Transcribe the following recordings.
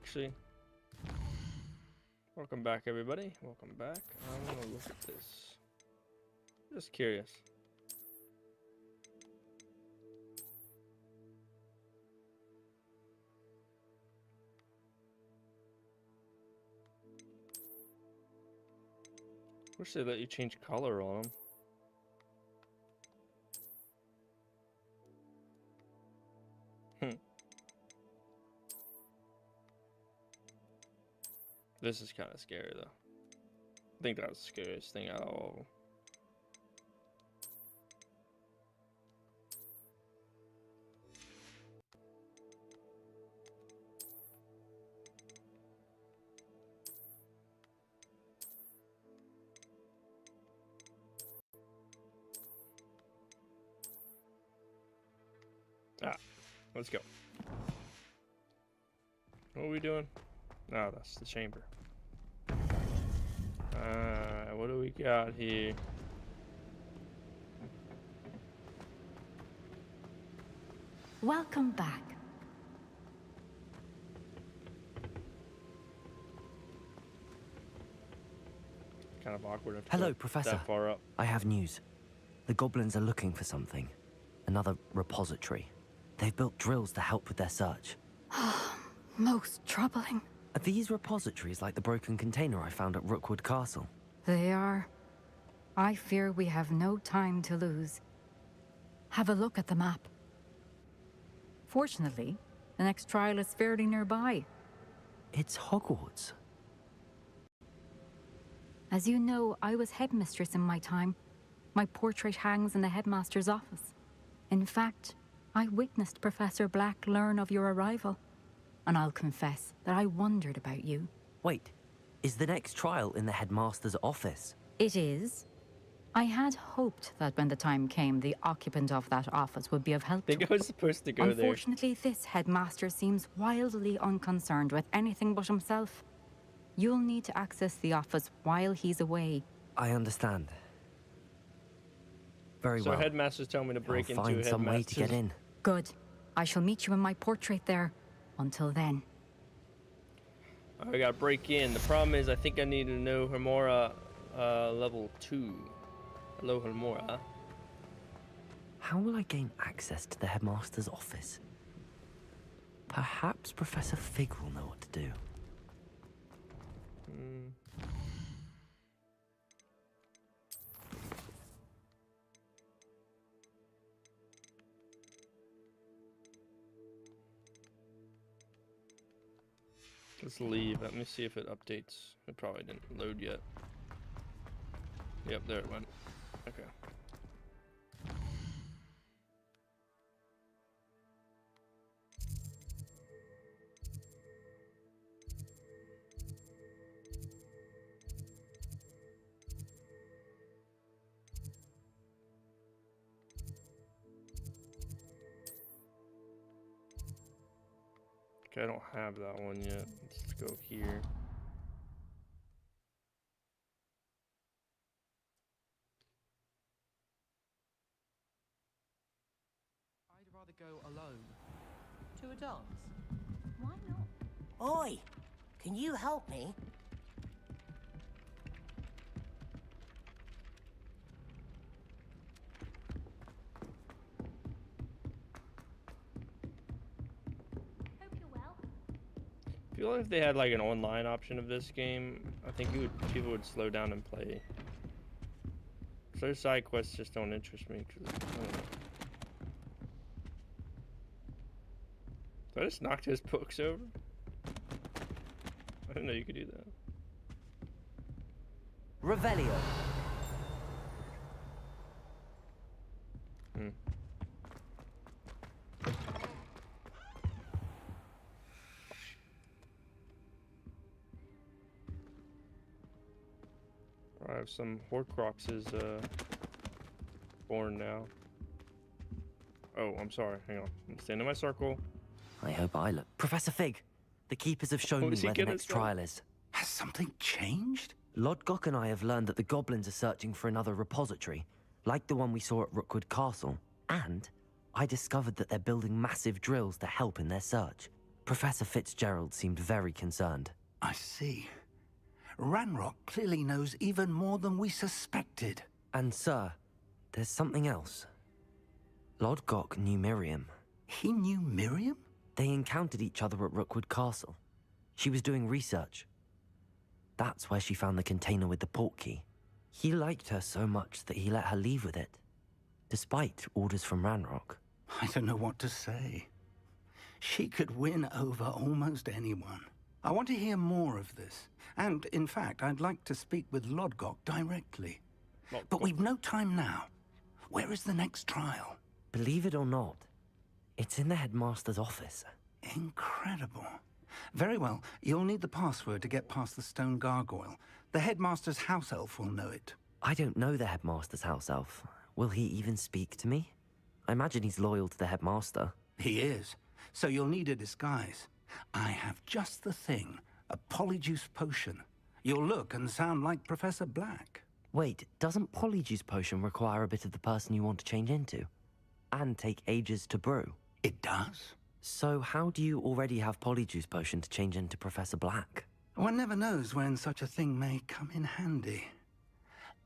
actually. Welcome back, everybody. Welcome back. I want to look at this. Just curious. Wish they let you change color on them. This is kind of scary, though. I think that was the scariest thing out of all of them. Let's go. What are we doing? Oh, that's the chamber. Alright, what do we got here? Welcome back. Kind of awkward. If Hello, Professor. That far up. I have news. The goblins are looking for something. Another repository. They've built drills to help with their search. Most troubling. Are these repositories like the broken container I found at Rookwood Castle? They are. I fear we have no time to lose. Have a look at the map. Fortunately, the next trial is fairly nearby. It's Hogwarts. As you know, I was headmistress in my time. My portrait hangs in the headmaster's office. In fact, I witnessed Professor Black learn of your arrival. And I'll confess that I wondered about you. Wait, is the next trial in the headmaster's office? It is. I had hoped that when the time came, the occupant of that office would be of help I think to I was supposed to go there. Unfortunately, this headmaster seems wildly unconcerned with anything but himself. You'll need to access the office while he's away. I understand. Very So well. headmasters tell me to break I'll into find some way to get in. Good. I shall meet you in my portrait there. Until then. I gotta break in. The problem is I think I need to know Hamora level 2. Hello, Hamora. How will I gain access to the headmaster's office? Perhaps Professor Fig will know what to do. Let's leave. Let me see if it updates. It probably didn't load yet. Yep, there it went. Okay. Okay, I don't have that one yet. Let's go here. I'd rather go alone. To a dance? Why not? Oi! Can you help me? Hope you're well. I feel like if they had like an online option of this game, I think people would slow down and play. So those side quests just don't interest me. I don't know. Did I just knocked his books over? I didn't know you could do that. Revelio. I have some Horcruxes born now. Oh, I'm sorry. Hang on. I'm staying in my circle. I hope I look. Professor Fig, the Keepers have shown What me was he where the gonna next say? trial is. Has something changed? Lodgok and I have learned that the goblins are searching for another repository, like the one we saw at Rookwood Castle. And I discovered that they're building massive drills to help in their search. Professor Fitzgerald seemed very concerned. I see. Ranrock clearly knows even more than we suspected. And, sir, there's something else. Lodgok knew Miriam. He knew Miriam? They encountered each other at Rookwood Castle. She was doing research. That's where she found the container with the portkey. He liked her so much that he let her leave with it, despite orders from Ranrock. I don't know what to say. She could win over almost anyone. I want to hear more of this. And, in fact, I'd like to speak with Lodgok directly. But we've no time now. Where is the next trial? Believe it or not, it's in the headmaster's office. Incredible. Very well. You'll need the password to get past the stone gargoyle. The headmaster's house elf will know it. I don't know the headmaster's house elf. Will he even speak to me? I imagine he's loyal to the headmaster. He is. So you'll need a disguise. I have just the thing. A polyjuice potion. You'll look and sound like Professor Black. Wait, doesn't Polyjuice Potion require a bit of the person you want to change into? And take ages to brew? It does. So how do you already have Polyjuice Potion to change into Professor Black? One never knows when such a thing may come in handy.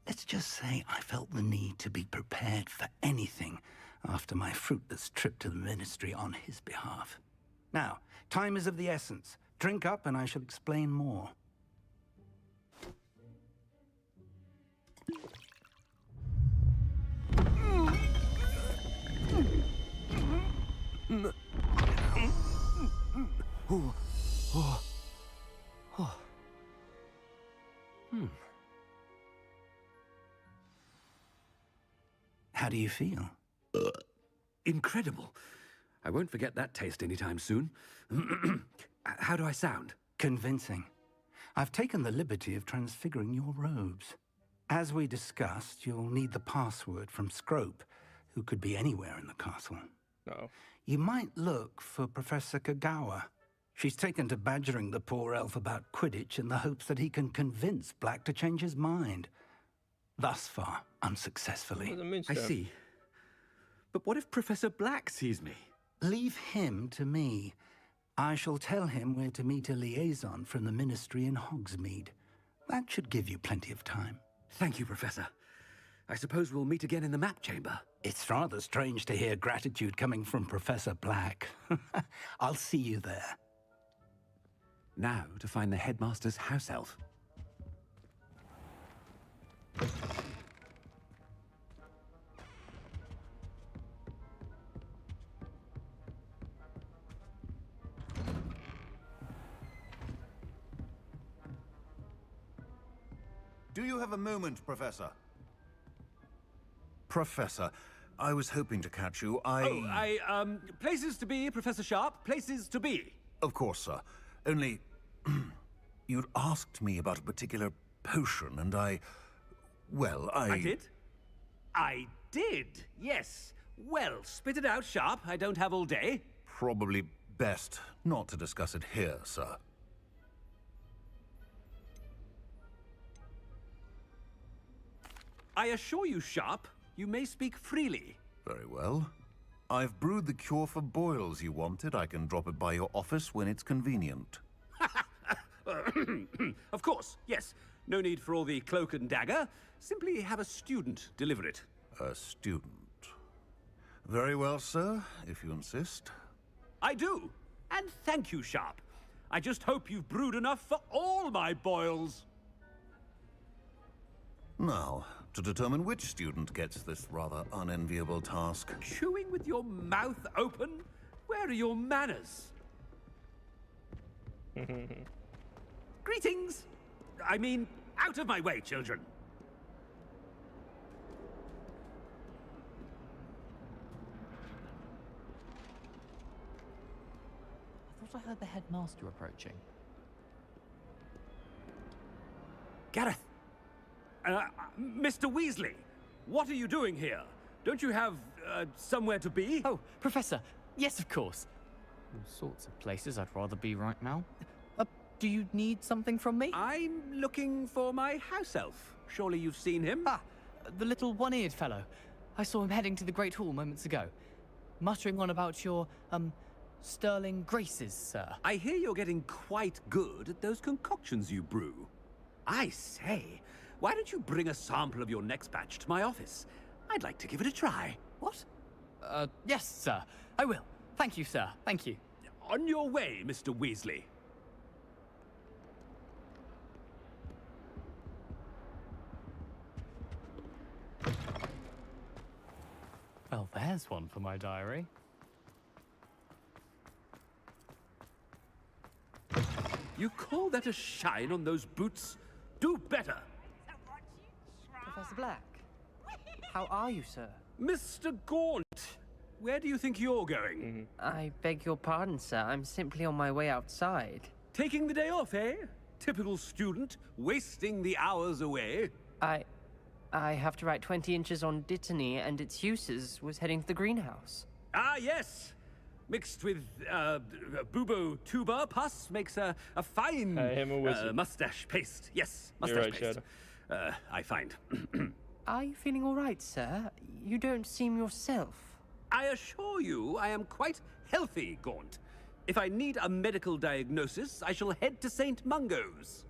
Let's just say I felt the need to be prepared for anything after my fruitless trip to the Ministry on his behalf. Now, time is of the essence. Drink up and I shall explain more. How do you feel? Incredible. I won't forget that taste anytime soon. How do I sound? Convincing. I've taken the liberty of transfiguring your robes. As we discussed, you'll need the password from Scrope, who could be anywhere in the castle. No. You might look for Professor Kagawa. She's taken to badgering the poor elf about Quidditch in the hopes that he can convince Black to change his mind. Thus far, unsuccessfully. The I Moonstone. see. But what if Professor Black sees me? Leave him to me. I shall tell him where to meet a liaison from the Ministry in Hogsmeade. That should give you plenty of time. Thank you, Professor. I suppose we'll meet again in the map chamber. It's rather strange to hear gratitude coming from Professor Black. I'll see you there. Now to find the headmaster's house elf. Do you have a moment, Professor? Professor, I was hoping to catch you. Places to be, Professor Sharp. Places to be. Of course, sir. Only, you'd asked me about a particular potion, and I did? I did, yes. Well, spit it out, Sharp. I don't have all day. Probably best not to discuss it here, sir. I assure you, Sharp, you may speak freely. Very well. I've brewed the cure for boils you wanted. I can drop it by your office when it's convenient. Of course, yes. No need for all the cloak and dagger. Simply have a student deliver it. A student. Very well, sir, if you insist. I do. And thank you, Sharp. I just hope you've brewed enough for all my boils. Now, to determine which student gets this rather unenviable task. Chewing with your mouth open? Where are your manners? Greetings! I mean, out of my way, children. I thought I heard the headmaster approaching. Gareth! Mr. Weasley, what are you doing here? Don't you have, somewhere to be? Oh, Professor. Yes, of course. All sorts of places I'd rather be right now. Do you need something from me? I'm looking for my house elf. Surely you've seen him? Ah, the little one-eared fellow. I saw him heading to the Great Hall moments ago, muttering on about your, sterling graces, sir. I hear you're getting quite good at those concoctions you brew. I say, why don't you bring a sample of your next batch to my office? I'd like to give it a try. What? Yes, sir. I will. Thank you, sir. Thank you. On your way, Mr. Weasley. Well, there's one for my diary. You call that a shine on those boots? Do better! Professor Black, how are you, sir? Mr. Gaunt, where do you think you're going? I beg your pardon, sir. I'm simply on my way outside. Taking the day off, eh? Typical student, wasting the hours away. I have to write 20 inches on Dittany and its uses. Was heading to the greenhouse. Ah, yes! Mixed with, bubo tuber pus makes a fine I'm a wizard. mustache paste. Yes, You're mustache right, paste. I find. Are you feeling all right, sir? You don't seem yourself. I assure you, I am quite healthy, Gaunt. If I need a medical diagnosis, I shall head to St. Mungo's.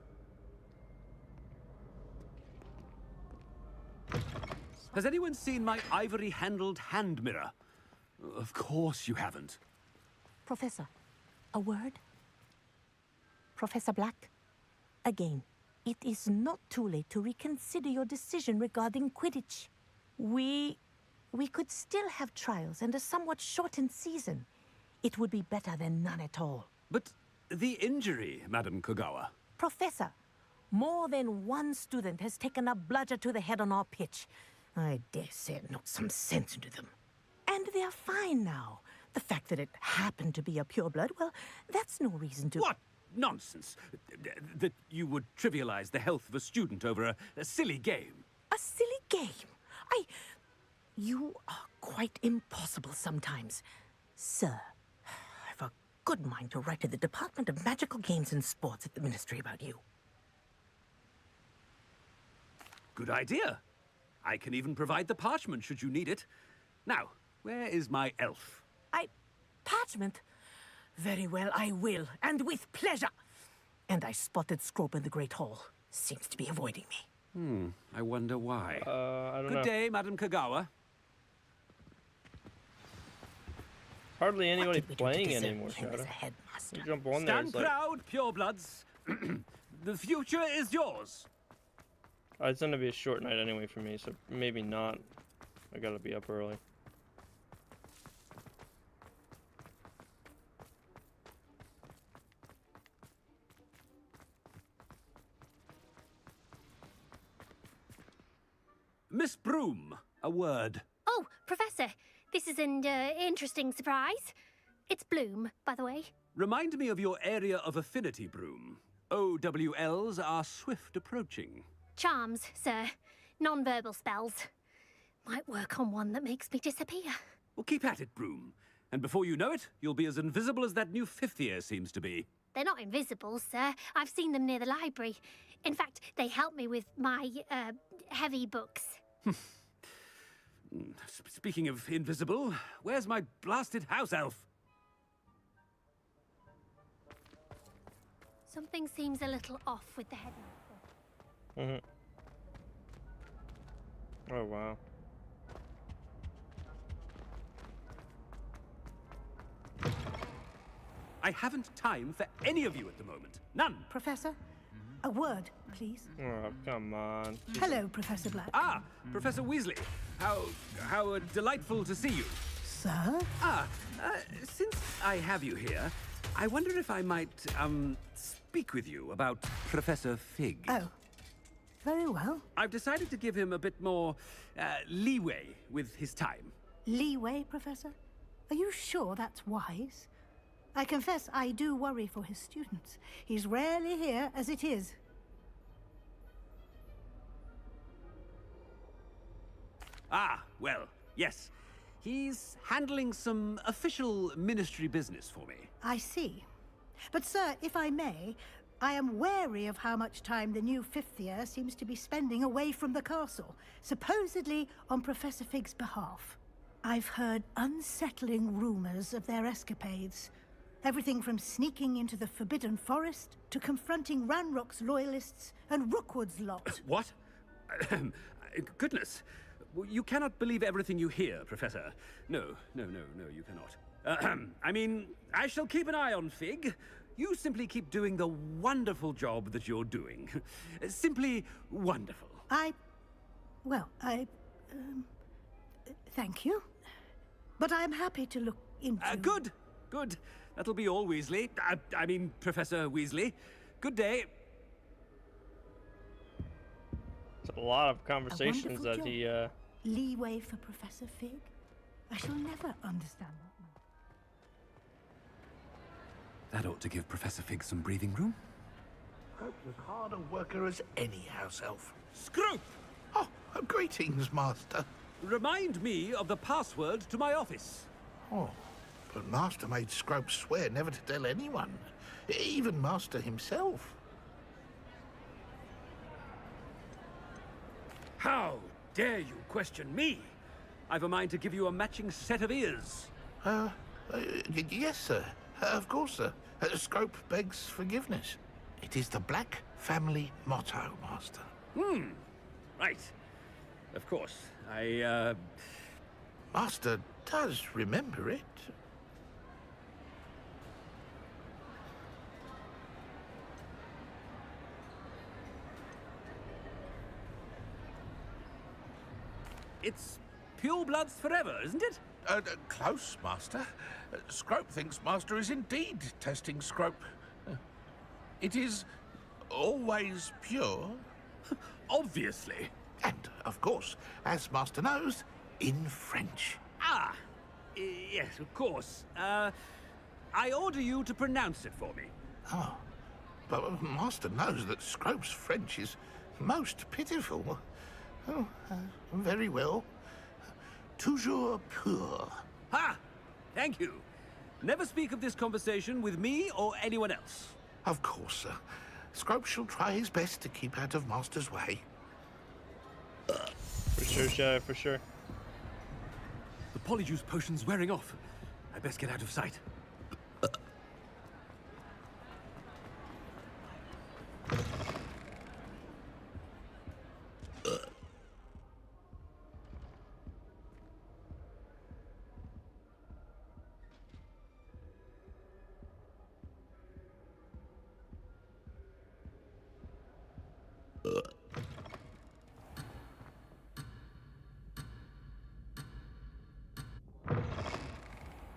Has anyone seen my ivory-handled hand mirror? Of course you haven't. Professor, a word? Professor Black, again, it is not too late to reconsider your decision regarding Quidditch. We could still have trials and a somewhat shortened season. It would be better than none at all. But the injury, Madam Kogawa. Professor, more than one student has taken a bludger to the head on our pitch. I dare say it knocked some sense into them. And they are fine now. The fact that it happened to be a pureblood, well, that's no reason to... What nonsense! That you would trivialize the health of a student over a silly game. A silly game? You are quite impossible sometimes. Sir, I've a good mind to write to the Department of Magical Games and Sports at the Ministry about you. Good idea. I can even provide the parchment should you need it. Now, where is my elf? Parchment? Very well, I will, and with pleasure. And I spotted Scrope in the Great Hall. Seems to be avoiding me. I wonder why. I don't know. Good day, Madam Kogawa. Hardly What anybody did we do to playing deserve anymore, him as Shadow. a headmaster? You jump on there, Stand it's like, proud, purebloods. The future is yours. it's gonna be a short night anyway for me, so maybe not. I gotta be up early. Miss Broom, a word. Oh, Professor, this is an interesting surprise. It's Bloom, by the way. Remind me of your area of affinity, Broom. OWLs are swift approaching. Charms, sir. Non-verbal spells. Might work on one that makes me disappear. Well, keep at it, Broom. And before you know it, you'll be as invisible as that new fifth year seems to be. They're not invisible, sir. I've seen them near the library. In fact, they help me with my, heavy books. Speaking of invisible, where's my blasted house elf? Something seems a little off with the headmaster. Oh, wow. I haven't time for any of you at the moment. None. Professor, a word, please. Oh, come on. Hello, Professor Black. Ah, Professor Weasley. How delightful to see you. Sir? Since I have you here, I wonder if I might, speak with you about Professor Fig. Oh, very well. I've decided to give him a bit more, leeway with his time. Leeway, Professor? Are you sure that's wise? I confess I do worry for his students. He's rarely here as it is. Ah, well, yes. He's handling some official ministry business for me. I see. But, sir, if I may, I am wary of how much time the new fifth year seems to be spending away from the castle, supposedly on Professor Fig's behalf. I've heard unsettling rumors of their escapades. Everything from sneaking into the Forbidden Forest to confronting Ranrock's loyalists and Rookwood's lot. What? Goodness. You cannot believe everything you hear, Professor. No, you cannot. I mean, I shall keep an eye on Fig. You simply keep doing the wonderful job that you're doing. Simply wonderful. Thank you. But I'm happy to look into... Good. That'll be all, Weasley. I mean, Professor Weasley. Good day. It's a lot of conversations that he, Leeway for Professor Fig? I shall never understand that. That ought to give Professor Fig some breathing room. Scrope's as hard a worker as any house elf. Scrope! Oh, greetings, Master. Remind me of the password to my office. Oh, but Master made Scrope swear never to tell anyone, even Master himself. How dare you question me? I've a mind to give you a matching set of ears. Yes, sir. Of course, sir. Scrope begs forgiveness. It is the Black family motto, Master. Right. Of course. Master does remember it. It's pure bloods forever, isn't it? Close, Master. Scrope thinks Master is indeed testing Scrope. It is always pure. Obviously. And, of course, as Master knows, in French. Yes, of course. I order you to pronounce it for me. Oh, but Master knows that Scrope's French is most pitiful. Oh, very well. Toujours pur. Ha! Thank you. Never speak of this conversation with me or anyone else. Of course, sir. Scrope shall try his best to keep out of Master's way. For sure, Sheriff, for sure. The Polyjuice potion's wearing off. I best get out of sight.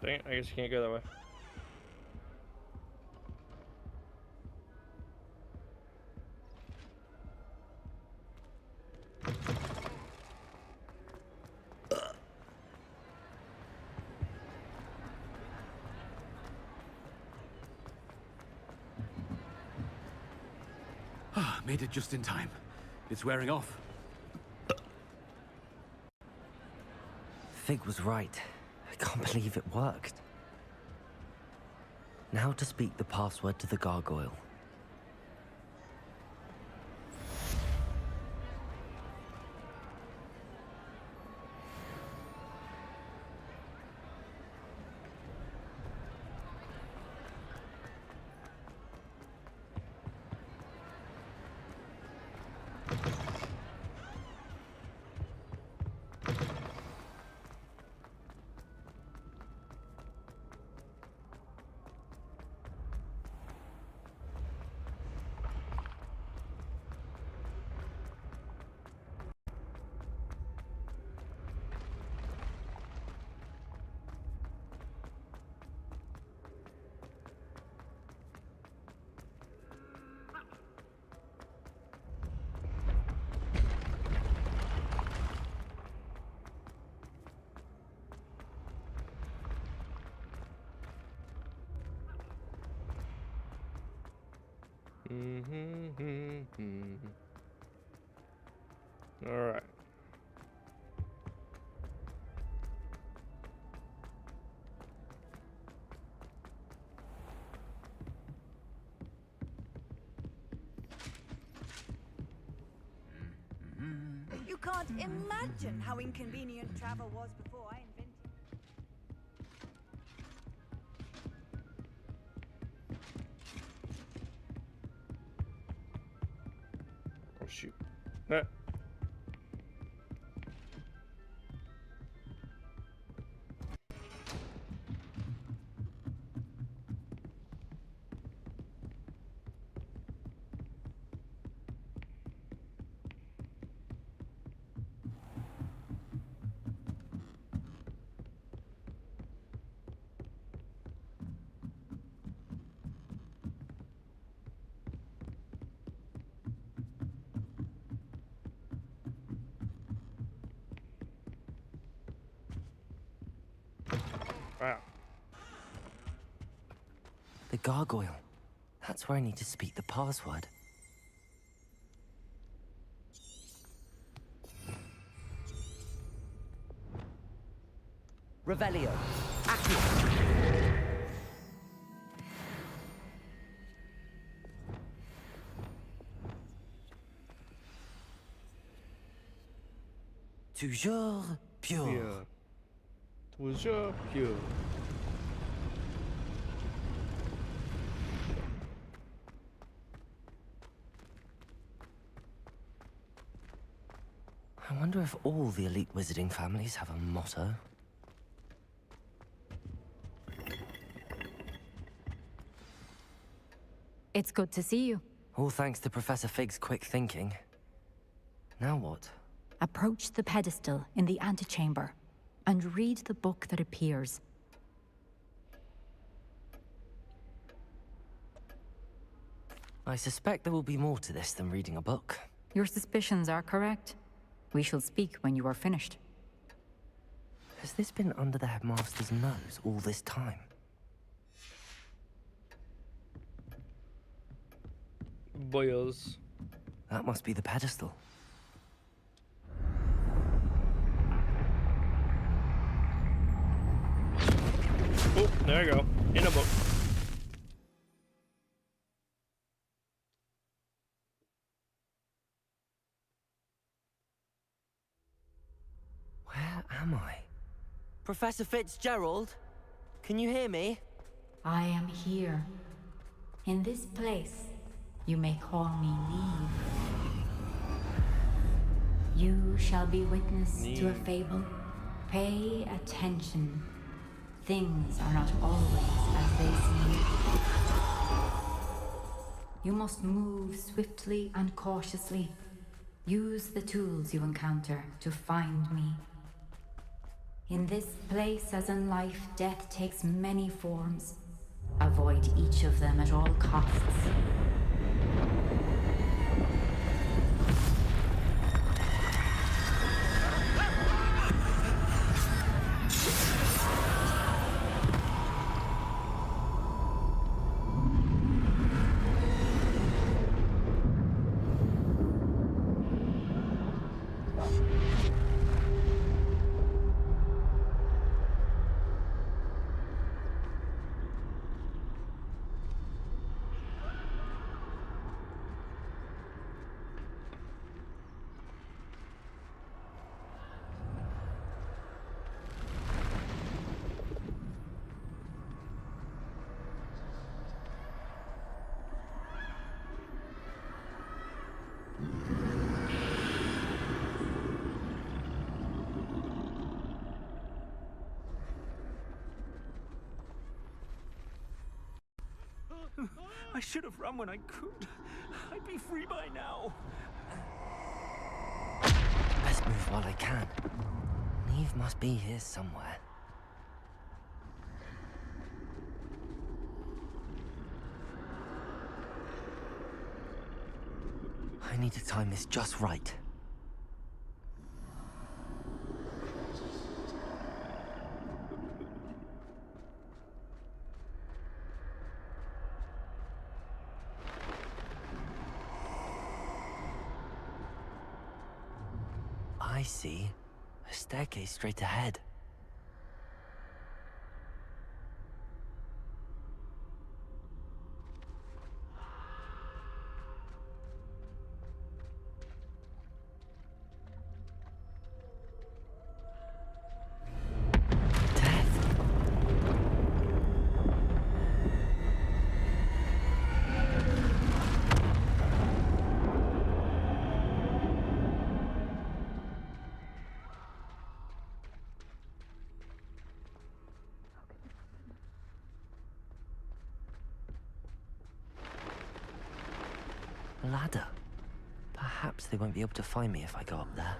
Dang it, I guess you can't go that way. Made it just in time. It's wearing off. Fig was right. I can't believe it worked. Now to speak the password to the gargoyle. All right. You can't imagine how inconvenient travel was before I invented Yeah. Wow. The gargoyle. That's where I need to speak the password. Revelio. Toujours pure. Toujours pure. I wonder if all the elite wizarding families have a motto. It's good to see you. All thanks to Professor Fig's quick thinking. Now what? Approach the pedestal in the antechamber and read the book that appears. I suspect there will be more to this than reading a book. Your suspicions are correct. We shall speak when you are finished. Has this been under the headmaster's nose all this time? Boils. That must be the pedestal. Oh, there you go. In a book. Where am I? Professor Fitzgerald? Can you hear me? I am here. In this place, you may call me Neve. You shall be witness to a fable. Pay attention. Things are not always as they seem. You must move swiftly and cautiously. Use the tools you encounter to find me. In this place, as in life, death takes many forms. Avoid each of them at all costs. I should have run when I could. I'd be free by now. Best move while I can. Neve must be here somewhere. I need to time this just right. I see. A staircase straight ahead. Perhaps they won't be able to find me if I go up there.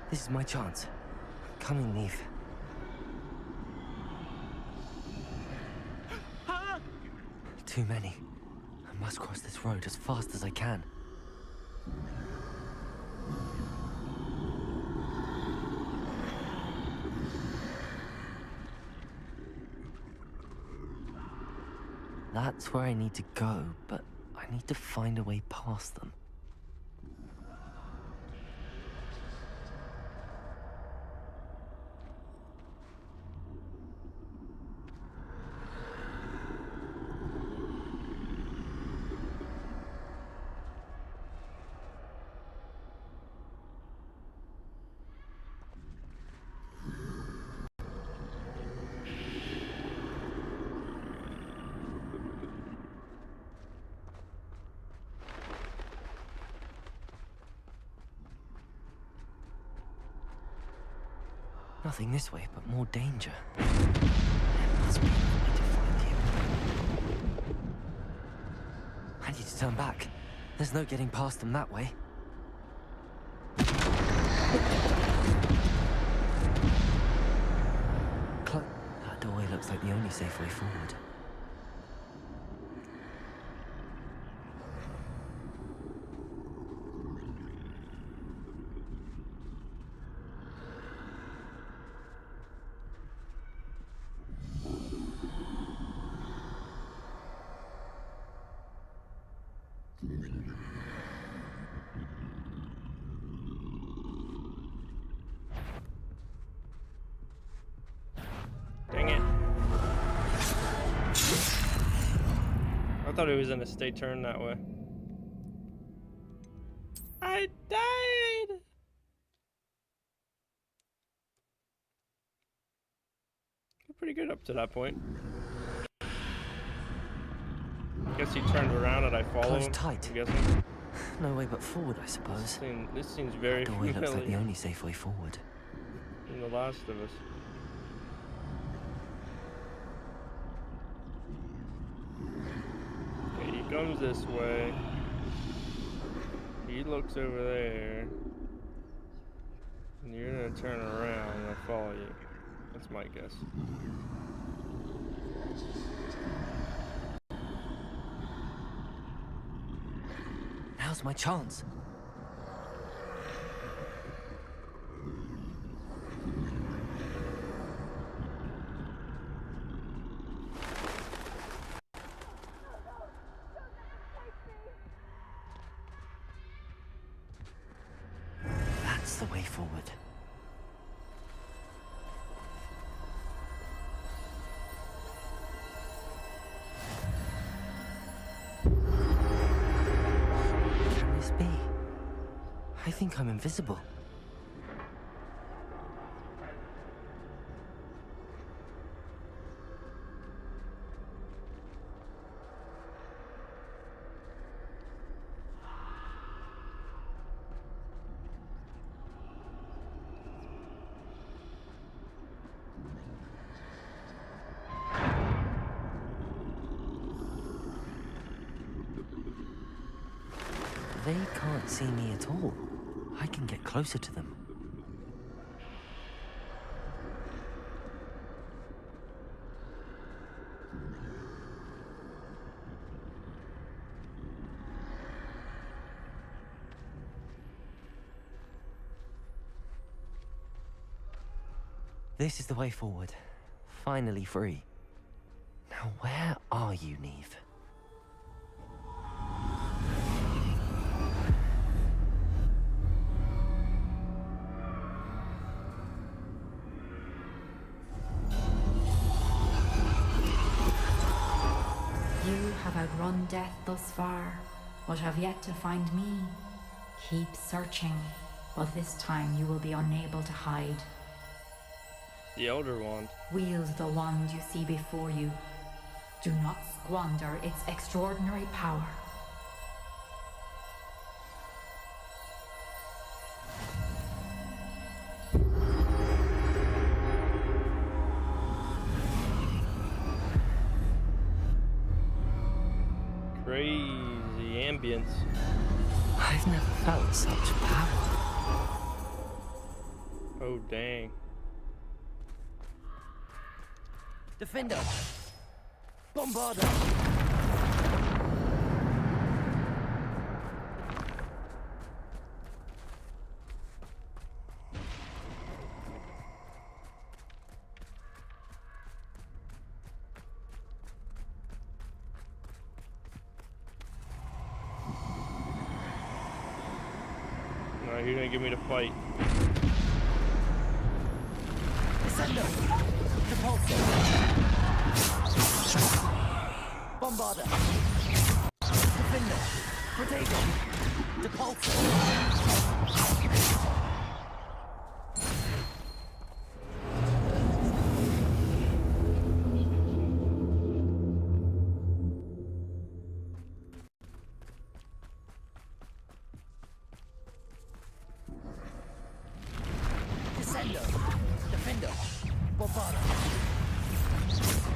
This is my chance. Coming, Neve. Too many. I must cross this road as fast as I can. That's where I need to go, but I need to find a way past them. Nothing this way, but more danger. There must be another way to find you. I need to turn back. There's no getting past them that way. That doorway looks like the only safe way forward. Dang it. I thought it was in a straight turn that way. I died! Pretty good up to that point. Guess he turned around and I followed him. Tight. I'm guessing. No way but forward, I suppose. This seems very that doorway familiar. looks like the only safe way forward. In The Last of Us. Okay, he comes this way. He looks over there. And you're gonna turn around and I follow you. That's my guess. Now's my chance. That's the way forward. I think I'm invisible. They can't see me at all. I can get closer to them. This is the way forward. Finally free. Now where are you, Neve? You have outrun death thus far, but have yet to find me. Keep searching, but this time you will be unable to hide. The Elder Wand. Wield the wand you see before you. Do not squander its extraordinary power. Crazy ambience. I've never felt such power. Oh, dang. Defender! Bombarder! No, you're gonna give me the fight. Descendo! Repulsor! Bombarder! Defender! Protego! Depulsor! Descendo! Defender! Bombarder!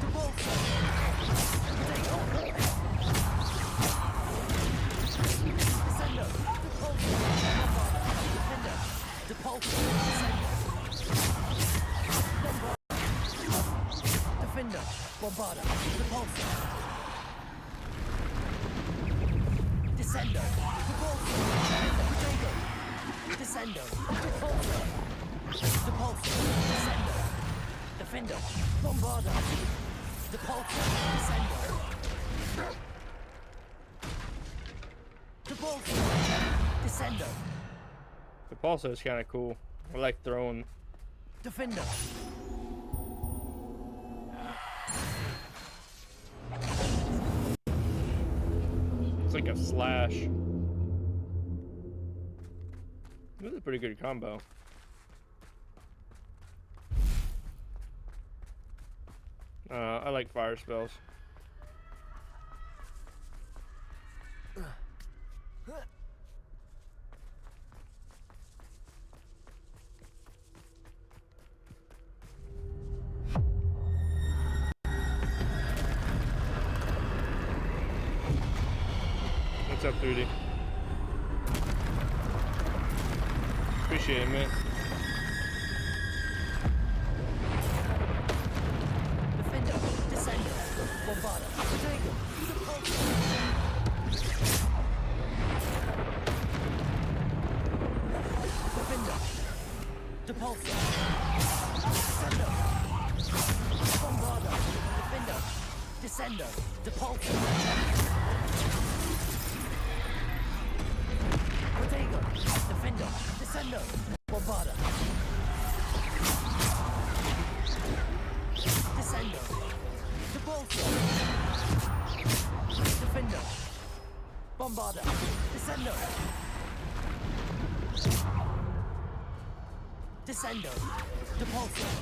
Depulsor! Protego! Descendo! Depulsor! Bombarder! Defender! Depulsor! Descendo! Defender! Bombarder! Depulsor! Descendo! Depulsor! Protego! Descendo! Depulsor! Depulsor! Descendo! Defender! Bombarder! Depulsor! Descendo! Depulsor! Descendo! The Pulsar is kind of cool. I like throwing. Defender! It's like a slash. This is a pretty good combo. I like fire spells. What's up, 3D? Appreciate it, man. Defender! Descendo! Bombarder! Protego! Defender! Depulsor! Descendo! Bombarder! Defender! Descendo! Depulsor! Protego! Defender! Descendo! Bombarder! Descendo! Depulsor! Defender! Bombarder! Descendo! Descendo! Depulsor!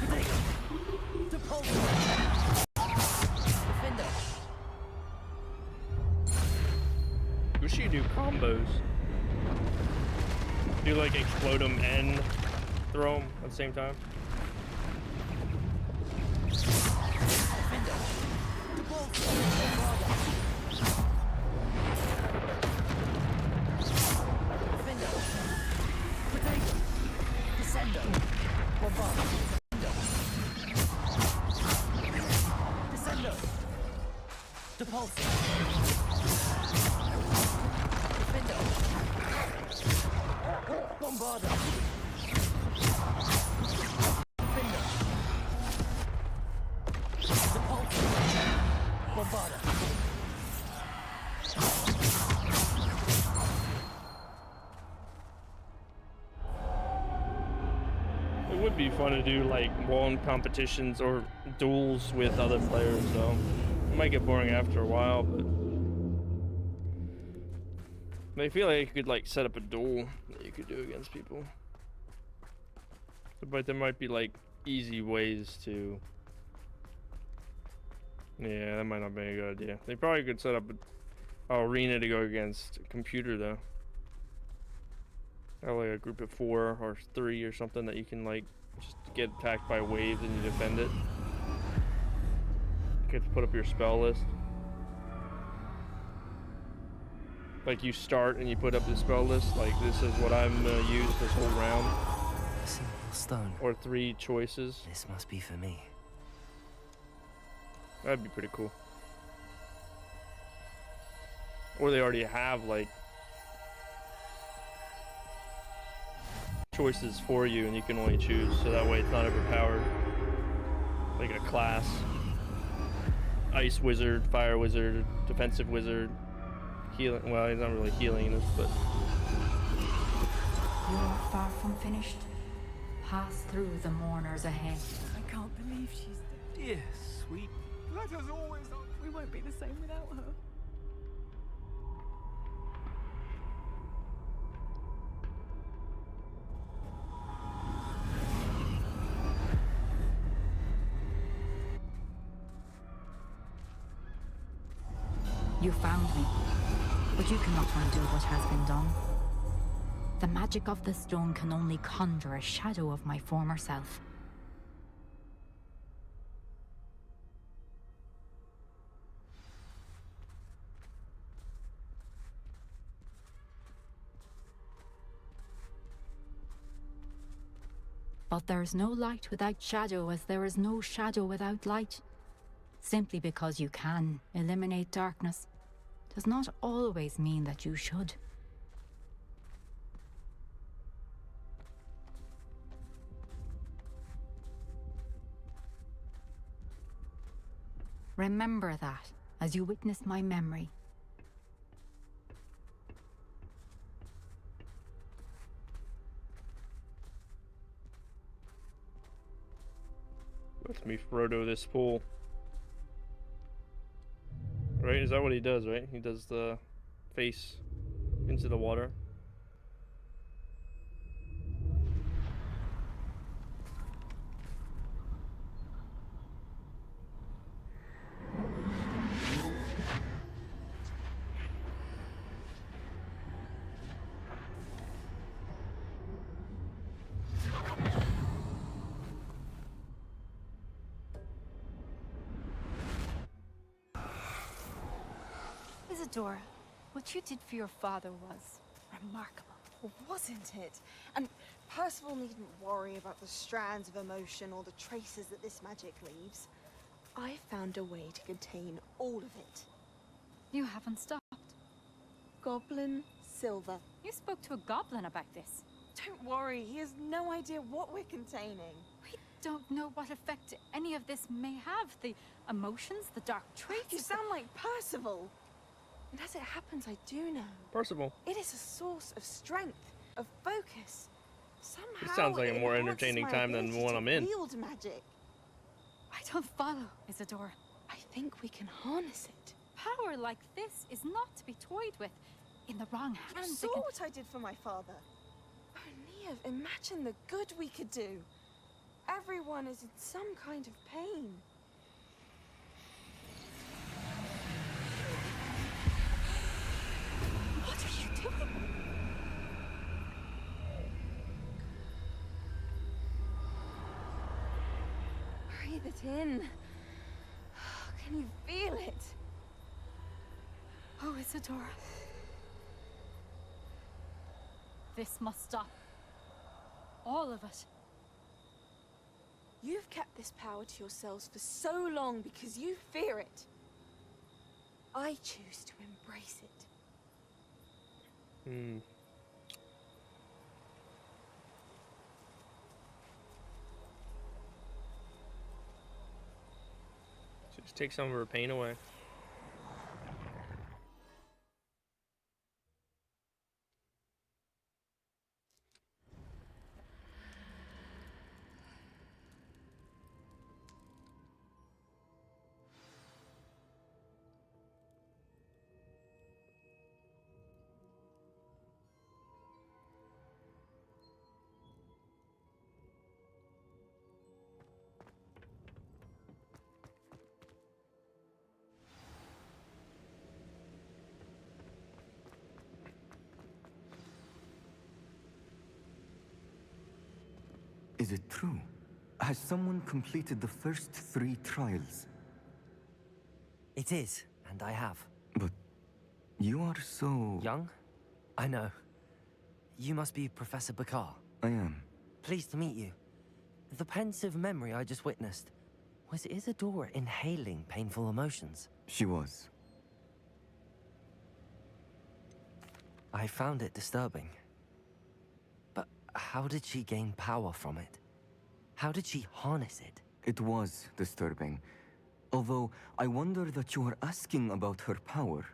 Protego! Depulsor! Defender! Wish you could do combos. Do like explode them and throw them at the same time. Defender! Depulsor! Bombarder! Defender! Protego! Descendo! Bombarder! Descendo! Depulsor! Defender! Bombarder! Defender! Depulsor! Bombarder! It would be fun to do like wand competitions or duels with other players, though. It might get boring after a while, but I feel like you could like set up a duel that you could do against people. But there might be like easy ways to. Yeah, that might not be a good idea. They probably could set up a arena to go against a computer though. Have like a group of 4 or 3 or something that you can like just get attacked by waves and you defend it. You get to put up your spell list. Like you start and you put up the spell list, like this is what I'm gonna use this whole round. A simple stone. Or 3 choices. This must be for me. That'd be pretty cool. Or they already have like choices for you and you can only choose, so that way it's not overpowered. Like a class. Ice wizard, fire wizard, defensive wizard. Healing, well, he's not really healing this, but You're far from finished. Pass through the mourners ahead. I can't believe she's dead. Dear sweet. Let us always on. We won't be the same without her. You found me, but you cannot undo what has been done. The magic of the stone can only conjure a shadow of my former self. But there's no light without shadow, as there is no shadow without light. Simply because you can eliminate darkness does not always mean that you should. Remember that as you witness my memory. let me Frodo this pool. Right? Is that what he does, right? He does the face into the water. Isadora, what you did for your father was remarkable. Well, wasn't it? And Percival needn't worry about the strands of emotion or the traces that this magic leaves. I found a way to contain all of it. You haven't stopped. Goblin Silver. You spoke to a goblin about this. Don't worry, he has no idea what we're containing. We don't know what effect any of this may have. The emotions, the dark traits. You sound like Percival. And as it happens, I do know. Percival. It is a source of strength, of focus. Somehow This sounds like a more it entertaining enhances my time than the ability one to I'm in. wield magic. I don't follow, Isadora. I think we can harness it. Power like this is not to be toyed with. In the wrong You hands, saw what I did for my father. Oh, Neve, imagine the good we could do. Everyone is in some kind of pain. What are you doing? Breathe it in. Can you feel it? Oh, Isadora. This must stop. All of it. You've kept this power to yourselves for so long because you fear it. I choose to embrace it. Just take some of her pain away. Is it true? Has someone completed the first 3 trials? It is, and I have. But you are so... Young? I know. You must be Professor Bakar. I am. Pleased to meet you. The pensive memory I just witnessed, was Isadora inhaling painful emotions? She was. I found it disturbing. But how did she gain power from it? How did she harness it? It was disturbing. Although, I wonder that you are asking about her power.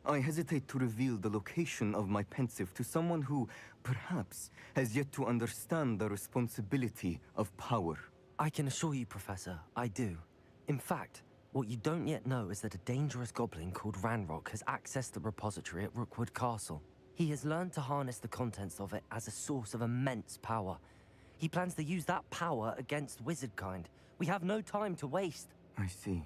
I hesitate to reveal the location of my pensive to someone who, perhaps, has yet to understand the responsibility of power. I can assure you, Professor, I do. In fact, what you don't yet know is that a dangerous goblin called Ranrock has accessed the repository at Rookwood Castle. He has learned to harness the contents of it as a source of immense power. He plans to use that power against wizardkind. We have no time to waste. I see.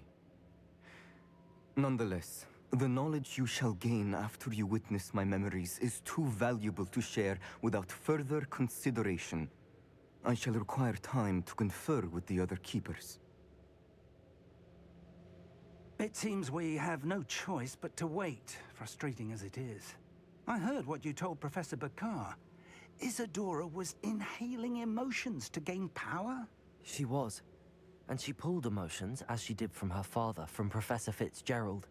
Nonetheless, the knowledge you shall gain after you witness my memories is too valuable to share without further consideration. I shall require time to confer with the other keepers. It seems we have no choice but to wait, frustrating as it is. I heard what you told Professor Bakar. Isadora was inhaling emotions to gain power? She was. And she pulled emotions, as she did from her father, from Professor Fitzgerald,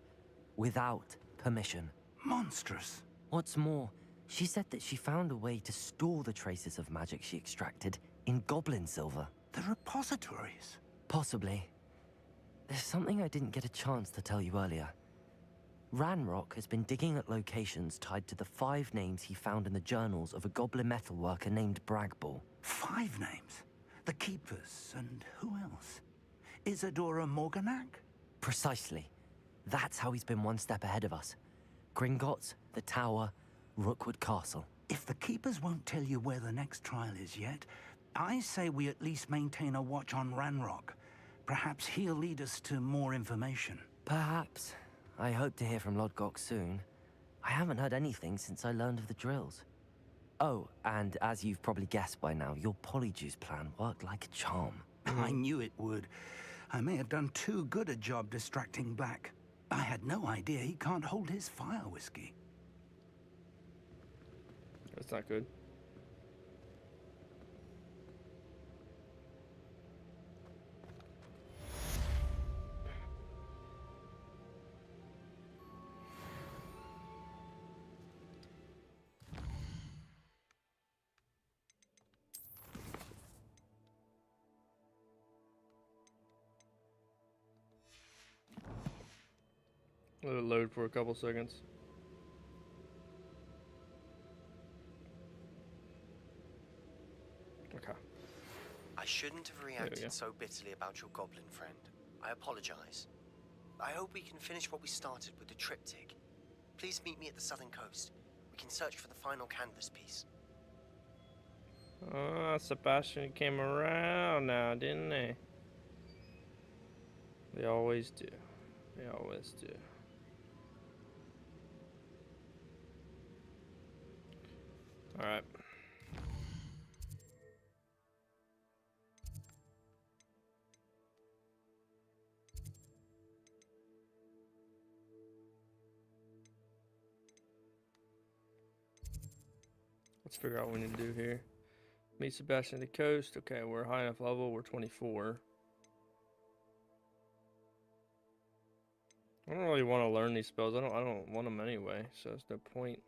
without permission. Monstrous. What's more, she said that she found a way to store the traces of magic she extracted in goblin silver. The repositories? Possibly. There's something I didn't get a chance to tell you earlier. Ranrock has been digging at locations tied to the 5 names he found in the journals of a goblin metalworker named Bragball. 5 names? The Keepers, and who else? Isadora Morganac? Precisely. That's how he's been one step ahead of us. Gringotts, the Tower, Rookwood Castle. If the Keepers won't tell you where the next trial is yet, I say we at least maintain a watch on Ranrock. Perhaps he'll lead us to more information. Perhaps. I hope to hear from Lodgok soon. I haven't heard anything since I learned of the drills. Oh, and as you've probably guessed by now, your Polyjuice plan worked like a charm. I knew it would. I may have done too good a job distracting Black. I had no idea he can't hold his fire whiskey. That's not good. Let it load for a couple seconds. Okay. I shouldn't have reacted so bitterly about your goblin friend. I apologize. I hope we can finish what we started with the triptych. Please meet me at the southern coast. We can search for the final canvas piece. Sebastian came around now, didn't they? They always do. They always do. All right. Let's figure out what we need to do here. Meet Sebastian at the coast. Okay, we're high enough level. We're 24. I don't really want to learn these spells. I don't want them anyway, so there's no point.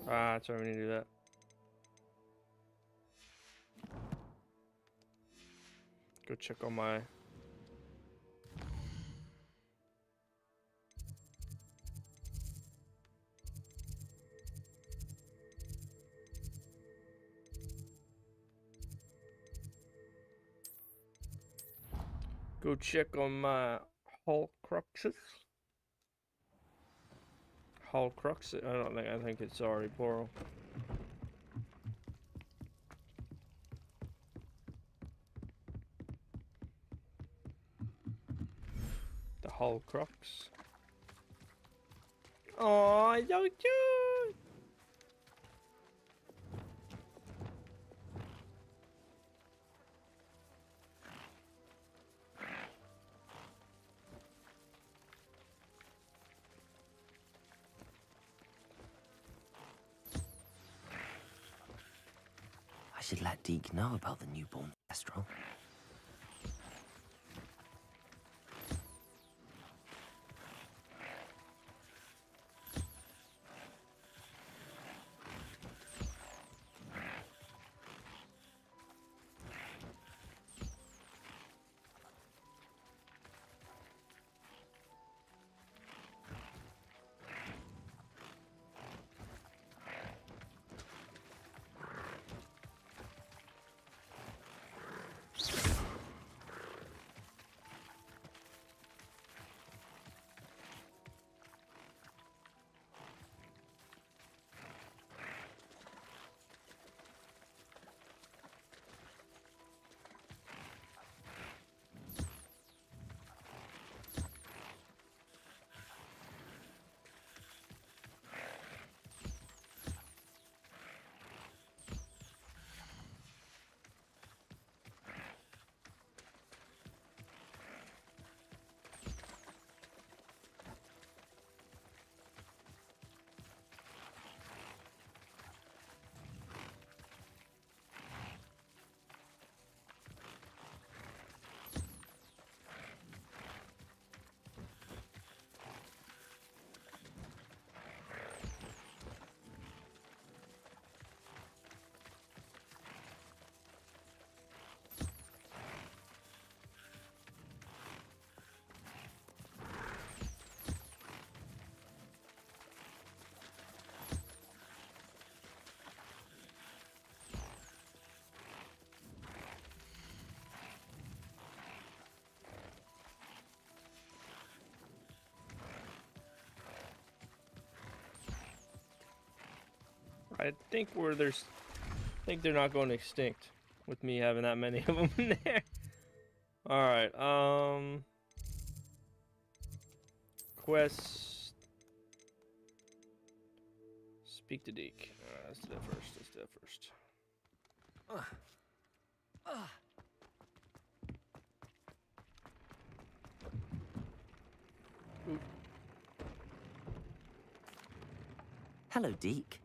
That's why we need to do that. Go check on my... Go check on my Horcruxes. Horcrux? I think it's already plural. The Horcrux. Oh, so cute! I should let Deke know about the newborn Thestral. I think they're not going extinct with me having that many of them in there. All right. Quest. Speak to Deke. All right, let's do that first. Hello, Deke.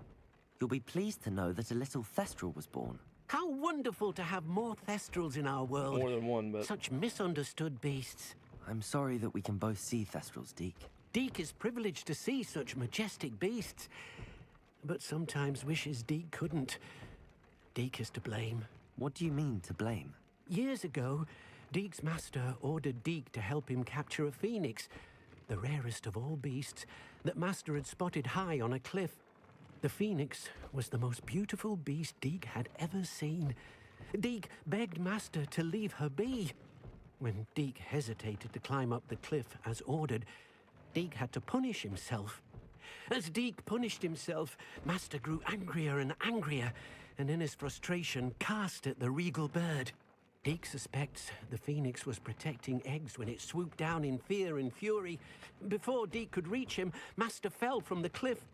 You'll be pleased to know that a little Thestral was born. How wonderful to have more Thestrals in our world. More than one, but... Such misunderstood beasts. I'm sorry that we can both see Thestrals, Deke. Deke is privileged to see such majestic beasts. But sometimes wishes Deke couldn't. Deke is to blame. What do you mean, to blame? Years ago, Deke's master ordered Deke to help him capture a phoenix, the rarest of all beasts, that master had spotted high on a cliff. The phoenix was the most beautiful beast Deke had ever seen. Deke begged master to leave her be. When Deke hesitated to climb up the cliff as ordered, Deke had to punish himself. As Deke punished himself, master grew angrier and angrier, and in his frustration cast at the regal bird. Deke suspects the phoenix was protecting eggs when it swooped down in fear and fury. Before Deke could reach him, master fell from the cliff.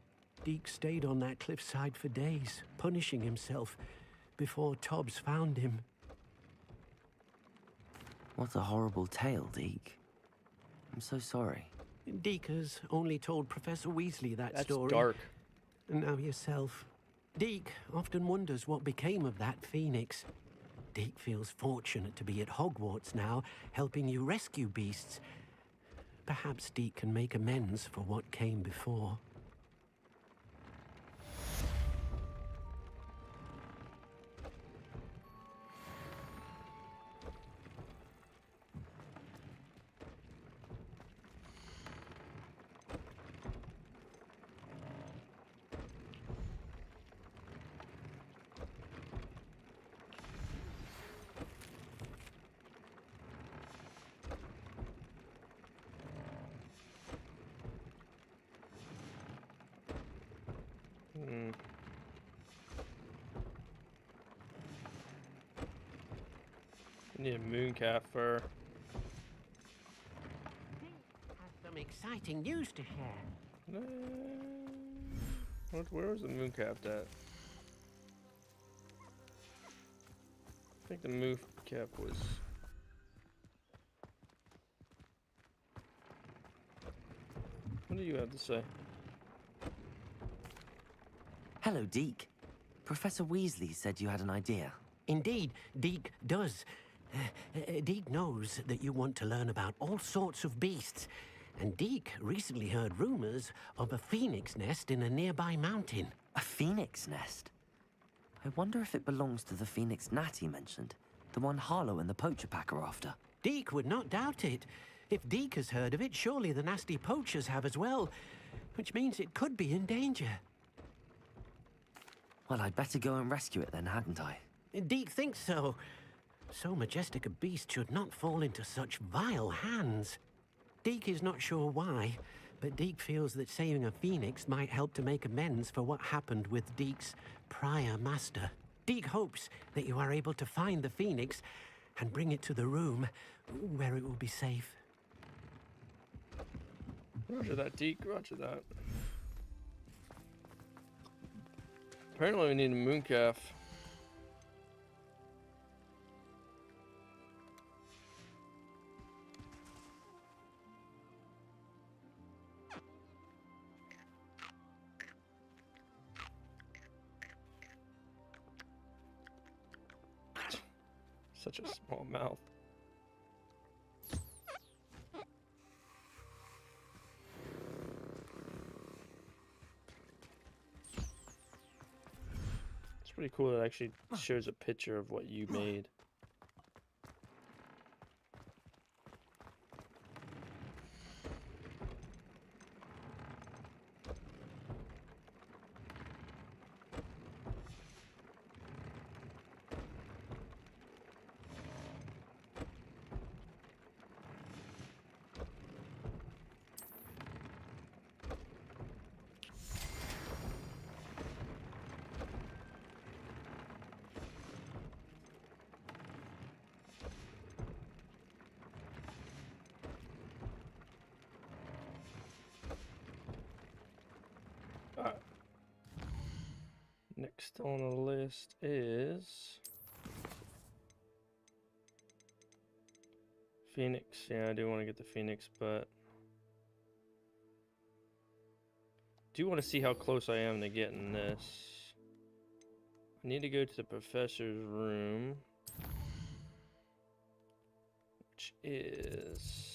Deke stayed on that cliffside for days, punishing himself, before Tobbs found him. What a horrible tale, Deke. I'm so sorry. Deke has only told Professor Weasley that That's story. dark. And now yourself. Deke often wonders what became of that phoenix. Deke feels fortunate to be at Hogwarts now, helping you rescue beasts. Perhaps Deke can make amends for what came before. Need a mooncalf fur. Has some exciting news to share. Where was the mooncalf at? I think the mooncalf was. What do you have to say? Hello, Deke. Professor Weasley said you had an idea. Indeed, Deke does. Deke knows that you want to learn about all sorts of beasts, and Deke recently heard rumors of a phoenix nest in a nearby mountain. A phoenix nest? I wonder if it belongs to the phoenix gnat he mentioned, the one Harlow and the poacher pack are after. Deke would not doubt it. If Deke has heard of it, surely the nasty poachers have as well, which means it could be in danger. Well, I'd better go and rescue it then, hadn't I? Deke thinks so. So majestic a beast should not fall into such vile hands. Deke is not sure why, but Deke feels that saving a phoenix might help to make amends for what happened with Deke's prior master. Deke hopes that you are able to find the phoenix and bring it to the room where it will be safe. Roger that, Deke. Roger that. Apparently we need a mooncalf. Such a small mouth. It's pretty cool that it actually shows a picture of what you made. Next on the list is Phoenix. Yeah, I do want to get the Phoenix, but do want to see how close I am to getting this. I need to go to the professor's room, which is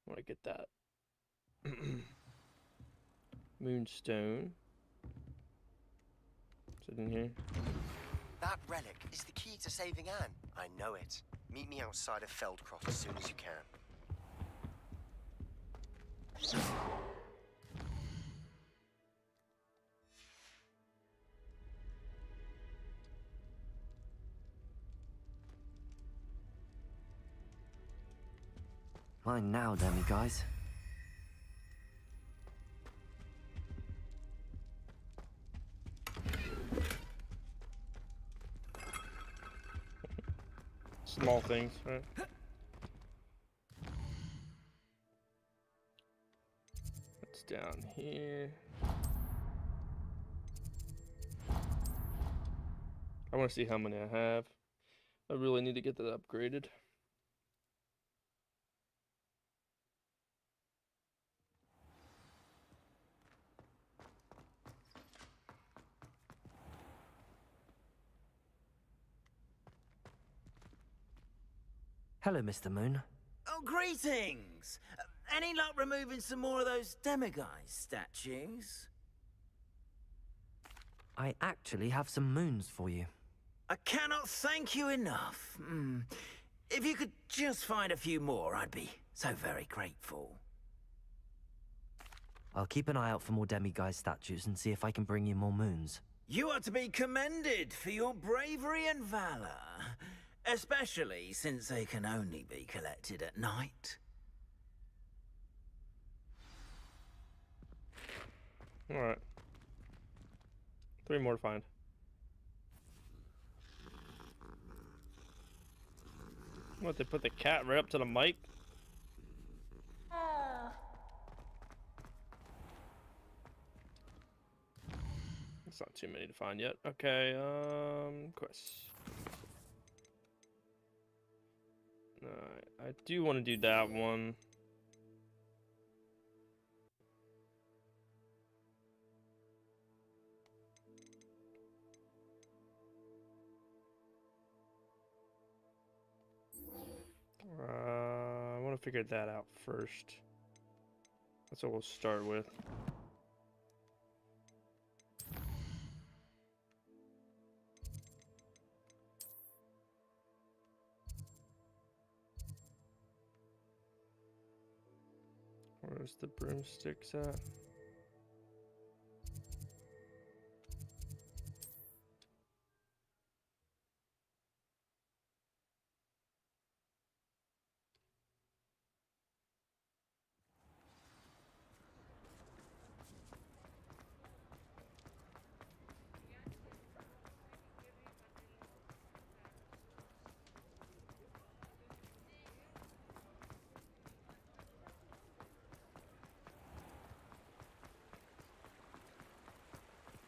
I want to get that Moonstone. Is it in here? That relic is the key to saving Anne. I know it. Meet me outside of Feldcroft as soon as you can. Mine now, Demiguise. Small things, right? It's down here. I want to see how many I have. I really need to get that upgraded. Hello, Mr. Moon. Oh, greetings! Any luck removing some more of those Demiguise statues? I actually have some moons for you. I cannot thank you enough. If you could just find a few more, I'd be so very grateful. I'll keep an eye out for more Demiguise statues and see if I can bring you more moons. You are to be commended for your bravery and valor. Especially since they can only be collected at night. Alright. 3 more to find. What, they put the cat right up to the mic? It's not too many to find yet. Okay, quests. I do want to do that one. I want to figure that out first. That's what we'll start with. Where's the broomsticks at?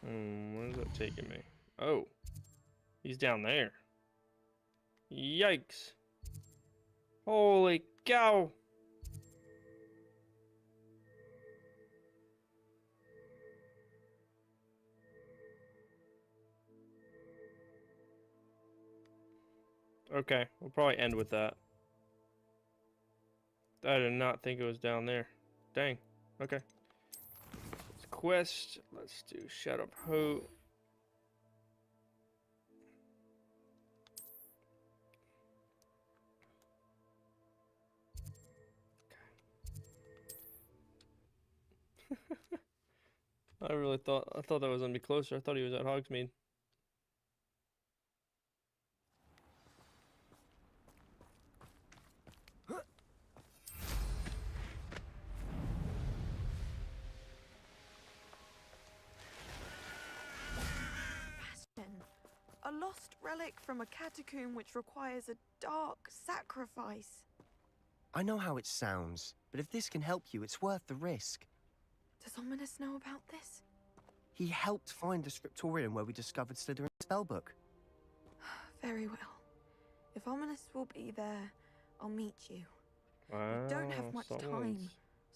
Where's that taking me? Oh, he's down there. Yikes. Holy cow. Okay, we'll probably end with that. I did not think it was down there. Dang. Okay. Quest. Let's do Shadow of Hope. I thought that was gonna be closer. I thought he was at Hogsmeade. A lost relic from a catacomb which requires a dark sacrifice. I know how it sounds, but if this can help you, it's worth the risk. Does Ominous know about this? He helped find the scriptorium where we discovered Slytherin's spellbook. Very well. If Ominous will be there, I'll meet you. Wow, We don't have much time.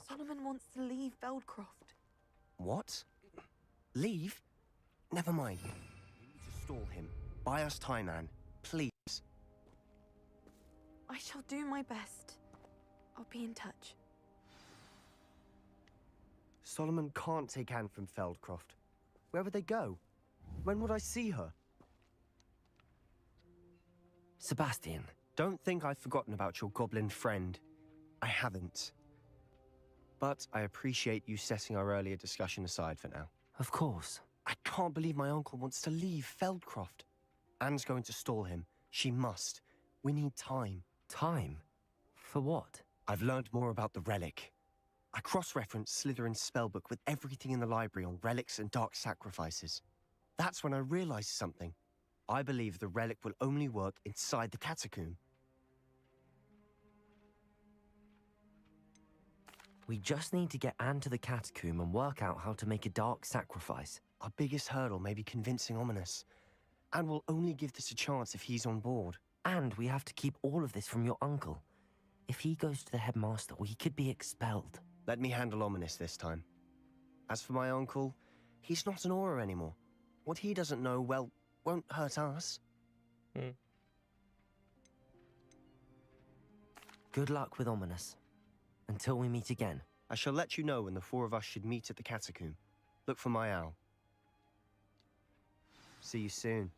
Solomon wants to leave Feldcroft. What? Leave? Never mind. We need to stall him. Buy us time, Anne. Please. I shall do my best. I'll be in touch. Solomon can't take Anne from Feldcroft. Where would they go? When would I see her? Sebastian. Don't think I've forgotten about your goblin friend. I haven't. But I appreciate you setting our earlier discussion aside for now. Of course. I can't believe my uncle wants to leave Feldcroft. Anne's going to stall him. She must. We need time. Time? For what? I've learned more about the relic. I cross-referenced Slytherin's spellbook with everything in the library on relics and dark sacrifices. That's when I realized something. I believe the relic will only work inside the catacomb. We just need to get Anne to the catacomb and work out how to make a dark sacrifice. Our biggest hurdle may be convincing Ominous. And we'll only give this a chance if he's on board. And we have to keep all of this from your uncle. If he goes to the headmaster, we could be expelled. Let me handle Ominous this time. As for my uncle, he's not an Auror anymore. What he doesn't know, well, won't hurt us. Good luck with Ominous. Until we meet again. I shall let you know when the 4 of us should meet at the catacomb. Look for my owl. See you soon.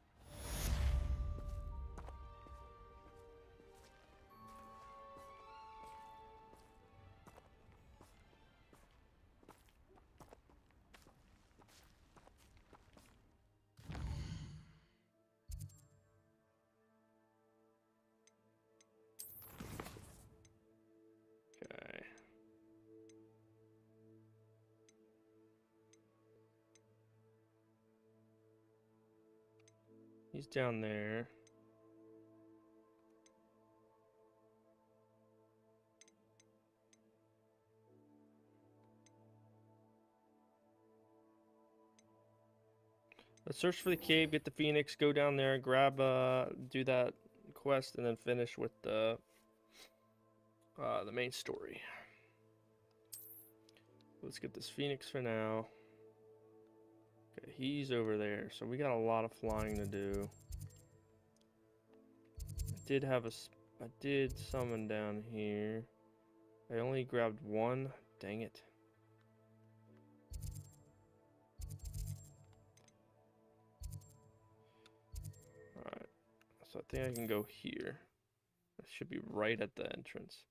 He's down there. Let's search for the cave, get the Phoenix, go down there, grab, do that quest, and then finish with the main story. Let's get this Phoenix for now. Okay, he's over there, so we got a lot of flying to do. I did summon down here. I only grabbed one. Dang it. Alright, so I think I can go here. That should be right at the entrance.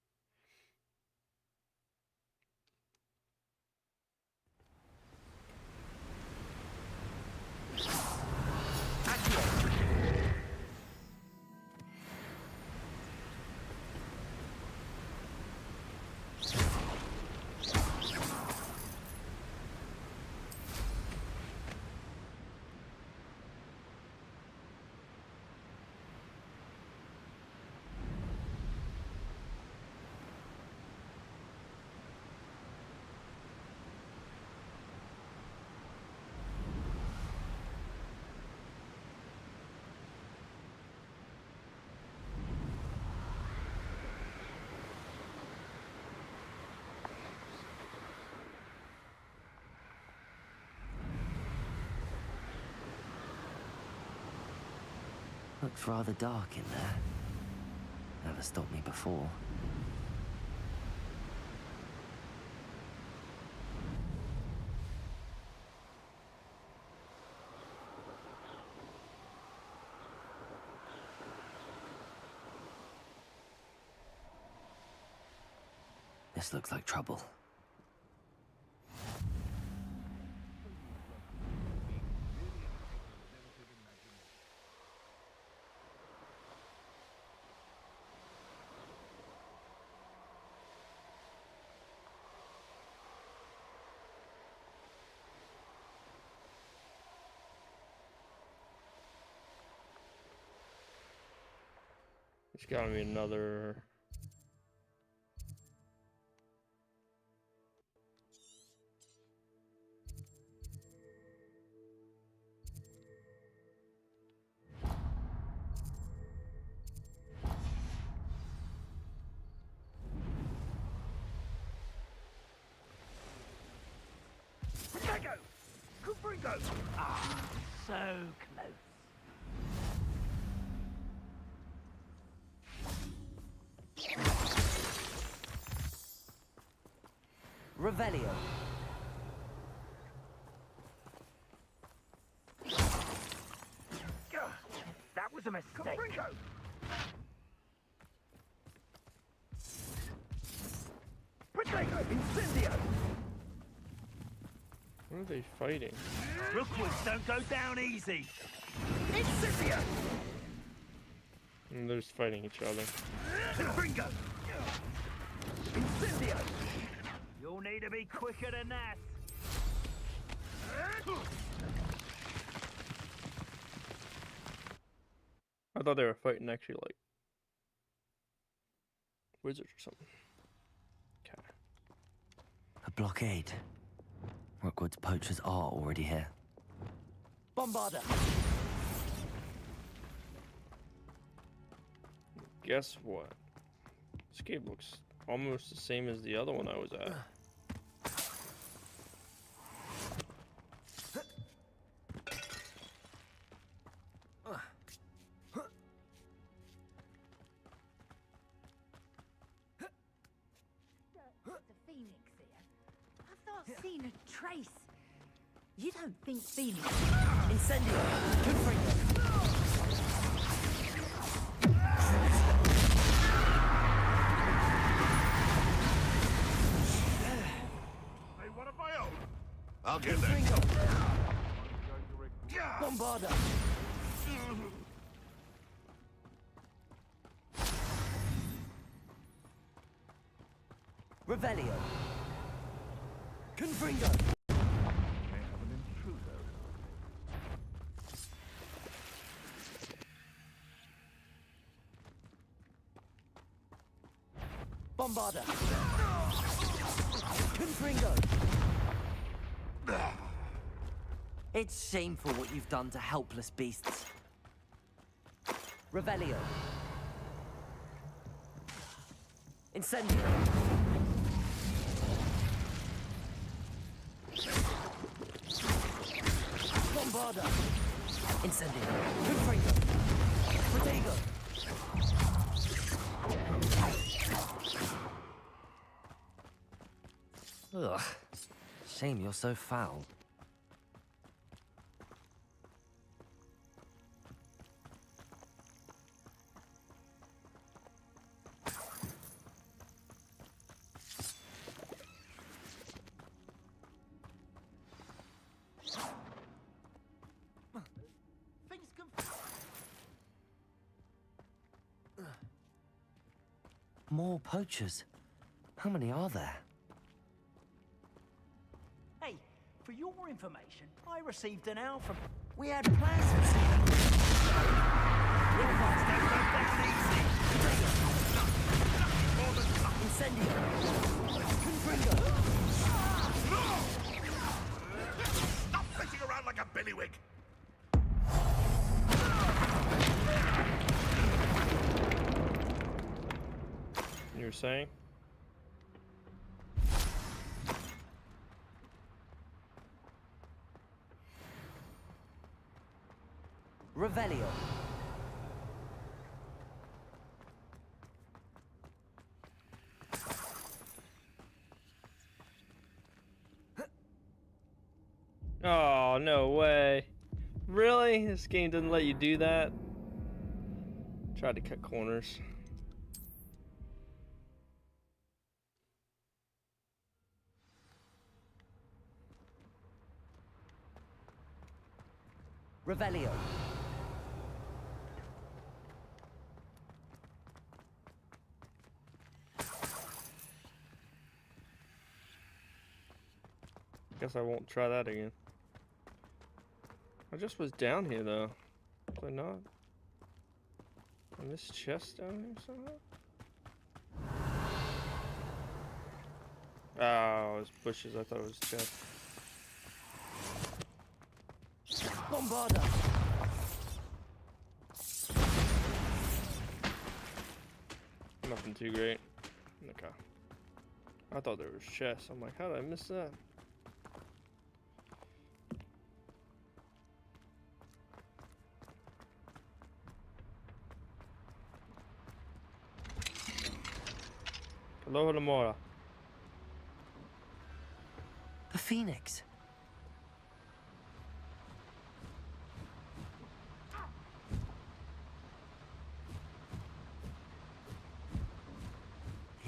Looks rather dark in there. Never stopped me before. This looks like trouble. It's gotta be another. Protego! Confringo! Ah, so close. Revelio. That was a mistake. Protego! Incendio! What are they fighting? Rookwoods don't go down easy. Incendio! And they're just fighting each other. Confringo! Incendio! You'll need to be quicker than that. I thought they were fighting actually like wizards or something. Okay. A blockade. Rookwood's poachers are already here. Bombarder! Guess what? This cave looks almost the same as the other one I was at. The Phoenix here. I've not seen a trace. You don't think Phoenix? Incendio. Confringo. I'll get there. Bombarder. Revelio. Confringo. Bombarda! Confringo! It's shameful what you've done to helpless beasts. Revelio. Incendio. Bombarda. Incendio. Confringo. Protego. Ugh. Shame you're so foul. More poachers. How many are there? Hey, for your information, I received an owl from... We had plans for Incendio! Confringo! Stop fishing around like a billywig! You were saying? Revelio. Oh, no way. Really? This game doesn't let you do that? Tried to cut corners. Revelio. Guess I won't try that again. I just was down here though. Was I not? On this chest down here somehow? Oh, it was bushes. I thought it was chest. Bombarda! Nothing too great. Okay. I thought there was chests. I'm like, how did I miss that? Aloha Lamora. The Phoenix.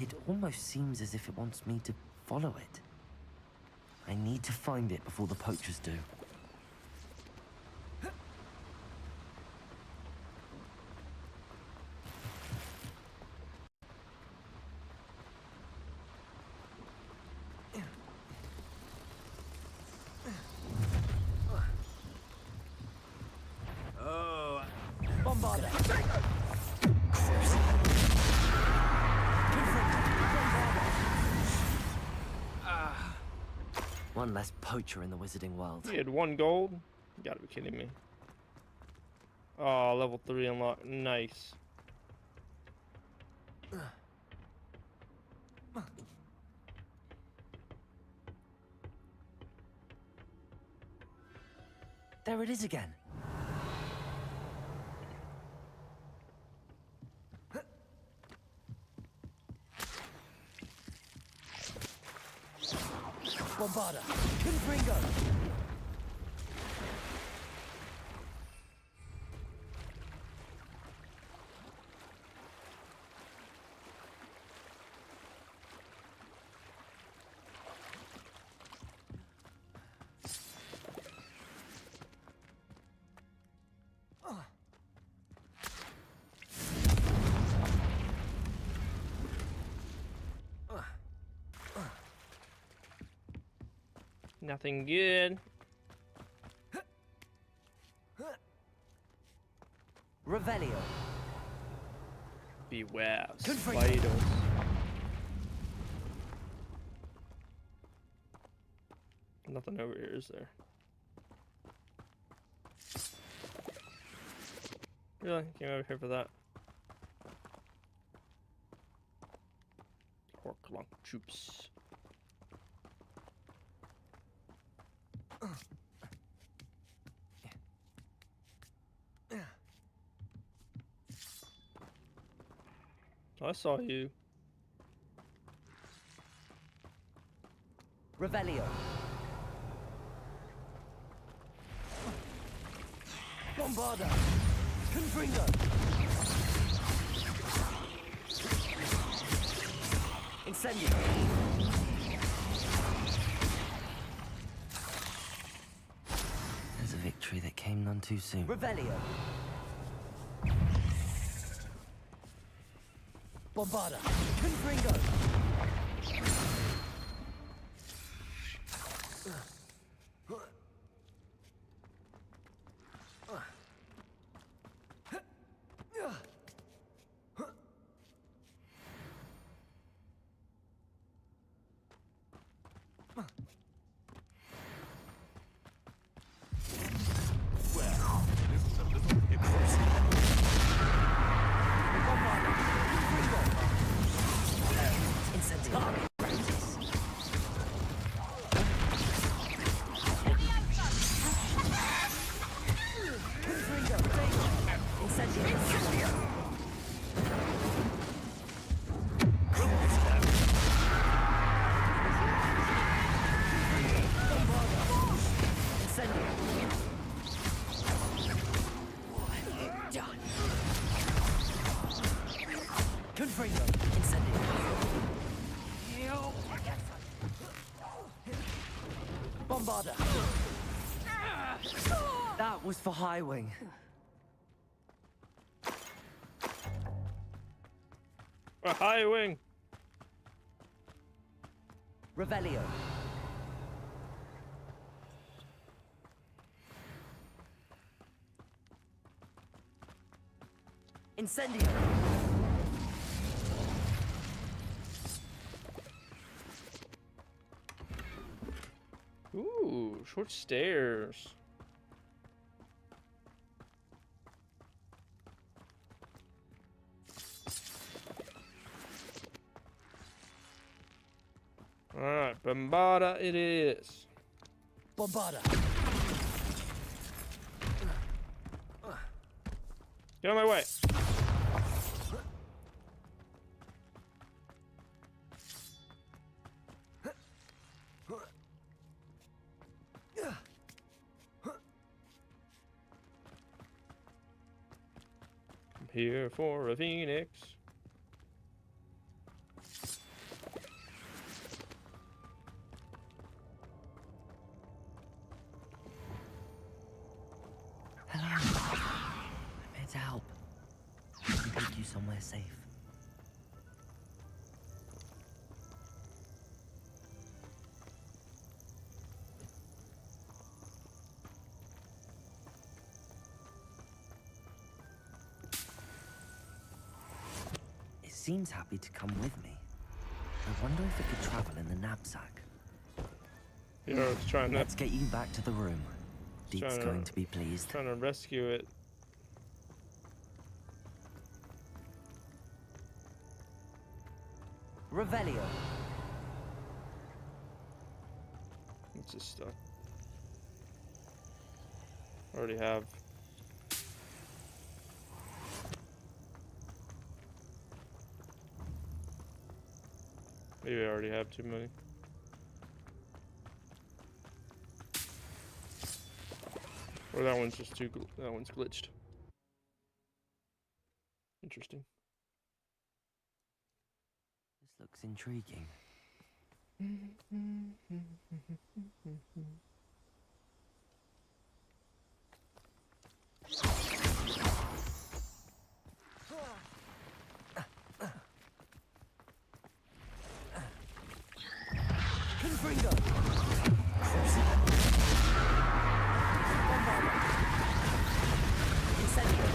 It almost seems as if it wants me to follow it. I need to find it before the poachers do. Oh, Bombarda! One less poacher in the wizarding world. He had 1 gold? You gotta be kidding me. Oh, level 3 unlocked. Nice. There it is again. Bombarda! Confringo! Nothing good. Revelio. Beware, Confringo. spiders. Nothing over here, is there? Really? Came over here for that. Orc long troops. I saw you. Revelio. Bombarda. Confringo. Incendio. There's a victory that came none too soon. Revelio. Bombarda. Confringo. Bombarda. That was for Highwing. For Highwing. Revelio. Incendio. Ooh, short stairs. Alright, Bombarda it is. Bombarda. Get out of my way. I'm here for a phoenix. Hello. I'm here to help. I can take you somewhere safe. It seems happy to come with me. I wonder if it could travel in the knapsack. Yeah, I was trying to... Let's get you back to the room. Deek's going to be pleased. Trying to rescue it. Revelio. What's this stuff? I already have. Maybe I already have too many. Or that one's just too. That one's glitched. Interesting. This looks intriguing. Confringo. Incendio.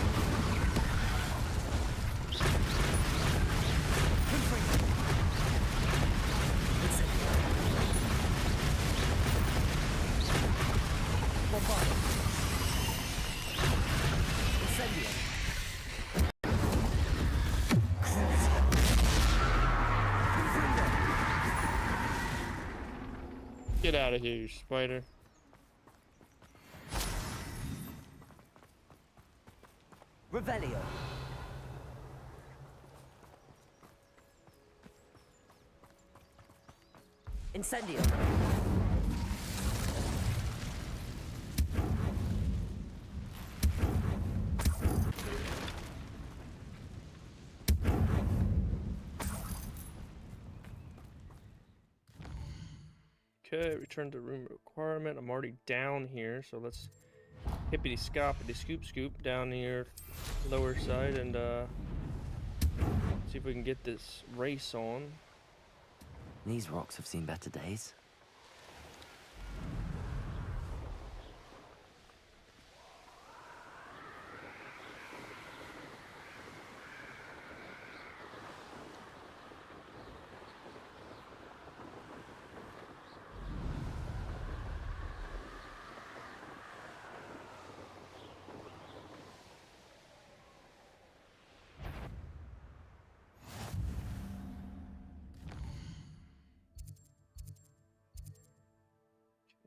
Confringo. Incendio. Get out of here, you spider. Revelio. Incendio. Okay, return to room requirement. I'm already down here, so let's hippity scoppity scoop scoop down here lower side and see if we can get this race on. These rocks have seen better days.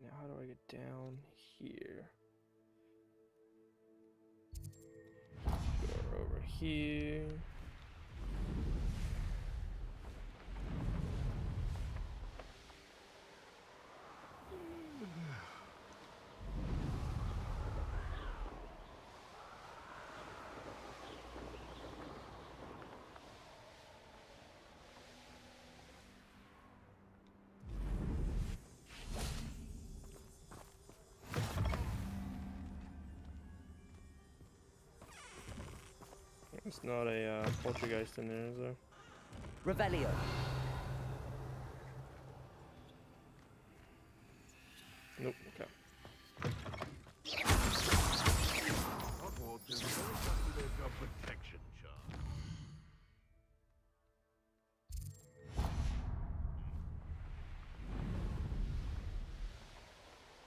Now how do I get down here? Go over here. It's not a poltergeist in there, is there? Revelio. Nope, okay. Hogwarts is very confident of protection charm.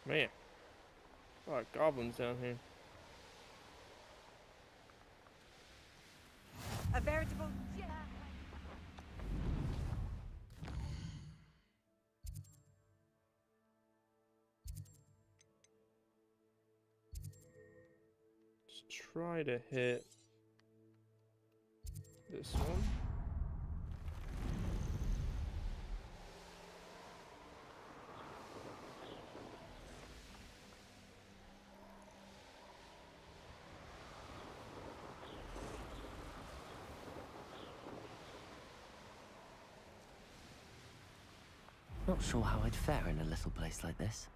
Man. A lot of goblins down here. A veritable Let's try to hit this one. Not sure how I'd fare in a little place like this.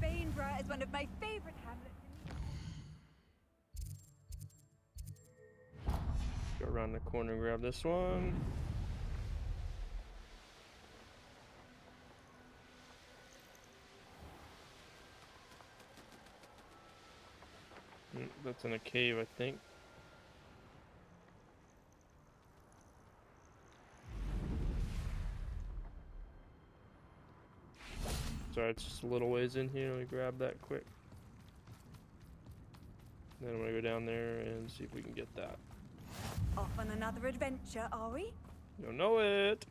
Bainborough is one of my favorite hamlets. Go around the corner and grab this one. That's in a cave, I think. Sorry, it's just a little ways in here. Let me grab that quick. Then I'm gonna go down there and see if we can get that. Off on another adventure, are we? You know it.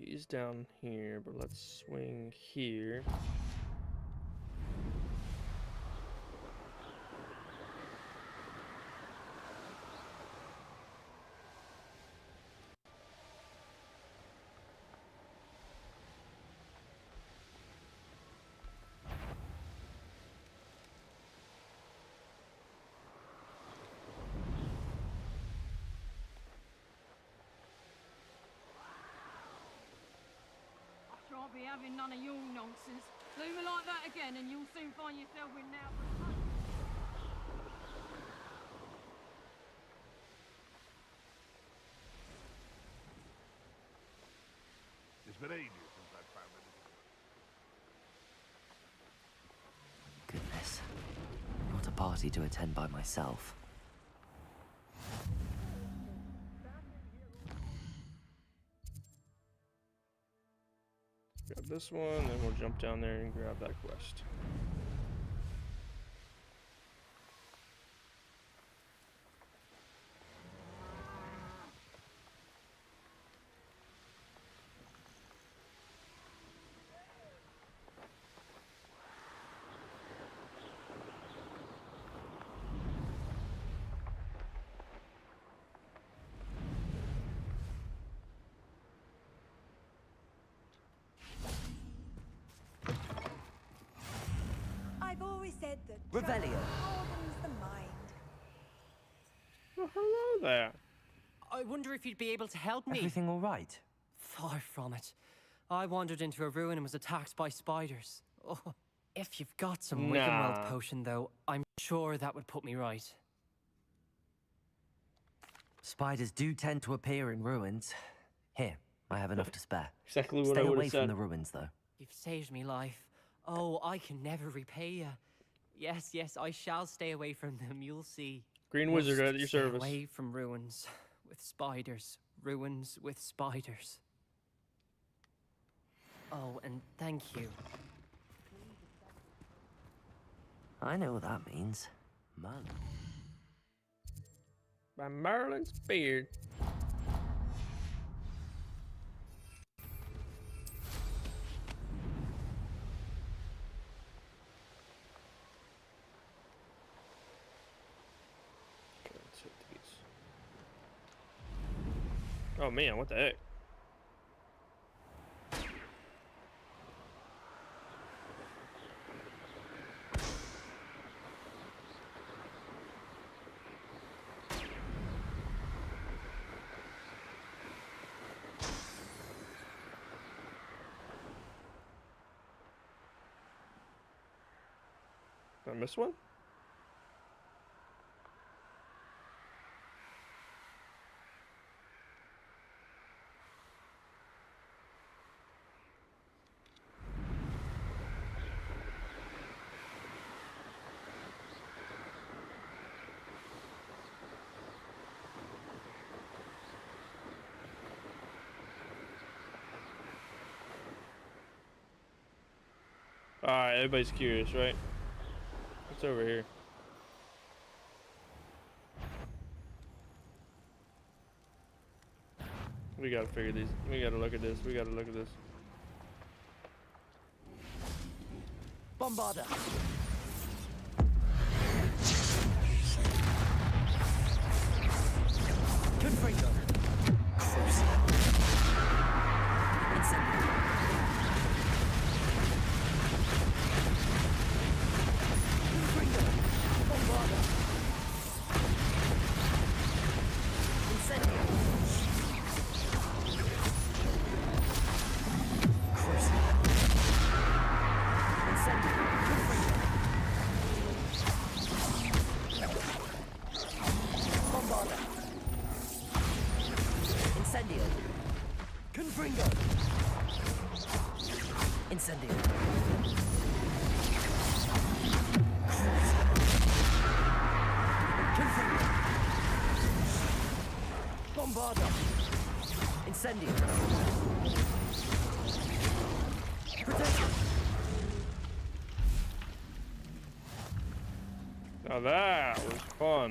He's down here, but let's swing here. not be having none of your nonsense. Leave me like that again, and you'll soon find yourself in now. It's been ages since I found anything. Goodness. What a party to attend by myself. Grab this one, then we'll jump down there and grab that quest. I've always said that Revelio. broadens the mind. Well, hello there. I wonder if you'd be able to help me. Everything all right? Far from it. I wandered into a ruin and was attacked by spiders. Oh, if you've got some Wickenweld potion, though, I'm sure that would put me right. Spiders do tend to appear in ruins. Here, I have enough to spare. Exactly what Stay I would away have from said. the ruins, though. You've saved me life. Oh, I can never repay you. Yes, yes, I shall stay away from them, you'll see. Green Wizard Must at your stay service. Away from ruins with spiders. Ruins with spiders. Oh, and thank you. I know what that means. Merlin. By Merlin's beard. Okay, let's hit these. Oh man, what the heck? Did I miss one? Alright, everybody's curious, right? What's over here? We gotta figure these. We gotta look at this. We gotta look at this. Bombarda. Confringo. Incendio. Confringo. Bombarda. Incendio. Cruising. Incendio. Bombarda. Incendio. Confringo. Incendio. Confringo. Bombarda. Incendio. Protection. Now that was fun.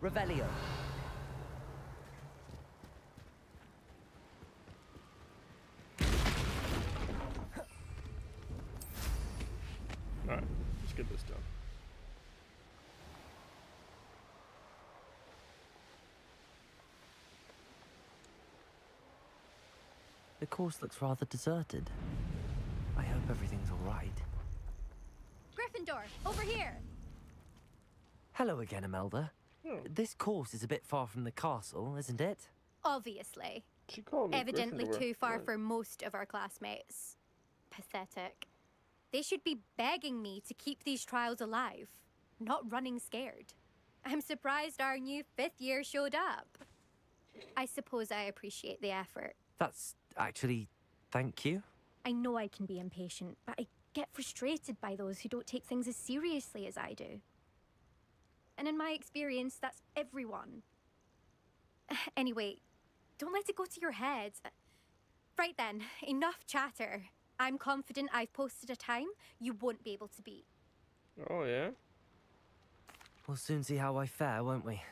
Revelio. Alright, let's get this done. The course looks rather deserted. I hope everything's all right. Gryffindor! Gryffindor, over here. Hello again, Imelda. This course is a bit far from the castle, isn't it? Obviously. She called me Evidently Gryffindor. too far What? for most of our classmates. Pathetic. They should be begging me to keep these trials alive, not running scared. I'm surprised our new 5th year showed up. I suppose I appreciate the effort. That's actually... thank you. I know I can be impatient, but I get frustrated by those who don't take things as seriously as I do. And in my experience, that's everyone. Anyway, don't let it go to your head. Right then, enough chatter. I'm confident I've posted a time you won't be able to beat. Oh, yeah? We'll soon see how I fare, won't we?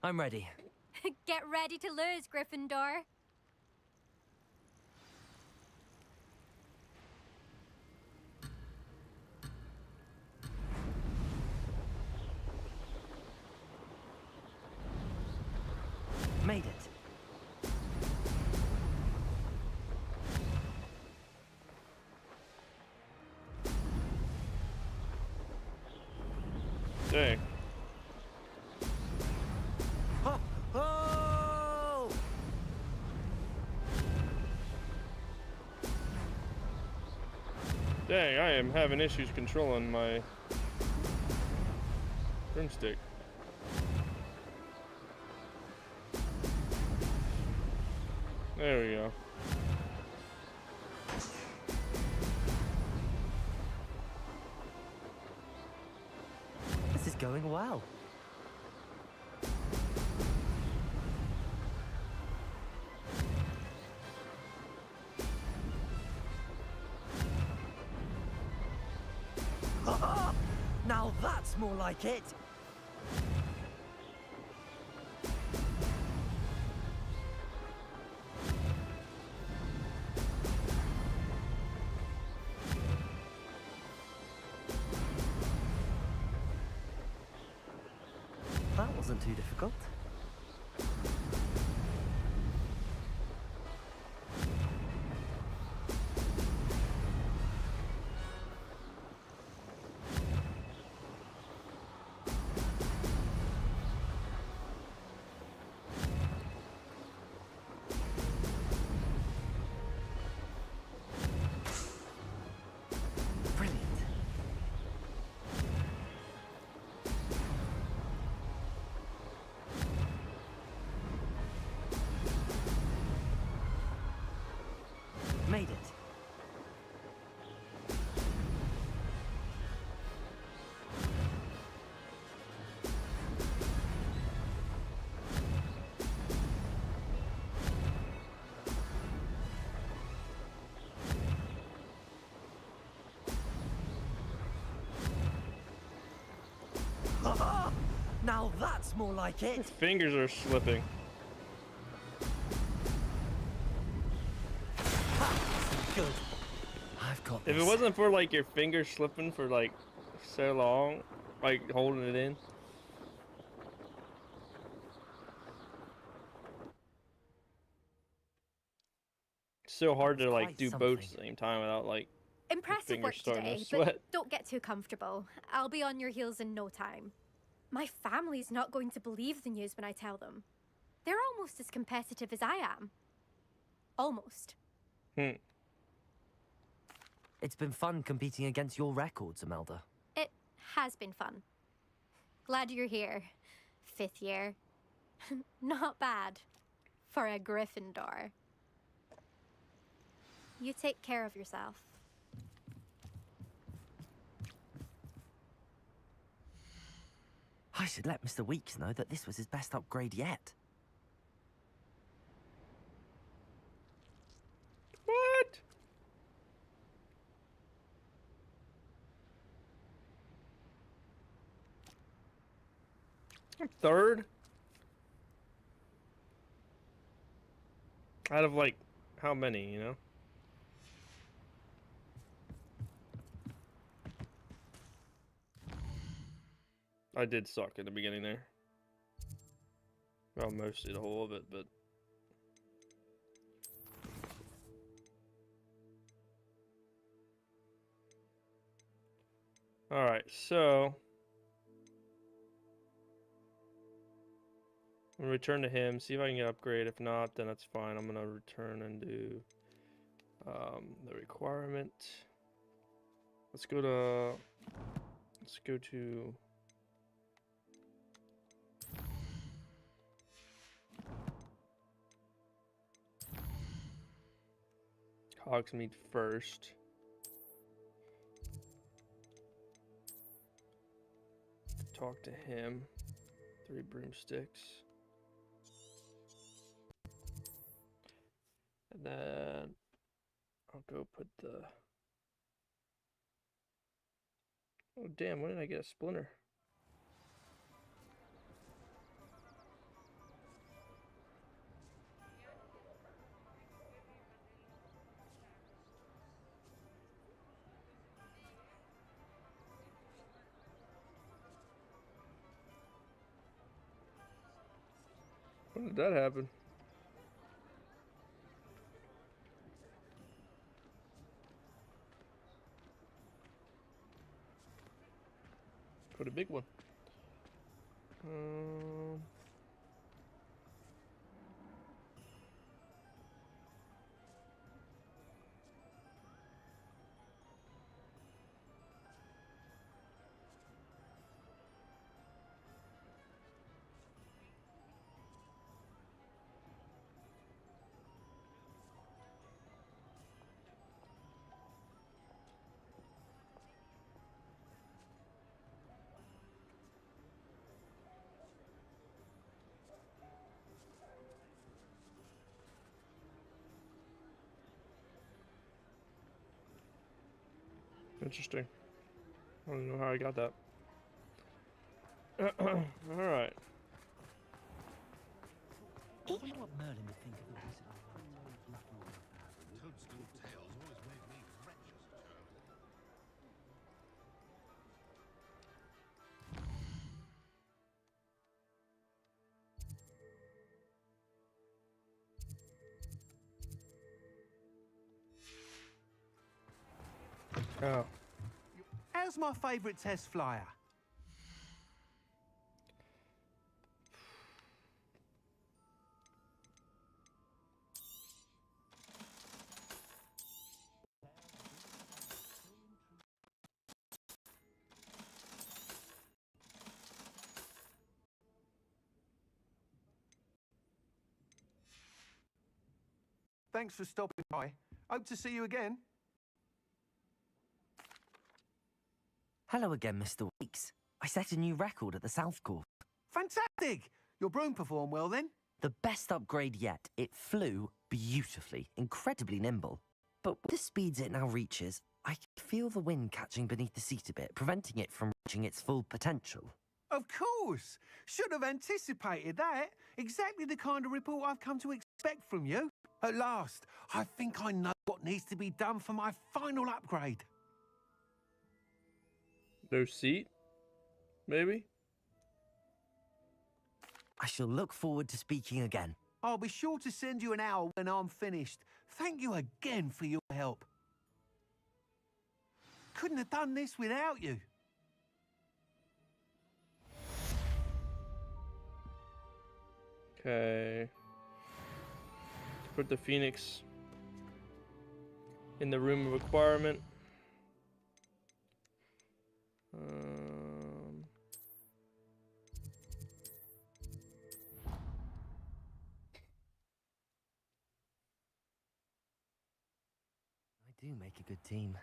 I'm ready. Get ready to lose, Gryffindor. Made it. Dang. Oh! Dang, I am having issues controlling my broomstick. There we go. This is going well. Now that's more like it. That wasn't too difficult. Brilliant. Made it. Now that's more like it. Fingers are slipping. Good. I've got this. If it wasn't for like your fingers slipping for like so long, like holding it in. It's so hard to like do both at the same time without like Impressive fingers work starting today, to sweat. but don't get too comfortable. I'll be on your heels in no time. My family's not going to believe the news when I tell them. They're almost as competitive as I am. Almost. It's been fun competing against your records, Imelda. It has been fun. Glad you're here. 5th year. Not bad. For a Gryffindor. You take care of yourself. I should let Mr. Weeks know that this was his best upgrade yet. What? I'm 3rd? Out of like, how many, you know? I did suck at the beginning there. Well, mostly the whole of it, but... Alright, so I'm gonna return to him, see if I can get upgrade. If not, then that's fine. I'm gonna return and do the requirement. Let's go to Hogsmeade first. Talk to him. 3 broomsticks. And then I'll go put the... Oh damn, when did I get a splinter? When did that happen? Put a big one. Interesting. I don't know how I got that. Alright. I wonder what Merlin would think of the wizard. Toadstool tales always made me wretched, Oh. How's my favourite test flyer? Thanks for stopping by. Hope to see you again. Hello again, Mr. Weeks. I set a new record at the South Course. Fantastic! Your broom performed well then? The best upgrade yet. It flew beautifully, incredibly nimble. But with the speeds it now reaches, I can feel the wind catching beneath the seat a bit, preventing it from reaching its full potential. Of course! Should have anticipated that. Exactly the kind of report I've come to expect from you. At last, I think I know what needs to be done for my final upgrade. No seat? Maybe? I shall look forward to speaking again. I'll be sure to send you an hour when I'm finished. Thank you again for your help. Couldn't have done this without you. Okay. Put the Phoenix in the room of requirement. I do make a good team.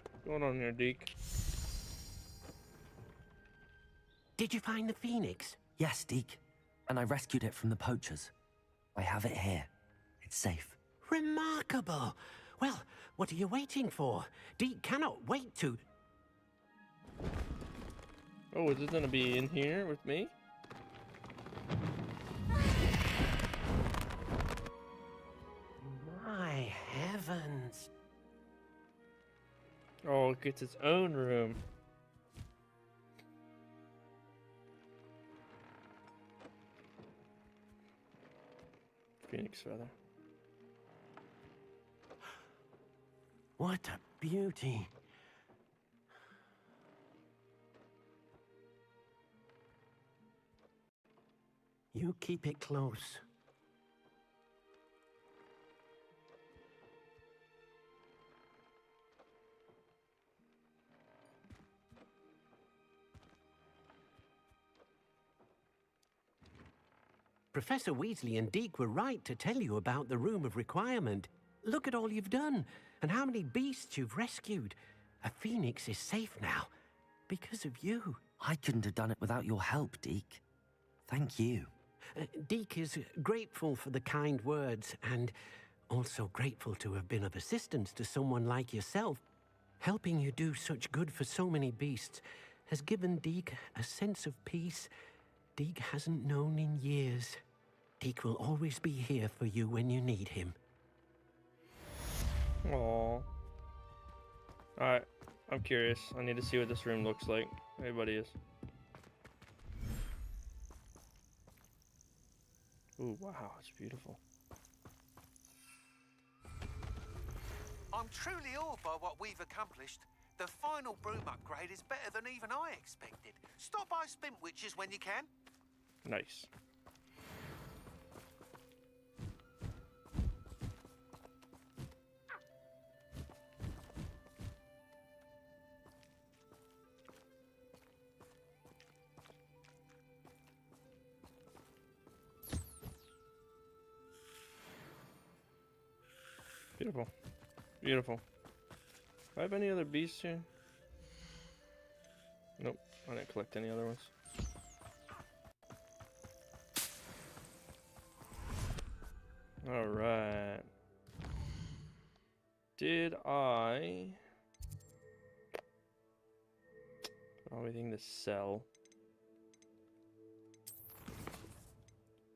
What's going on here, Deke? Did you find the Phoenix? Yes, Deke. And I rescued it from the poachers. I have it here. It's safe. Remarkable. Well, what are you waiting for? Deke cannot wait to... Oh, is it gonna be in here with me? My heavens. Oh, it gets its own room. Phoenix feather. What a beauty. You keep it close. Professor Weasley and Deke were right to tell you about the Room of Requirement. Look at all you've done, and how many beasts you've rescued. A phoenix is safe now, because of you. I couldn't have done it without your help, Deke. Thank you. Deke is grateful for the kind words, and also grateful to have been of assistance to someone like yourself. Helping you do such good for so many beasts has given Deke a sense of peace Deke hasn't known in years. Deke will always be here for you when you need him. Aww. Alright, I'm curious. I need to see what this room looks like. Everybody is. Ooh, wow, it's beautiful. I'm truly awed by what we've accomplished. The final broom upgrade is better than even I expected. Stop by Spintwitches when you can. Nice. Beautiful. Beautiful. Do I have any other beasts here? Nope. I didn't collect any other ones. Alright. Did I put everything to sell?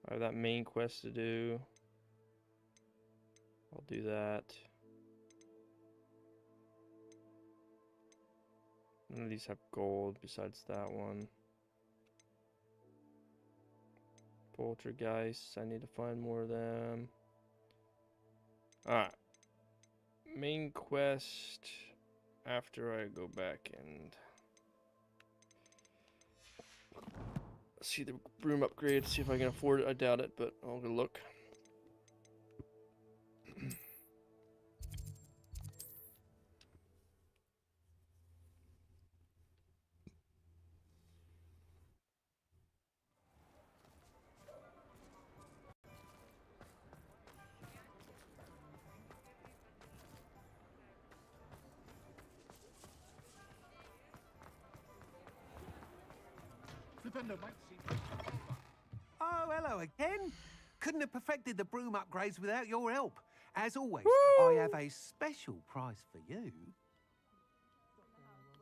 I have that main quest to do. I'll do that. None of these have gold besides that one. Poltergeists, I need to find more of them. Alright. Main quest after I go back and see the broom upgrade, see if I can afford it. I doubt it, but I'll go look. Oh, hello again. Couldn't have perfected the broom upgrades without your help. As always, I have a special prize for you.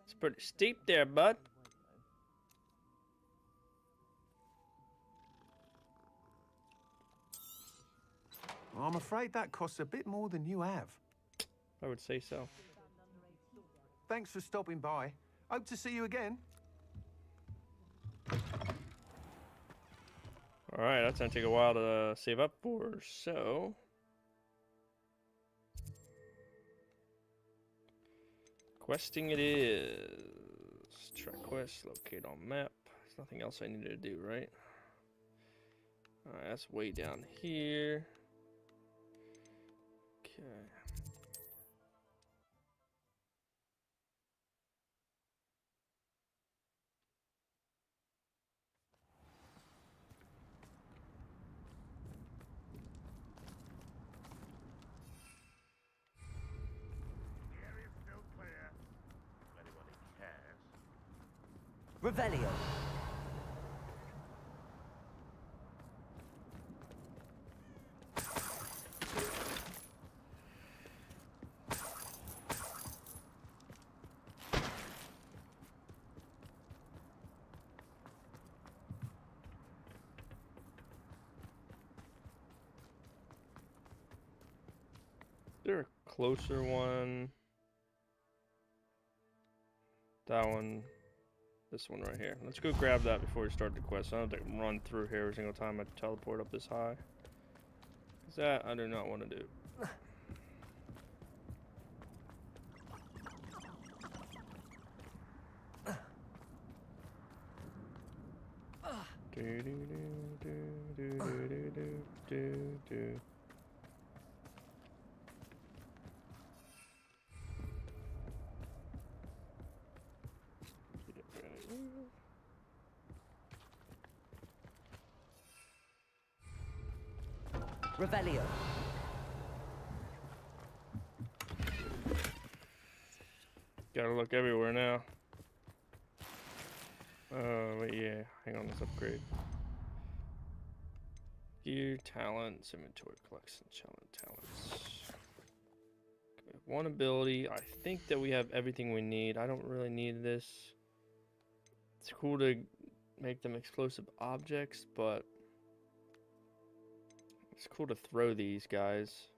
It's pretty steep there, bud. I'm afraid that costs a bit more than you have. I would say so. Thanks for stopping by. Hope to see you again. Alright, that's gonna take a while to save up for, so questing it is. Track quest, locate on map. There's nothing else I need to do, right? Alright, that's way down here. Okay. Revelio. Is there a closer one? That one. This one right here. Let's go grab that before we start the quest. I don't have to run through here every single time I teleport up this high. Because that I do not want to do. Revelio. Gotta look everywhere now. Wait, yeah. Hang on, let's upgrade. Gear, talents, inventory, collection, talents. Okay, one ability. I think that we have everything we need. I don't really need this. It's cool to make them explosive objects, but it's cool to throw these guys.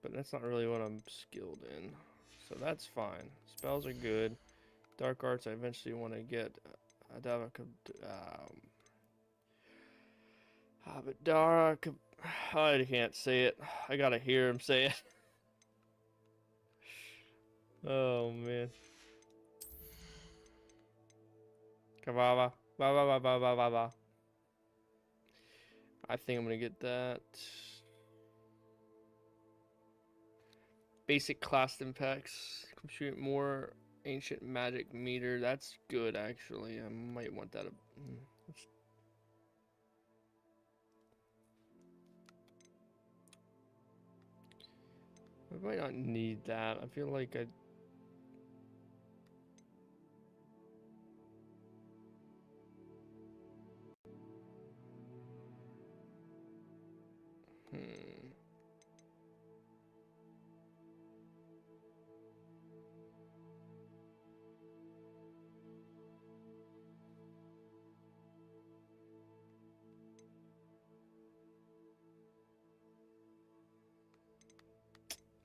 But that's not really what I'm skilled in. So that's fine. Spells are good. Dark arts, I eventually want to get Abadara. I can't say it. I gotta hear him say it. Oh man. Kavava. Ba ba ba ba ba ba ba. I think I'm gonna get that. Basic class impacts. Compute more ancient magic meter. That's good actually. I might want that. I might not need that. I feel like I.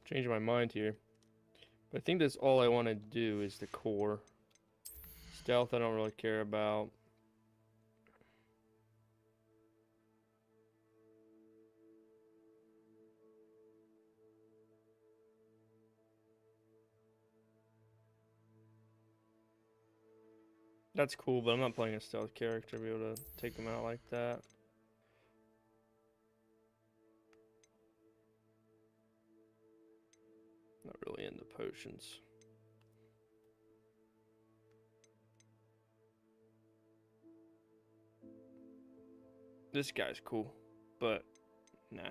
Change my mind here. But I think that's all I want to do is the core. Stealth I don't really care about. That's cool, but I'm not playing a stealth character to be able to take them out like that. Not really into potions. This guy's cool, but nah.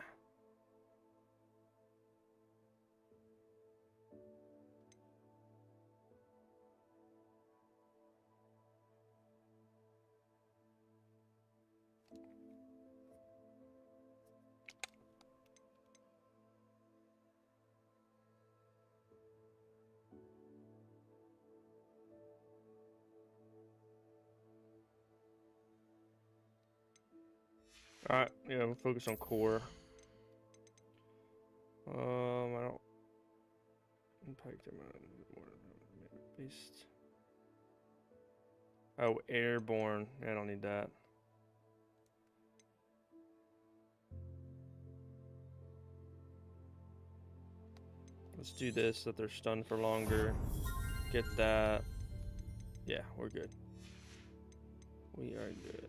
Alright, yeah, we'll focus on core. I don't impact them more based. Oh, airborne. Yeah, I don't need that. Let's do this so that they're stunned for longer. Get that. Yeah, we're good. We are good.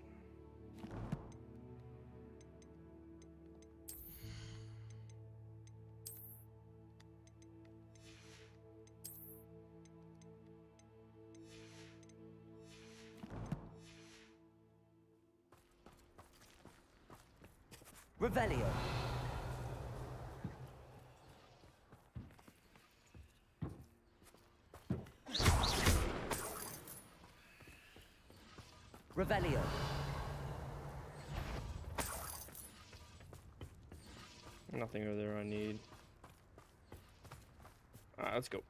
Revelio. Revelio. Nothing over there I need. Alright, let's go.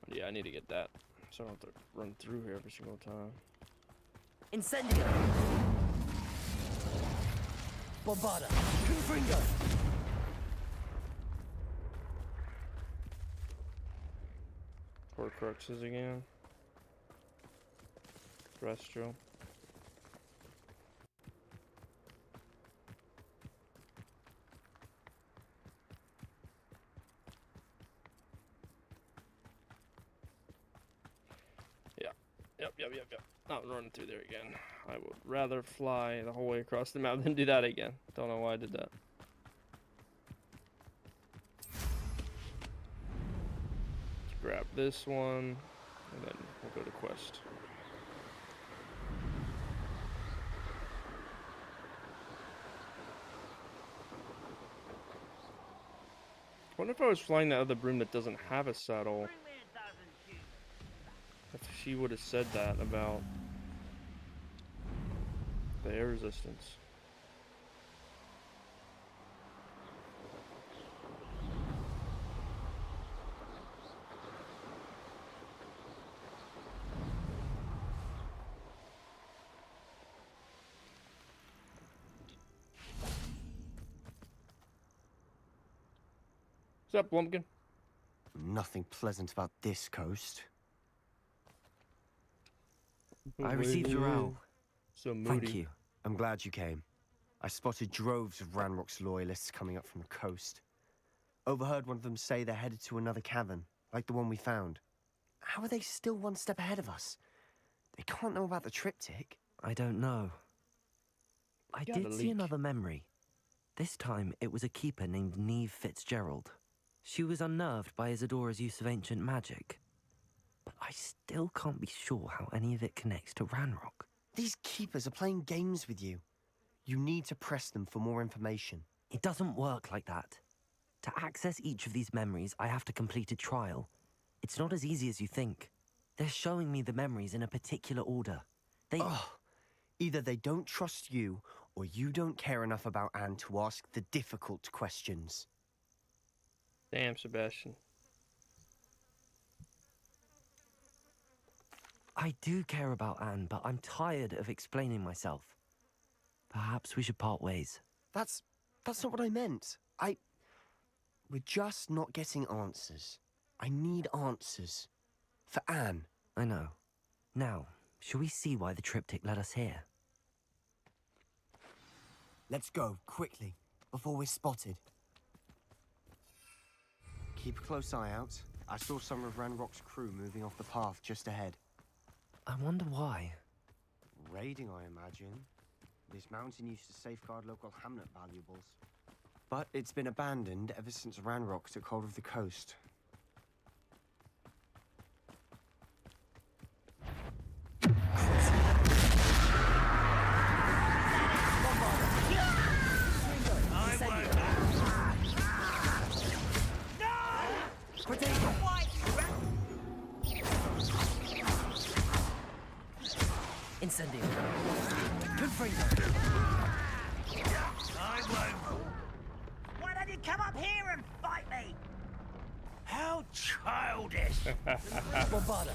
Yeah, I need to get that, so I don't have to run through here every single time. Incendio. Bombarda. Confringo. Horcruxes again. Terrestrial. Yep. Not running through there again. I would rather fly the whole way across the map than do that again. Don't know why I did that. Let's grab this one, and then we'll go to quest. wonder if I was flying that other broom that doesn't have a saddle, if she would have said that about the air resistance. What's up, Blumpkin? Nothing pleasant about this coast. I received your owl. So moody. Thank you. I'm glad you came. I spotted droves of Ranrock's loyalists coming up from the coast. Overheard one of them say they're headed to another cavern, like the one we found. How are they still one step ahead of us? They can't know about the triptych. I don't know. I did see another memory. This time, it was a keeper named Neve Fitzgerald. She was unnerved by Isadora's use of ancient magic. But I still can't be sure how any of it connects to Ranrock. These keepers are playing games with you. You need to press them for more information. It doesn't work like that. To access each of these memories, I have to complete a trial. It's not as easy as you think. They're showing me the memories in a particular order. Either they don't trust you, or you don't care enough about Anne to ask the difficult questions. Damn, Sebastian. I do care about Anne, but I'm tired of explaining myself. Perhaps we should part ways. That's not what I meant. We're just not getting answers. I need answers. For Anne. I know. Now, shall we see why the triptych led us here? Let's go, quickly, before we're spotted. Keep a close eye out. I saw some of Ranrock's crew moving off the path just ahead. I wonder why. Raiding, I imagine. This mountain used to safeguard local hamlet valuables. But it's been abandoned ever since Ranrock took hold of the coast. Incendio. I won't. Why don't you come up here and fight me? How childish. Bombarda.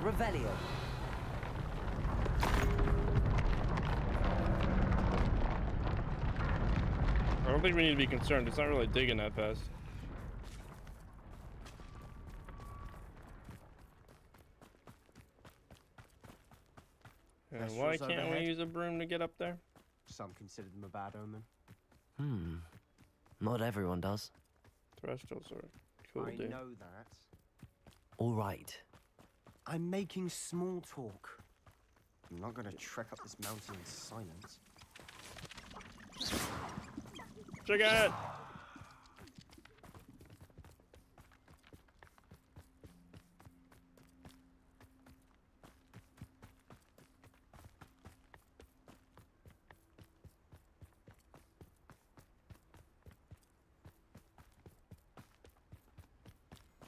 Revelio. I don't think we need to be concerned. It's not really digging that fast. And why can't we use a broom to get up there? Some consider them a bad omen. Not everyone does. Terrestrials are cool, I dude. know that. All right. I'm making small talk. I'm not gonna trek up this mountain in silence. Check it!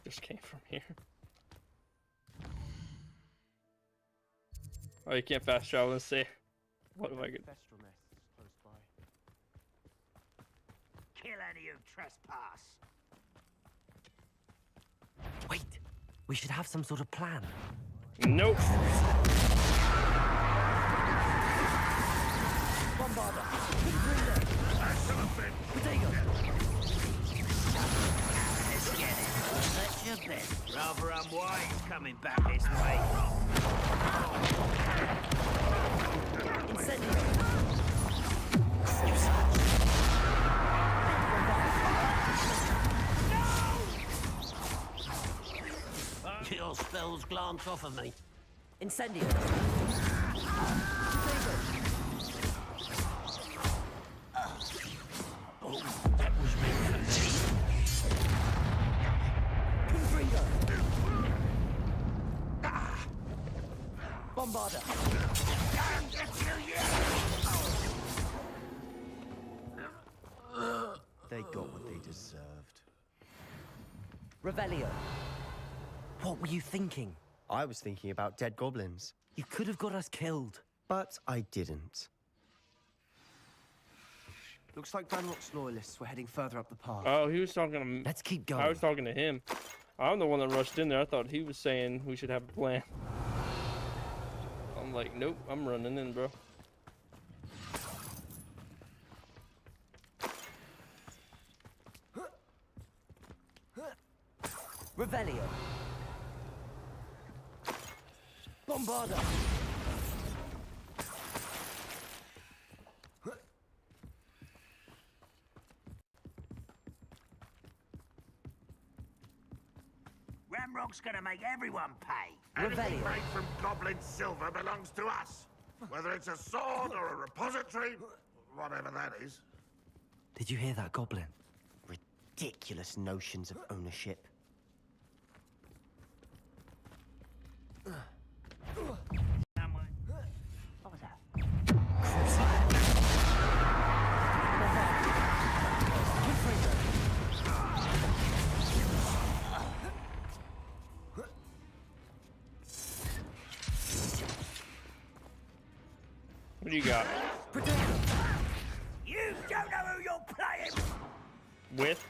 Just came from here. Oh, you can't fast travel and say, what if I could? Kill any who trespass. Wait. We should have some sort of plan. Nope. Bombarda. Let's get it. That's your best. Rather unwise coming back this way. Incendio. Your spells glance off of me. Incendio. Oh, that was meant for me. Confringo. Bombarda! They got what they deserved. Revelio! What were you thinking? I was thinking about dead goblins. You could have got us killed. But I didn't. Looks like Ranrock's loyalists were heading further up the path. Oh, he was talking to me. Let's keep going. I was talking to him. I'm the one that rushed in there. I thought he was saying we should have a plan. I'm like, nope, I'm running in, bro. Revelio! Bombarda! Ramrock's gonna make everyone pay. Anything made from goblin silver belongs to us. Whether it's a sword or a repository, whatever that is. Did you hear that, Goblin? Ridiculous notions of ownership. What was that? What do you got? You don't know who you're playing With?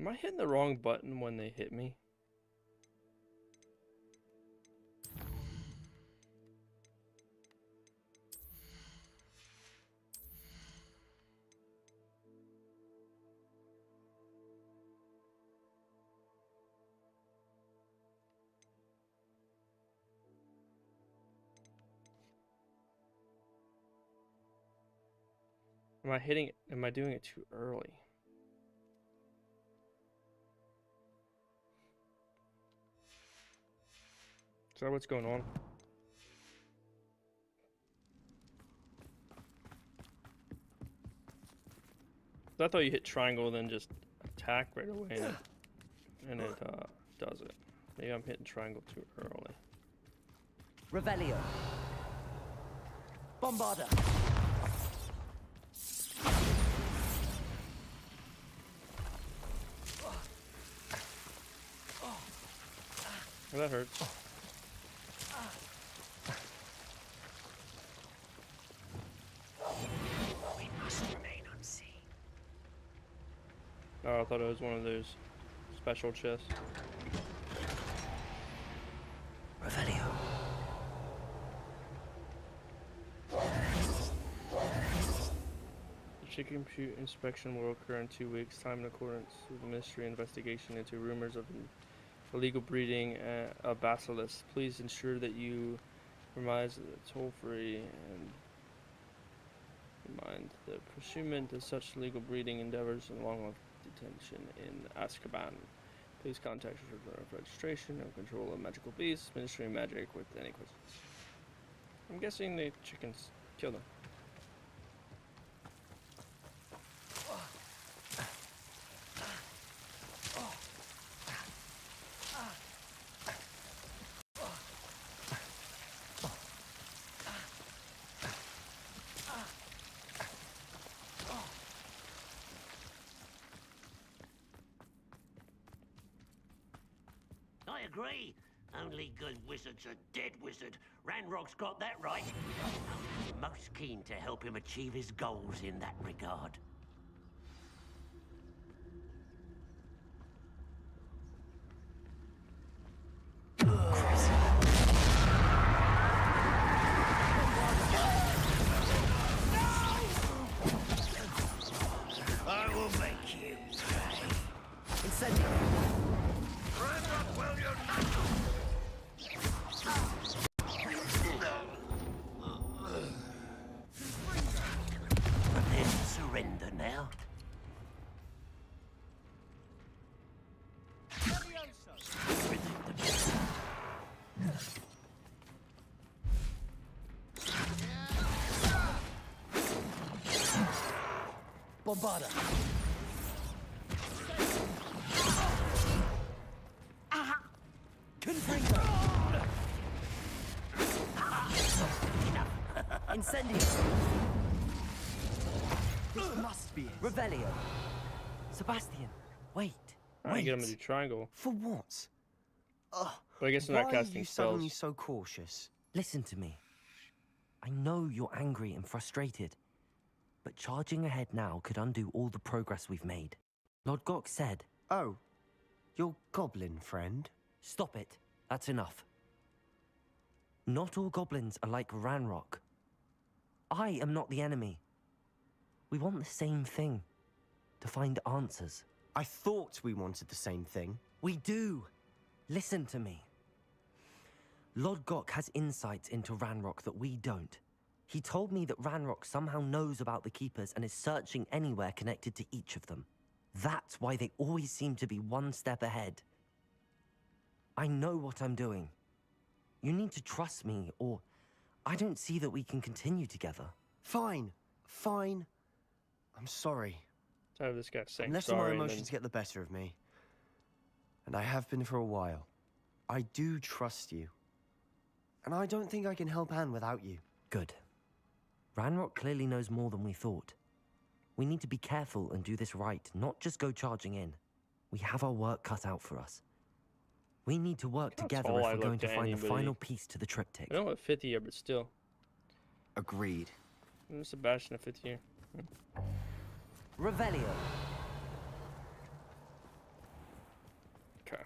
Am I hitting the wrong button when they hit me? Am I doing it too early? Is that what's going on? I thought you hit triangle then just attack right away and it does it. Maybe I'm hitting triangle too early. Revelio! Bombarda! Well, that hurts. We must remain unseen. Oh, I thought it was one of those special chests. Revelio. The chicken compute inspection will occur in 2 weeks' time in accordance with the ministry investigation into rumors of illegal breeding of basilisks. Please ensure that you remind the toll-free and remind the pursuit of such illegal breeding endeavors along with detention in Azkaban. Please contact your registration and control of magical beasts, Ministry of Magic with any questions. I'm guessing the chickens kill them. I agree. Only good wizards are dead wizard. Ranrock's got that right. I'm most keen to help him achieve his goals in that regard. I will make you pay. Incendio. Ranrock, will you not? Prepare to surrender now. Bombarda. Incendio! This must be it. Revelio! Sebastian, wait. I get him to do triangle. For what? Ugh. But I guess they're not Why are casting you spells. suddenly so cautious? Listen to me. I know you're angry and frustrated, but charging ahead now could undo all the progress we've made. Lord Gok said... Oh, your goblin friend? Stop it. That's enough. Not all goblins are like Ranrock. I am not the enemy. We want the same thing. To find answers. I thought we wanted the same thing. We do. Listen to me. Lord Gok has insights into Ranrock that we don't. He told me that Ranrock somehow knows about the Keepers and is searching anywhere connected to each of them. That's why they always seem to be one step ahead. I know what I'm doing. You need to trust me, or I don't see that we can continue together. Fine. Fine. I'm sorry. So this guy's saying I'm letting sorry. my emotions get the better of me. And I have been for a while. I do trust you. And I don't think I can help Anne without you. Good. Ranrock clearly knows more than we thought. We need to be careful and do this right, not just go charging in. We have our work cut out for us. We need to work together if we're going to find the final piece to the triptych. I don't have 50 yet, but still. Agreed. Sebastian at 50 year. Revelio. Okay.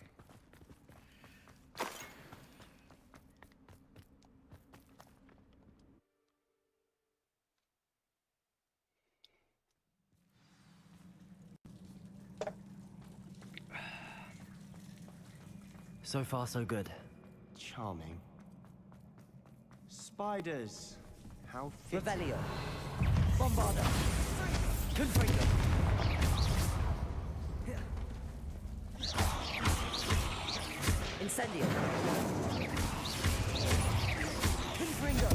So far, so good. Charming. Spiders. How fitting. Revelio. Bombarda. Confringo. Incendio. Confringo.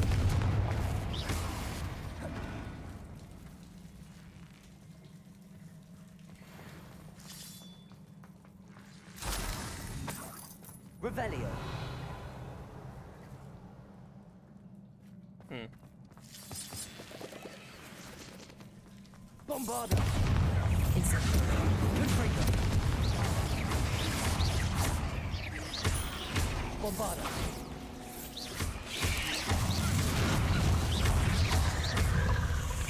Revelio. Bombarda. Incendio. Confringo. Bombarda.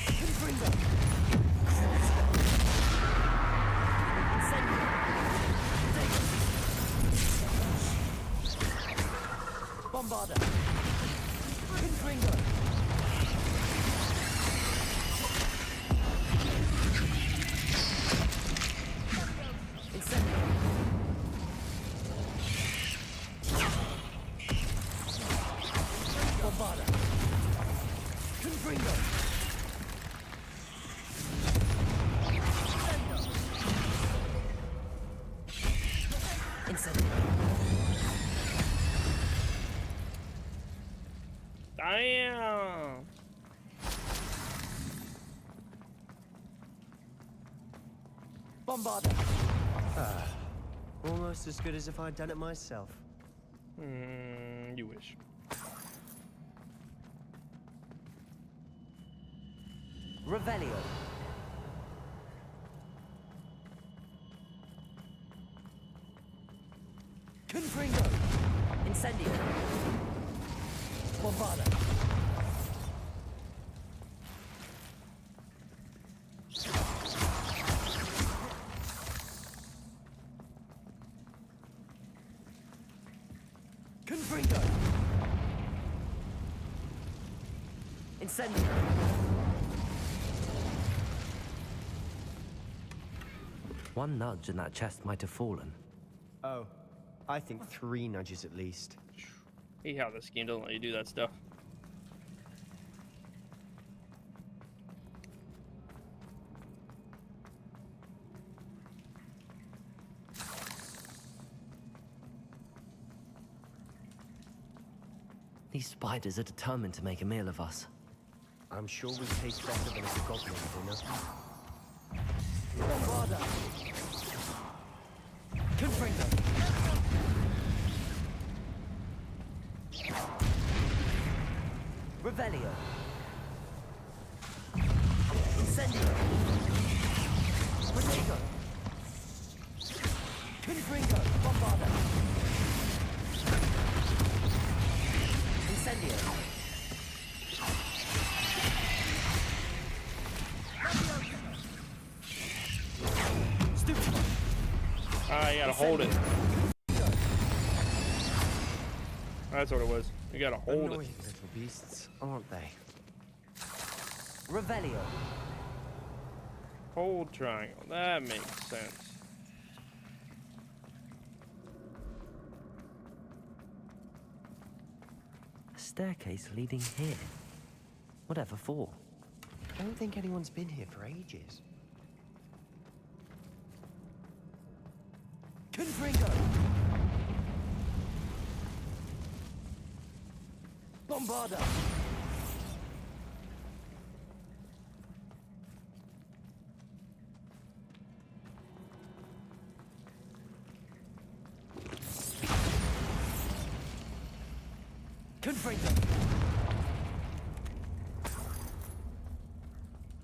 Confringo. Incendio. Bombarda. Confringo. Incendio. Bombarda. Confringo. Incendio. Damn. Bombarda. Almost as good as if I'd done it myself. You wish. Revelio. Confringo. Incendio. Bombarda. Confringo. Incendio. One nudge and that chest might have fallen. Oh, I think 3 nudges at least. Hate how this game doesn't let you do that stuff. These spiders are determined to make a meal of us. I'm sure we taste better than a goblin dinner. Bombarda. Confringo. Revelio. you gotta hold it. That's what it was. You gotta hold Annoying it. little beasts, aren't they? Revelio. Hold triangle. That makes sense. A staircase leading here. Whatever for? I don't think anyone's been here for ages. Confringo! Bombarda! Confringo!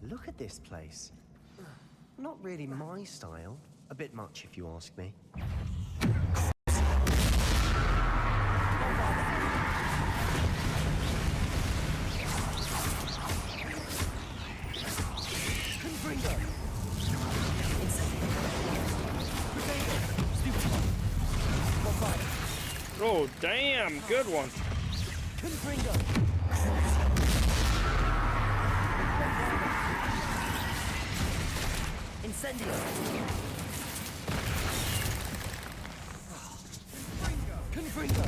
Look at this place. Not really my style. A bit much, if you ask me. Oh, damn. Good one. Incendio! Confringo!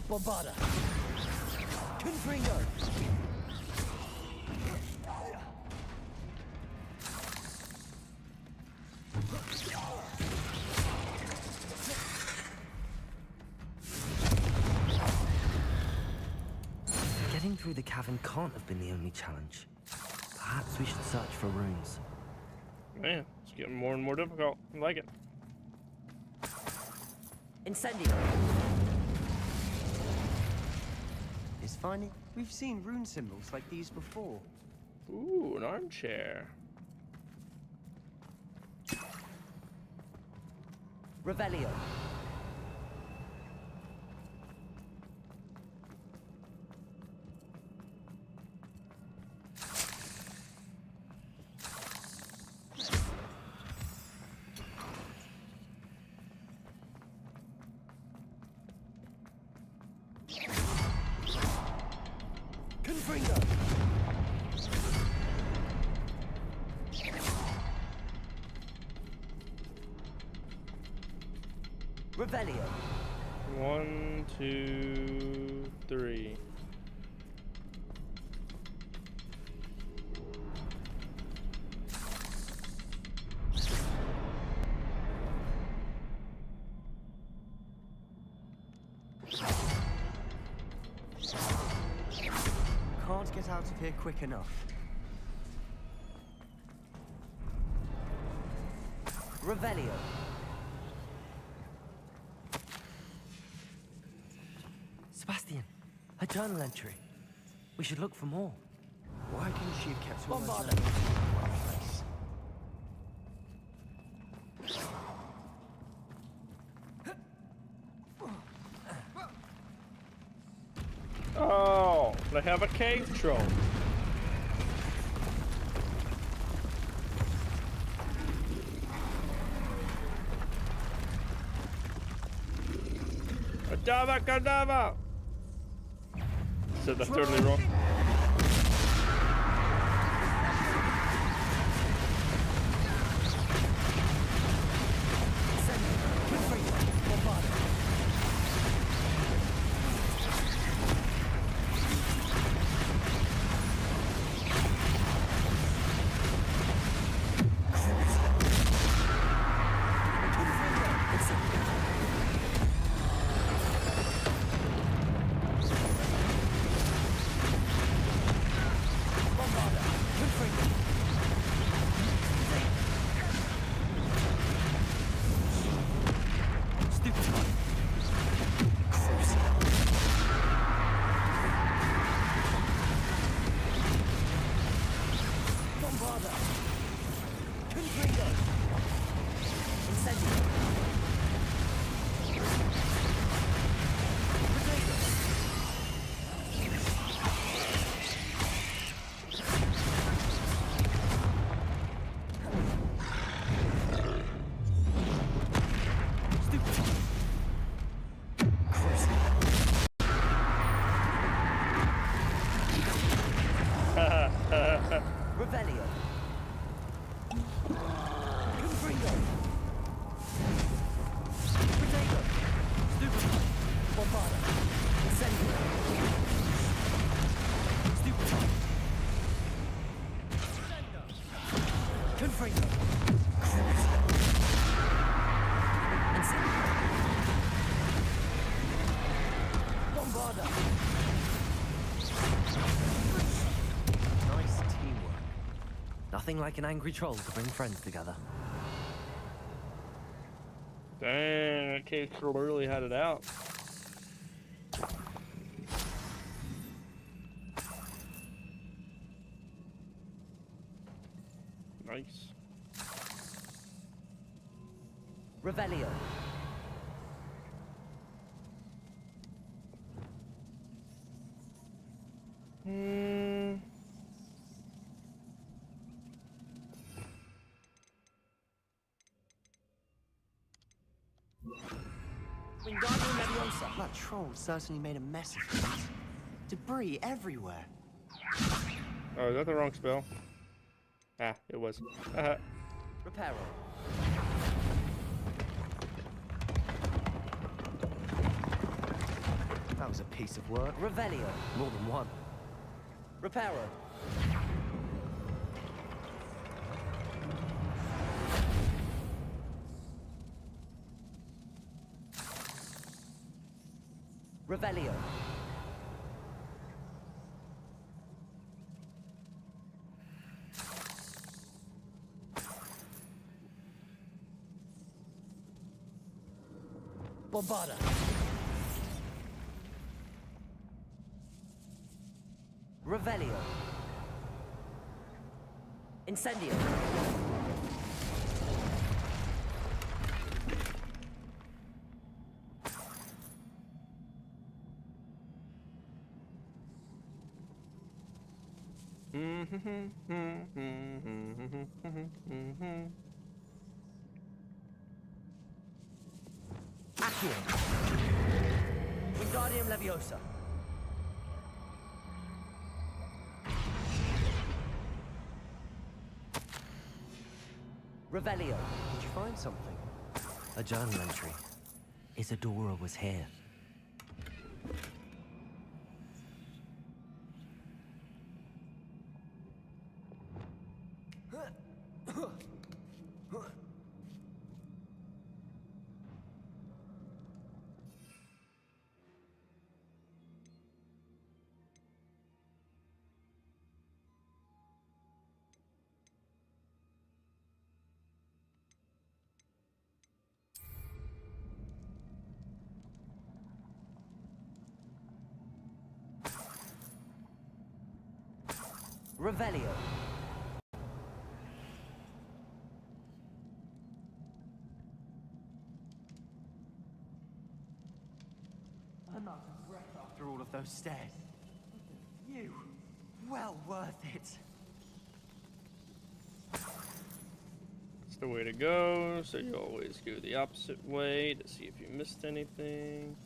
Bombarda! Confringo! Getting through the cavern can't have been the only challenge. Perhaps we should search for runes. Man, it's getting more and more difficult. I like it. Incendio! It's funny. We've seen rune symbols like these before. Ooh, an armchair. Revelio. Confringo. Revelio. 1, 2, 3. Can't get out of here quick enough. Revelio. Sebastian, a journal entry. We should look for more. Why couldn't she have kept all those Bombarda. journals in one place? Oh, they have a cave troll. Kadava, kadava! Said that totally wrong. Confringo! Incendio! Potato! Revelio. Confringo. Potato. Stupefy. Bombarda. Incendio. Stupefy. Confringo. Incendio. Bombarda. Nice teamwork. Nothing like an angry troll to bring friends together. Dang, that cave troll really had it out. Nice. Revelio. Wingardium Leviosa. That troll certainly made a mess of things. Debris everywhere. Oh, is that the wrong spell? Ah, it was. Reparo. That was a piece of work. Revelio. More than one. Reparo. Revelio. Bombarda. Revelio. Incendio. Accio. Wingardium Leviosa. Revelio. Did you find something? A journal entry. Isadora was here. Revelio. I'm out of breath after all of those stairs. You, well worth it. It's the way to go, so you always go the opposite way to see if you missed anything.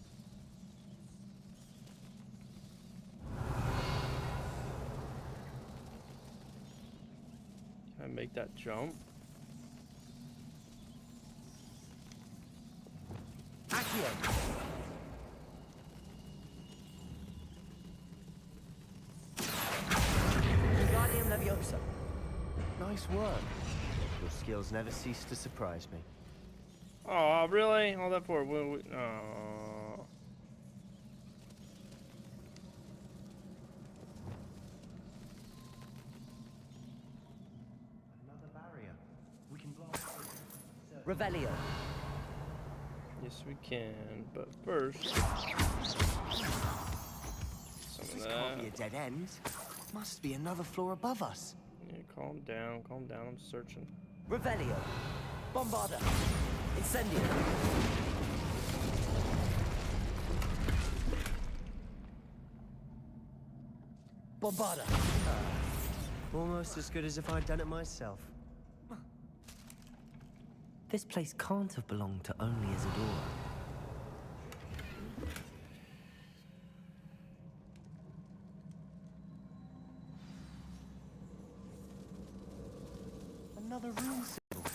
Can I make that jump? Accio. Wingardium Leviosa. Nice work. Your skills never cease to surprise me. Oh, really? All that for? Oh. Another barrier. We can block. Revelio. Yes, we can, but first, some of This that. can't be a dead end. Must be another floor above us. Yeah, calm down, I'm searching. Revelio. Bombarda. Incendio. Bombarda. Almost as good as if I'd done it myself. This place can't have belonged to only Isadora. Another rune symbol.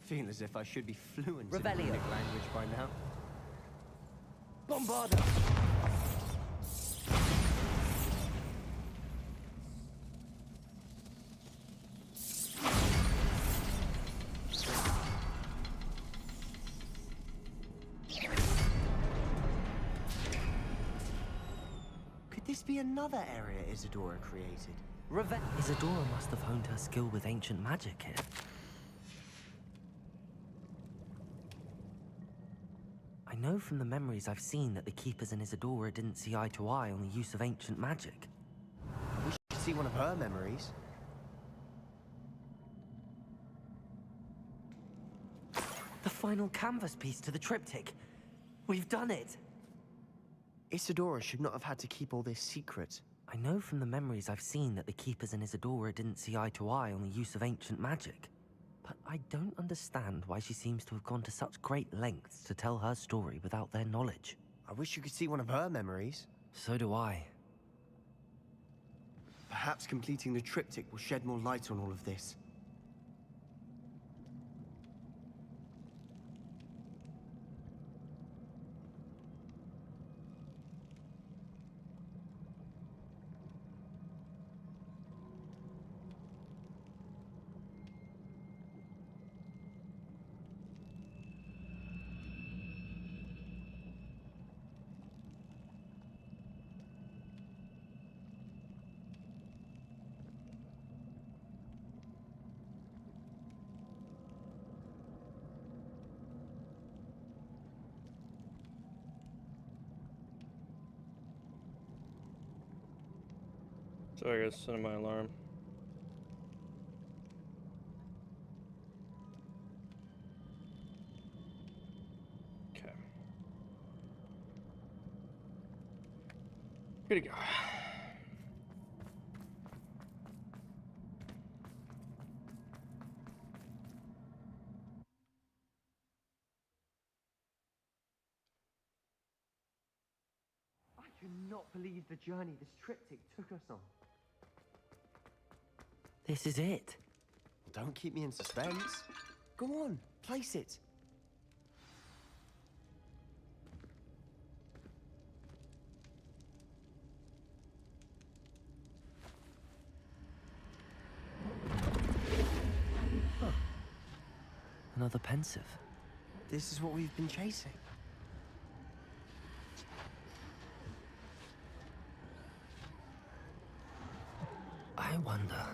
Feel as if I should be fluent Revelio. in Runic language by now. Bombarda. Could this be another area Isadora created? Isadora must have honed her skill with ancient magic here. I know from the memories I've seen that the Keepers and Isadora didn't see eye to eye on the use of ancient magic. We should see one of her memories. The final canvas piece to the triptych. We've done it! Isadora should not have had to keep all this secret. I know from the memories I've seen that the Keepers and Isadora didn't see eye to eye on the use of ancient magic. But I don't understand why she seems to have gone to such great lengths to tell her story without their knowledge. I wish you could see one of her memories. So do I. Perhaps completing the triptych will shed more light on all of this. Sorry, I gotta set my alarm. Okay. Good to go. I do not believe the journey this triptych took us on. This is it. Don't keep me in suspense. Go on, place it. Huh. Another pensive. This is what we've been chasing. I wonder.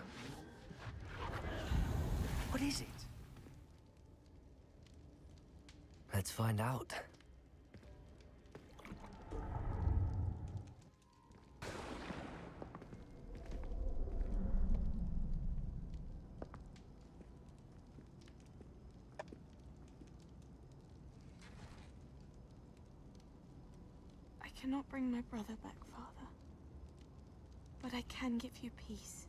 What is it? Let's find out. I cannot bring my brother back, Father. But I can give you peace.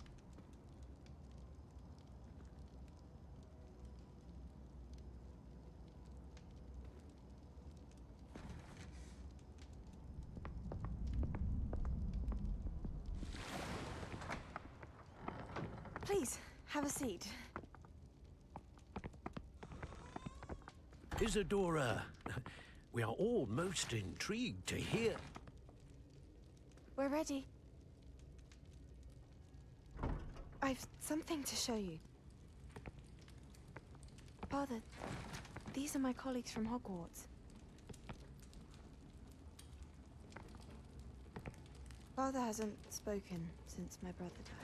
Please, have a seat. Isadora, we are all most intrigued to hear. We're ready. I've something to show you. Father, these are my colleagues from Hogwarts. Father hasn't spoken since my brother died.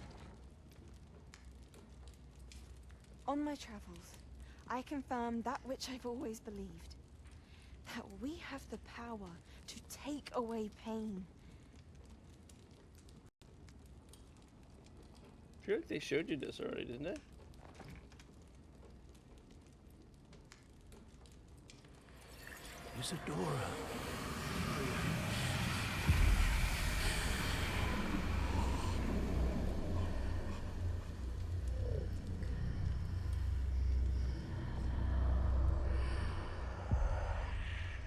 On my travels, I confirmed that which I've always believed. That we have the power to take away pain. I feel like they showed you this already, didn't they? Isadora.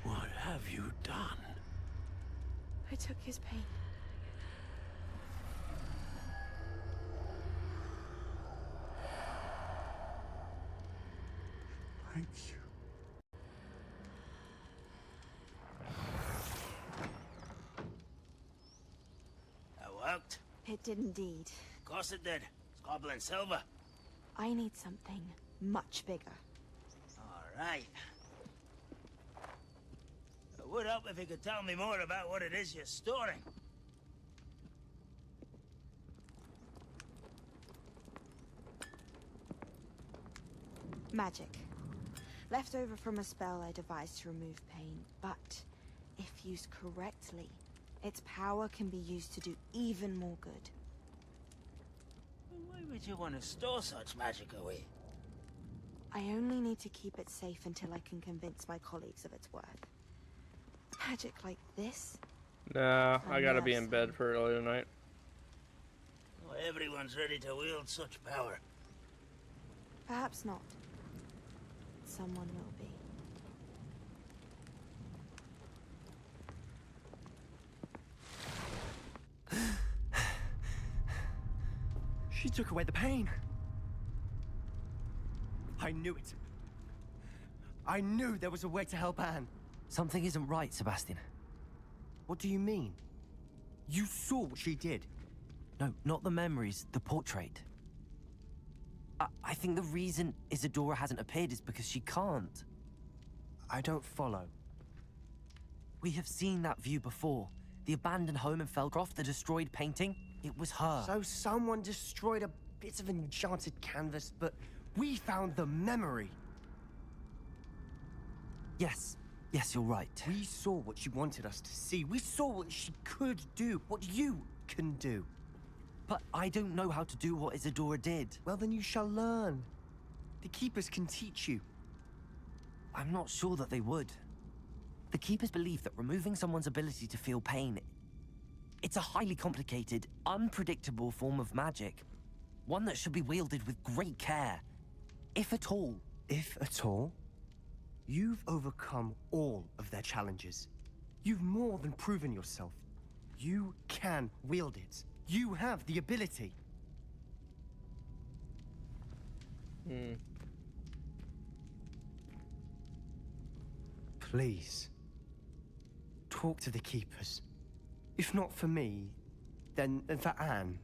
What have you done? I took his pain. Thank you. That worked? It did indeed. Of course it did. It's goblin silver. I need something much bigger. All right. It would help if you could tell me more about what it is you're storing. Magic. Left over from a spell I devised to remove pain, but if used correctly, its power can be used to do even more good. Why would you want to store such magic away? I only need to keep it safe until I can convince my colleagues of its worth. Magic like this? Nah, I gotta be in bed for early tonight. Well, everyone's ready to wield such power. Perhaps not. Someone will be. She took away the pain. I knew it. I knew there was a way to help Anne. Something isn't right, Sebastian. What do you mean? You saw what she did. No, not the memories, the portrait. I think the reason Isadora hasn't appeared is because she can't. I don't follow. We have seen that view before. The abandoned home in Felcroft, the destroyed painting. It was her. So someone destroyed a bit of enchanted canvas, but we found the memory. Yes. Yes, you're right. We saw what she wanted us to see. We saw what she could do, what you can do. But I don't know how to do what Isadora did. Well, then you shall learn. The Keepers can teach you. I'm not sure that they would. The Keepers believe that removing someone's ability to feel pain, it's a highly complicated, unpredictable form of magic. One that should be wielded with great care. If at all. If at all? You've overcome all of their challenges. You've more than proven yourself. You can wield it. You have the ability. Please. Talk to the Keepers. If not for me, then for Anne.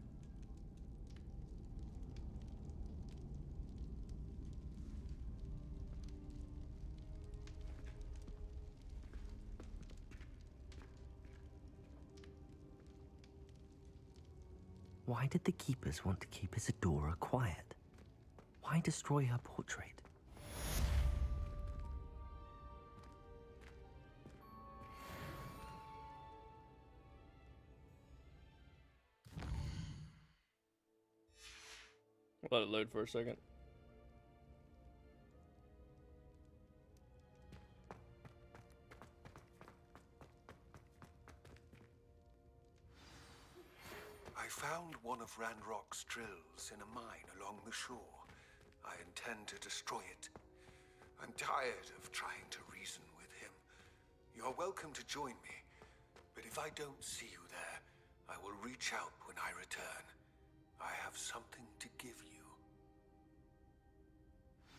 Why did the Keepers want to keep Isadora quiet? Why destroy her portrait? Let it load for a second. I found one of Ranrock's drills in a mine along the shore. I intend to destroy it. I'm tired of trying to reason with him. You're welcome to join me, but if I don't see you there, I will reach out when I return. I have something to give you.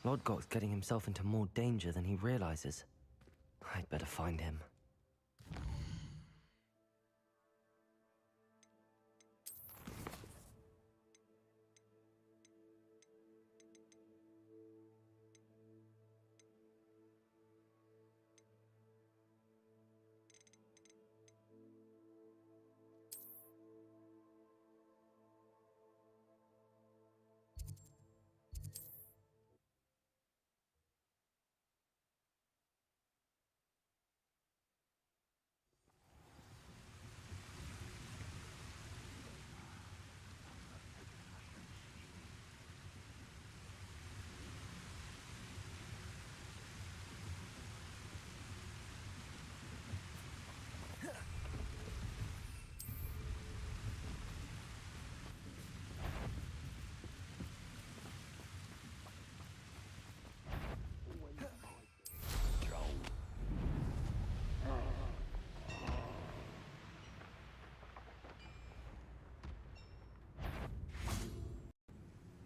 Lodgok's getting himself into more danger than he realizes. I'd better find him.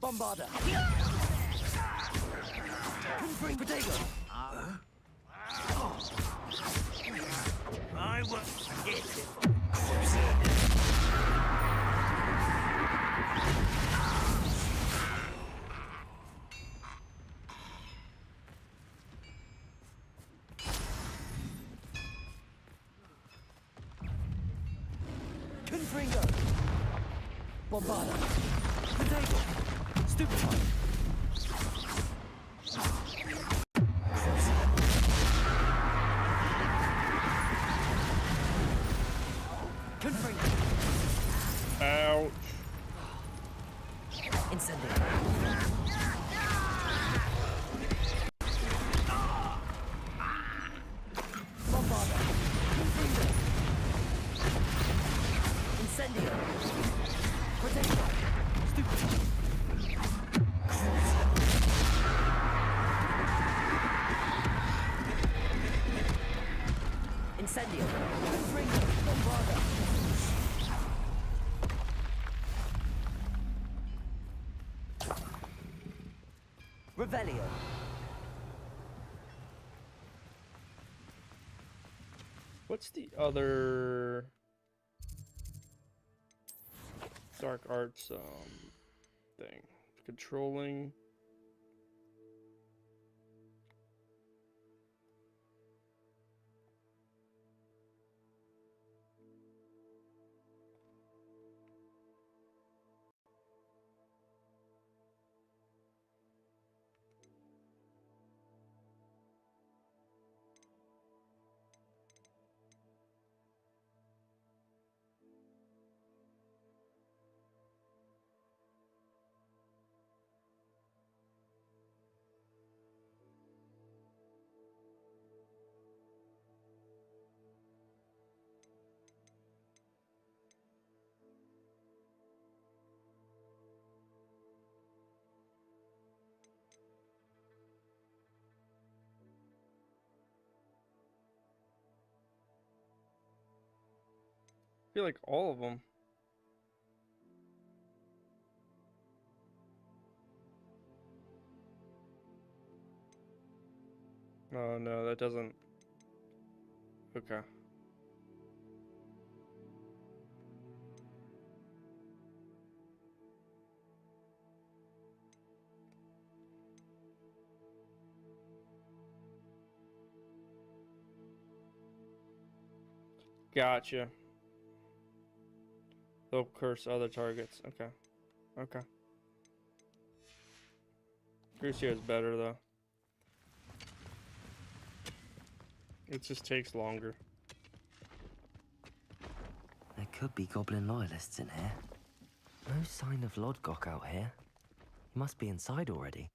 Bombarda! Confring Protego! I was it. Confringo! Bombarda! Protego! Stupefy! Ouch. Incendio. Bombarda. Confringo. Incendio. Protector. Stupefy. Incendio. Confringo. Bombarda. Revelio. What's the other dark arts thing? Controlling. I feel like all of them. Oh no, that doesn't. Okay. Gotcha. They'll curse other targets. Okay. Okay. Crucio's better though. It just takes longer. There could be goblin loyalists in here. No sign of Lodgok out here. He must be inside already.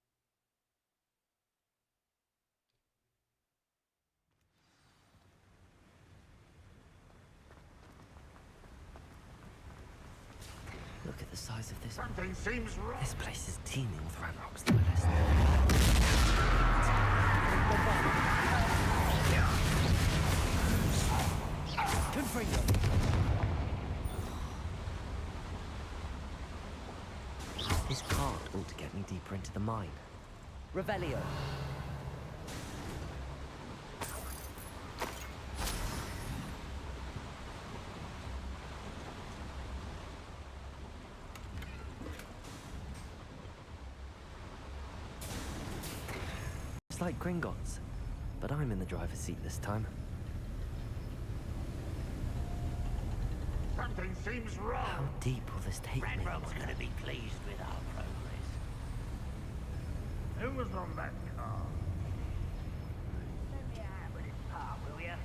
Look at the size of this. Something seems wrong. This place is teeming with Ranrock's loyalists. Confringo. This cart ought to get me deeper into the mine. Revelio. It's like Gringotts, but I'm in the driver's seat this time. Something seems wrong. How deep will this take me? Ranrock's gonna be pleased with our progress. Who was on that car? Let me have with his part, will ya?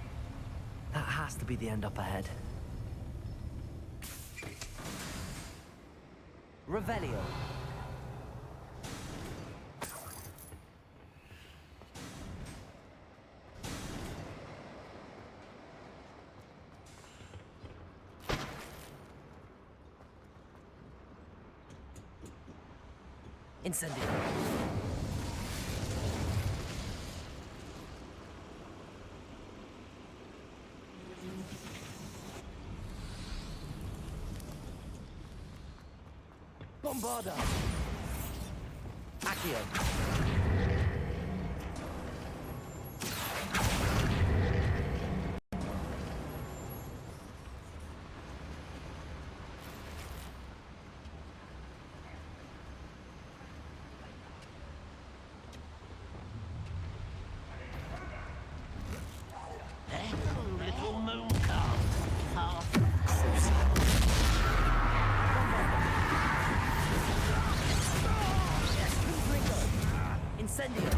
That has to be the end up ahead. Revelio. Incendio. Bombarda. Accio. Little moon calf. Incendio.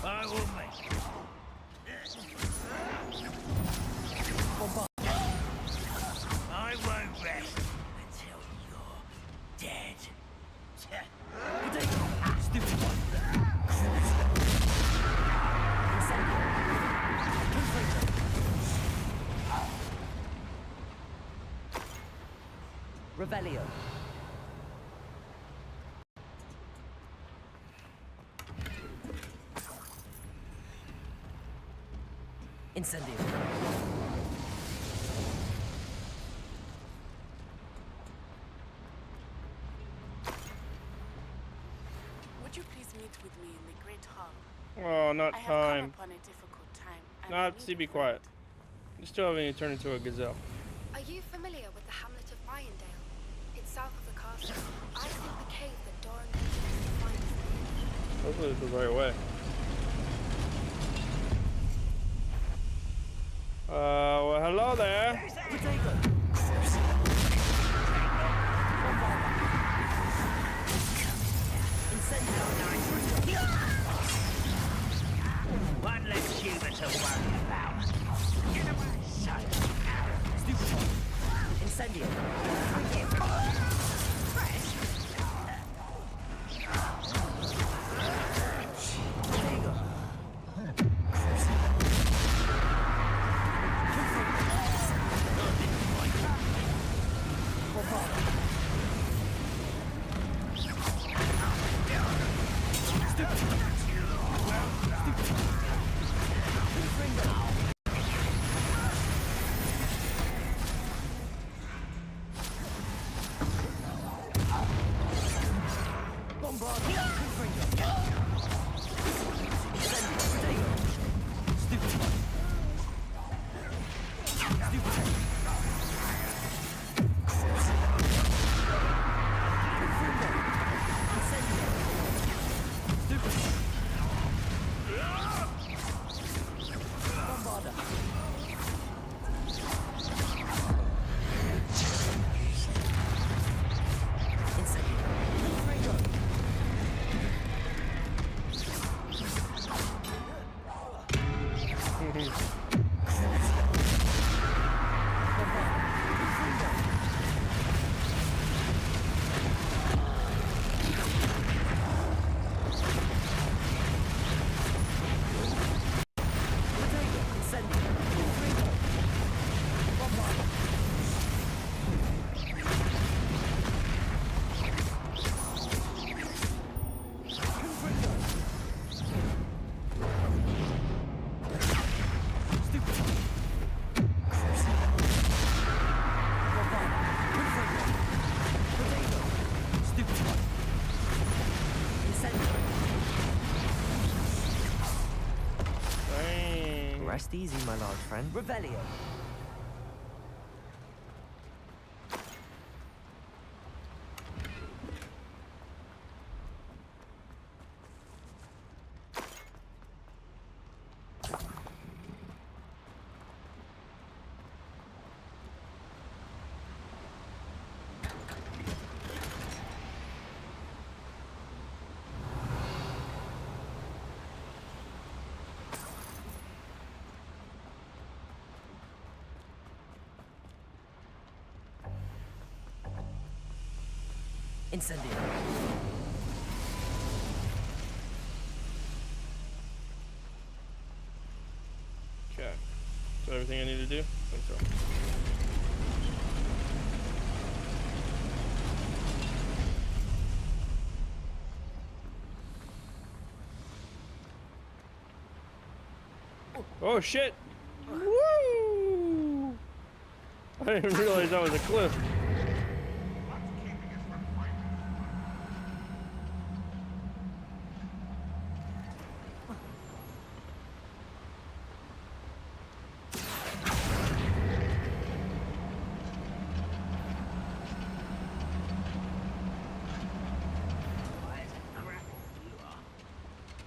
I will make it. I won't rest until you're dead. Stupid one. Revelio. Incendio. Would you please meet with me in the Great Hall? Oh, not I have come time. upon a difficult time. and Nah, I need see, be a friend. quiet. You still haven't even turned into a gazelle. Are you familiar with the hamlet of Irondale? It's south of the castle. I think the cave that Doran mentioned is the finest. Hopefully it's the right way. Well, hello there. One less human to worry about. Get away, son. Stupid. Incendio. Rest easy, my large friend. Revelio. Incendio. Okay. Is that everything I need to do? I think so. Oh shit! Woo! I didn't realize that was a cliff.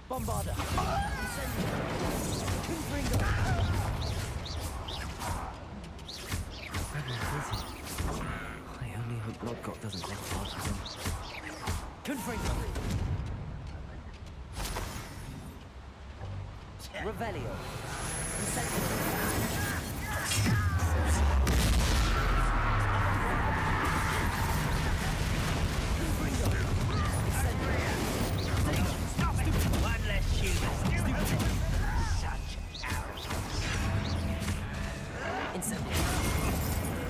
Bombarda! Confringo! I only hope Lodgott doesn't take part of him. Confringo! Revelio! One less shooter. Such arrogance.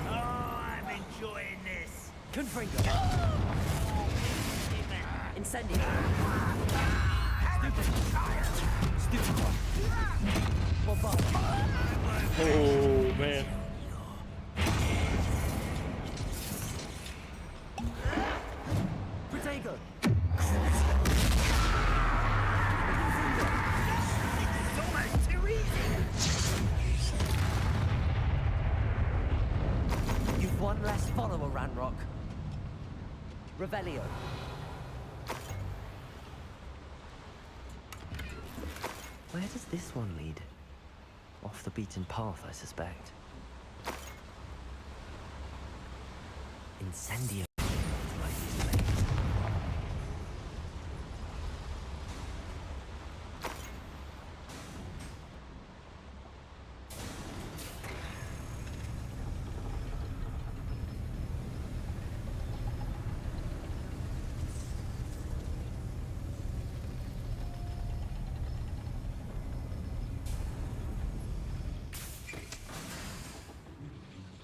Oh, I'm enjoying this. Confringo! Incendio! Stupid one! Bombarda! Oh, man. Protego! It's almost too easy. You've one less follower, Ranrock. Revelio. Where does this one lead? Off the beaten path, I suspect. Incendio.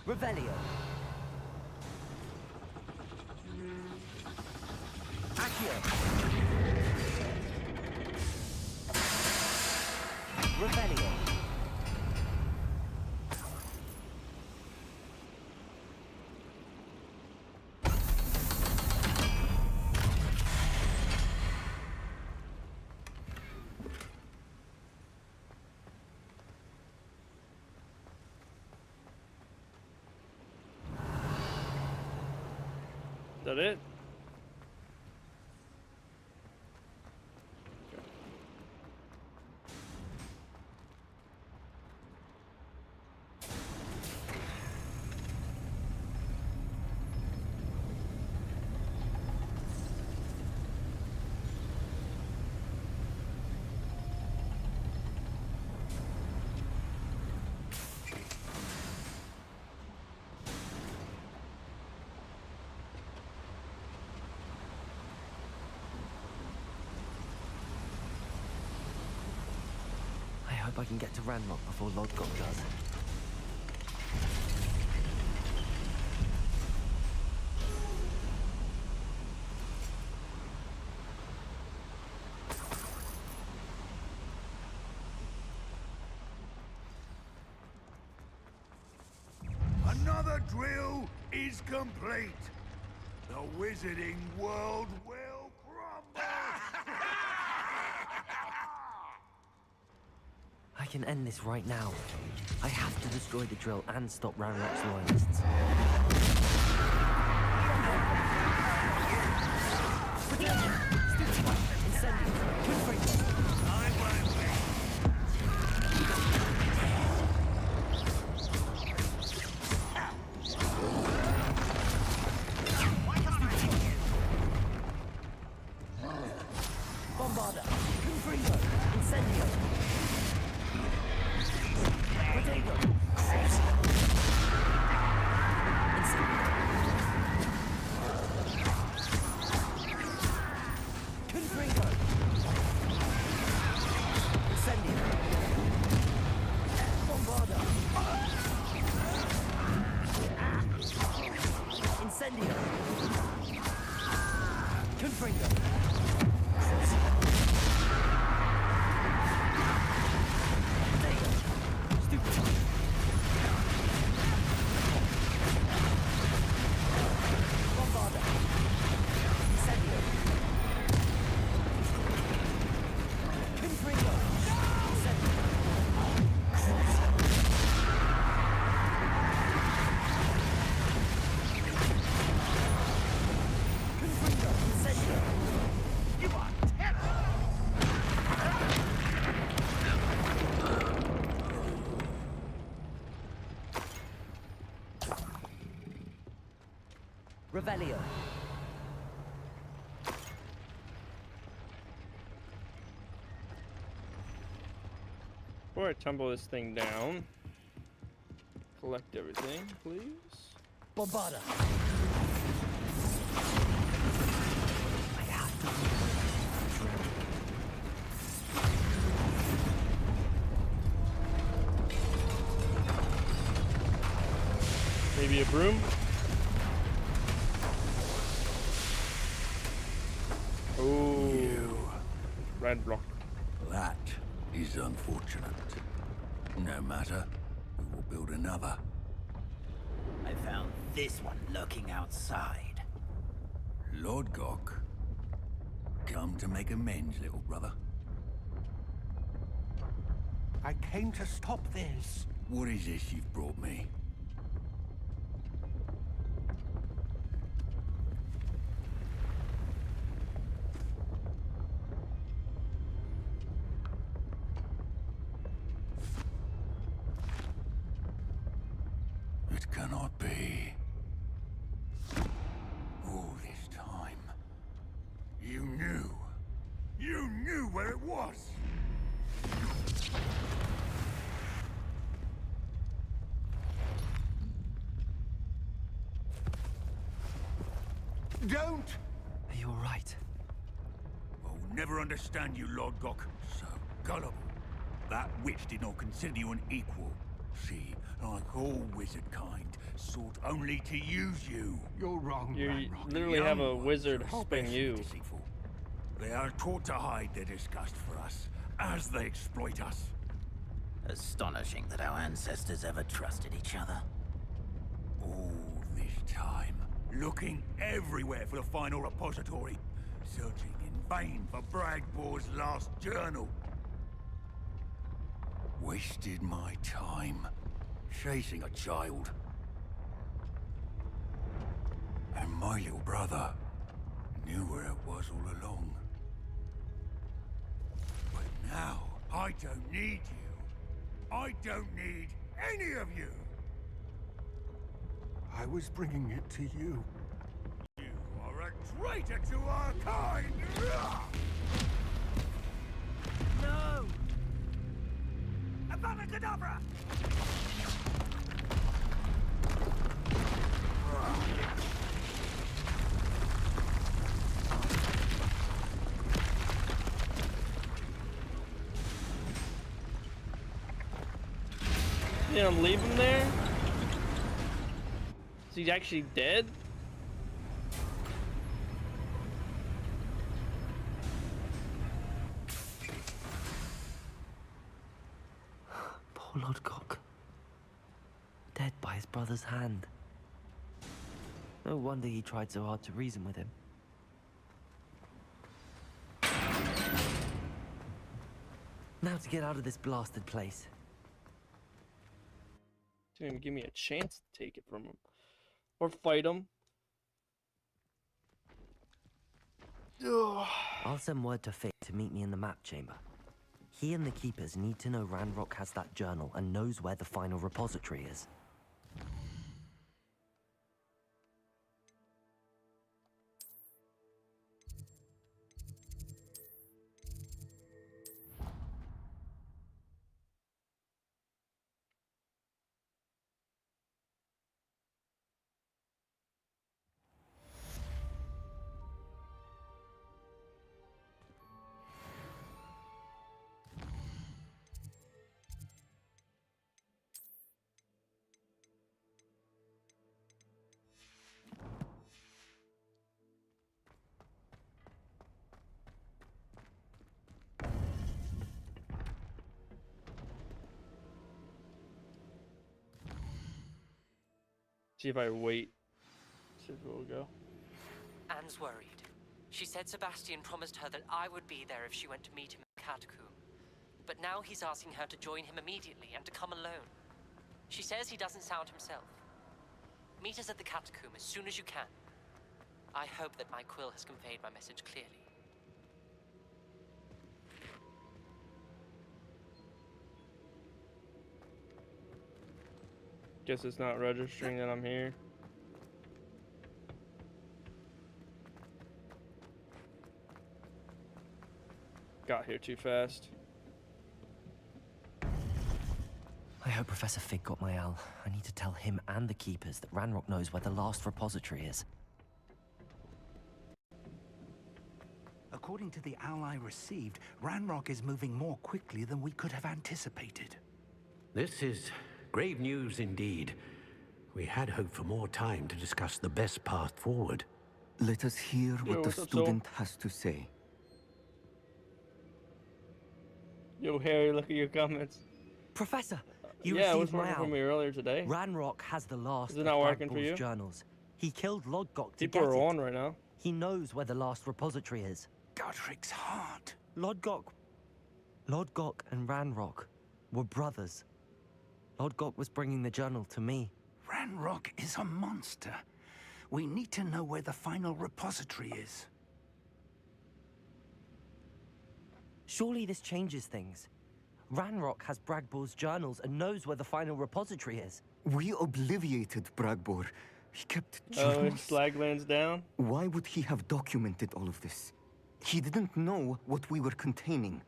Revelio. Accio. Revelio. Is that it? I hope I can get to Ranrock before Lodgott does. Another drill is complete. The wizarding world will crumble. I can end this right now. I have to destroy the drill and stop Ranrock's loyalists. Bombarda! Confringo! Incendio! Protego! Confringo! Incendio! Bombarda! Incendio! Confringo! You are terrible. Revelio. Before I tumble this thing down, collect everything, please. Bombarda. Maybe a broom? Oh, red block. That is unfortunate. No matter, we will build another. I found this one lurking outside. Lord Gok, come to make amends, little brother. I came to stop this. What is this you've brought me? It cannot be. All this time, you knew where it was. Don't! Are you all right? I'll never understand you, Lord Gok. So gullible. That witch did not consider you an equal. She, like all wizard kind, sought only to use you. You're wrong, You Ranrock. literally have a wizard helping you. Deceitful. They are taught to hide their disgust for us, as they exploit us. Astonishing that our ancestors ever trusted each other. All this time, looking everywhere for the final repository, searching in vain for Bragbor's last journal. Wasted my time, chasing a child. And my little brother knew where it was all along. But now, I don't need you. I don't need any of you. I was bringing it to you. You are a traitor to our kind! No! Avada Kedavra! You don't leave him there? Is he actually dead? Poor Lord Gok. Dead by his brother's hand. No wonder he tried so hard to reason with him. Now to get out of this blasted place. Didn't even give me a chance to take it from him. Or fight him. I'll send word to Fig to meet me in the map chamber. He and the Keepers need to know Ranrock has that journal and knows where the final repository is. See if I wait. See if it will go. Anne's worried. She said Sebastian promised her that I would be there if she went to meet him in the catacomb. But now he's asking her to join him immediately and to come alone. She says he doesn't sound himself. Meet us at the catacomb as soon as you can. I hope that my quill has conveyed my message clearly. Guess it's not registering that I'm here. Got here too fast. I hope Professor Fig got my owl. I need to tell him and the Keepers that Ranrock knows where the last repository is. According to the owl I received, Ranrock is moving more quickly than we could have anticipated. This is grave news indeed. We had hoped for more time to discuss the best path forward. Let us hear what the student has to say. Yo, Harry, look at your comments. Professor, you yeah, it was received my working for owl. me earlier today. Ranrock has the last Is it not of working for Bragbor's you? journals. He killed Lodgok to People get are it. on right now. He knows where the last repository is. Godric's heart. Lodgok and Ranrock were brothers. Lodgok was bringing the journal to me. Ranrock is a monster. We need to know where the final repository is. Surely this changes things. Ranrock has Bragbor's journals and knows where the final repository is. We obliviated Bragbor. He kept Oh, journals. Slaglands down? Why would he have documented all of this? He didn't know what we were containing.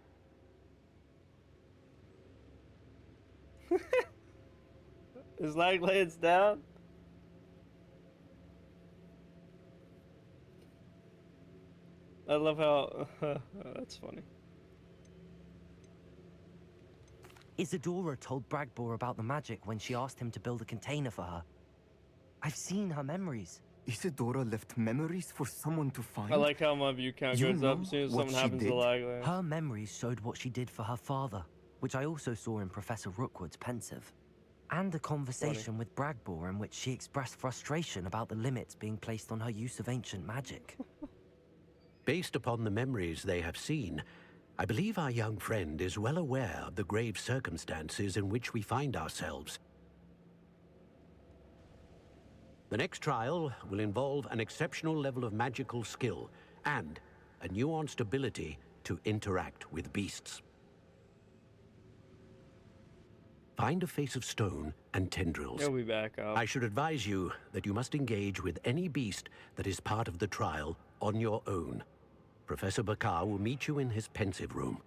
Is Slaglands down? I love how... that's funny. Isadora told Bragbor about the magic when she asked him to build a container for her. I've seen her memories. Isadora left memories for someone to find? I like how my view count You goes up know as soon as what something she happens to did? Slaglands. Her memories showed what she did for her father, which I also saw in Professor Rookwood's Pensive. And a conversation with Bragbor in which she expressed frustration about the limits being placed on her use of ancient magic. Based upon the memories they have seen, I believe our young friend is well aware of the grave circumstances in which we find ourselves. The next trial will involve an exceptional level of magical skill and a nuanced ability to interact with beasts. Find a face of stone and tendrils. He'll be back up. I should advise you that you must engage with any beast that is part of the trial on your own. Professor Bakar will meet you in his pensive room.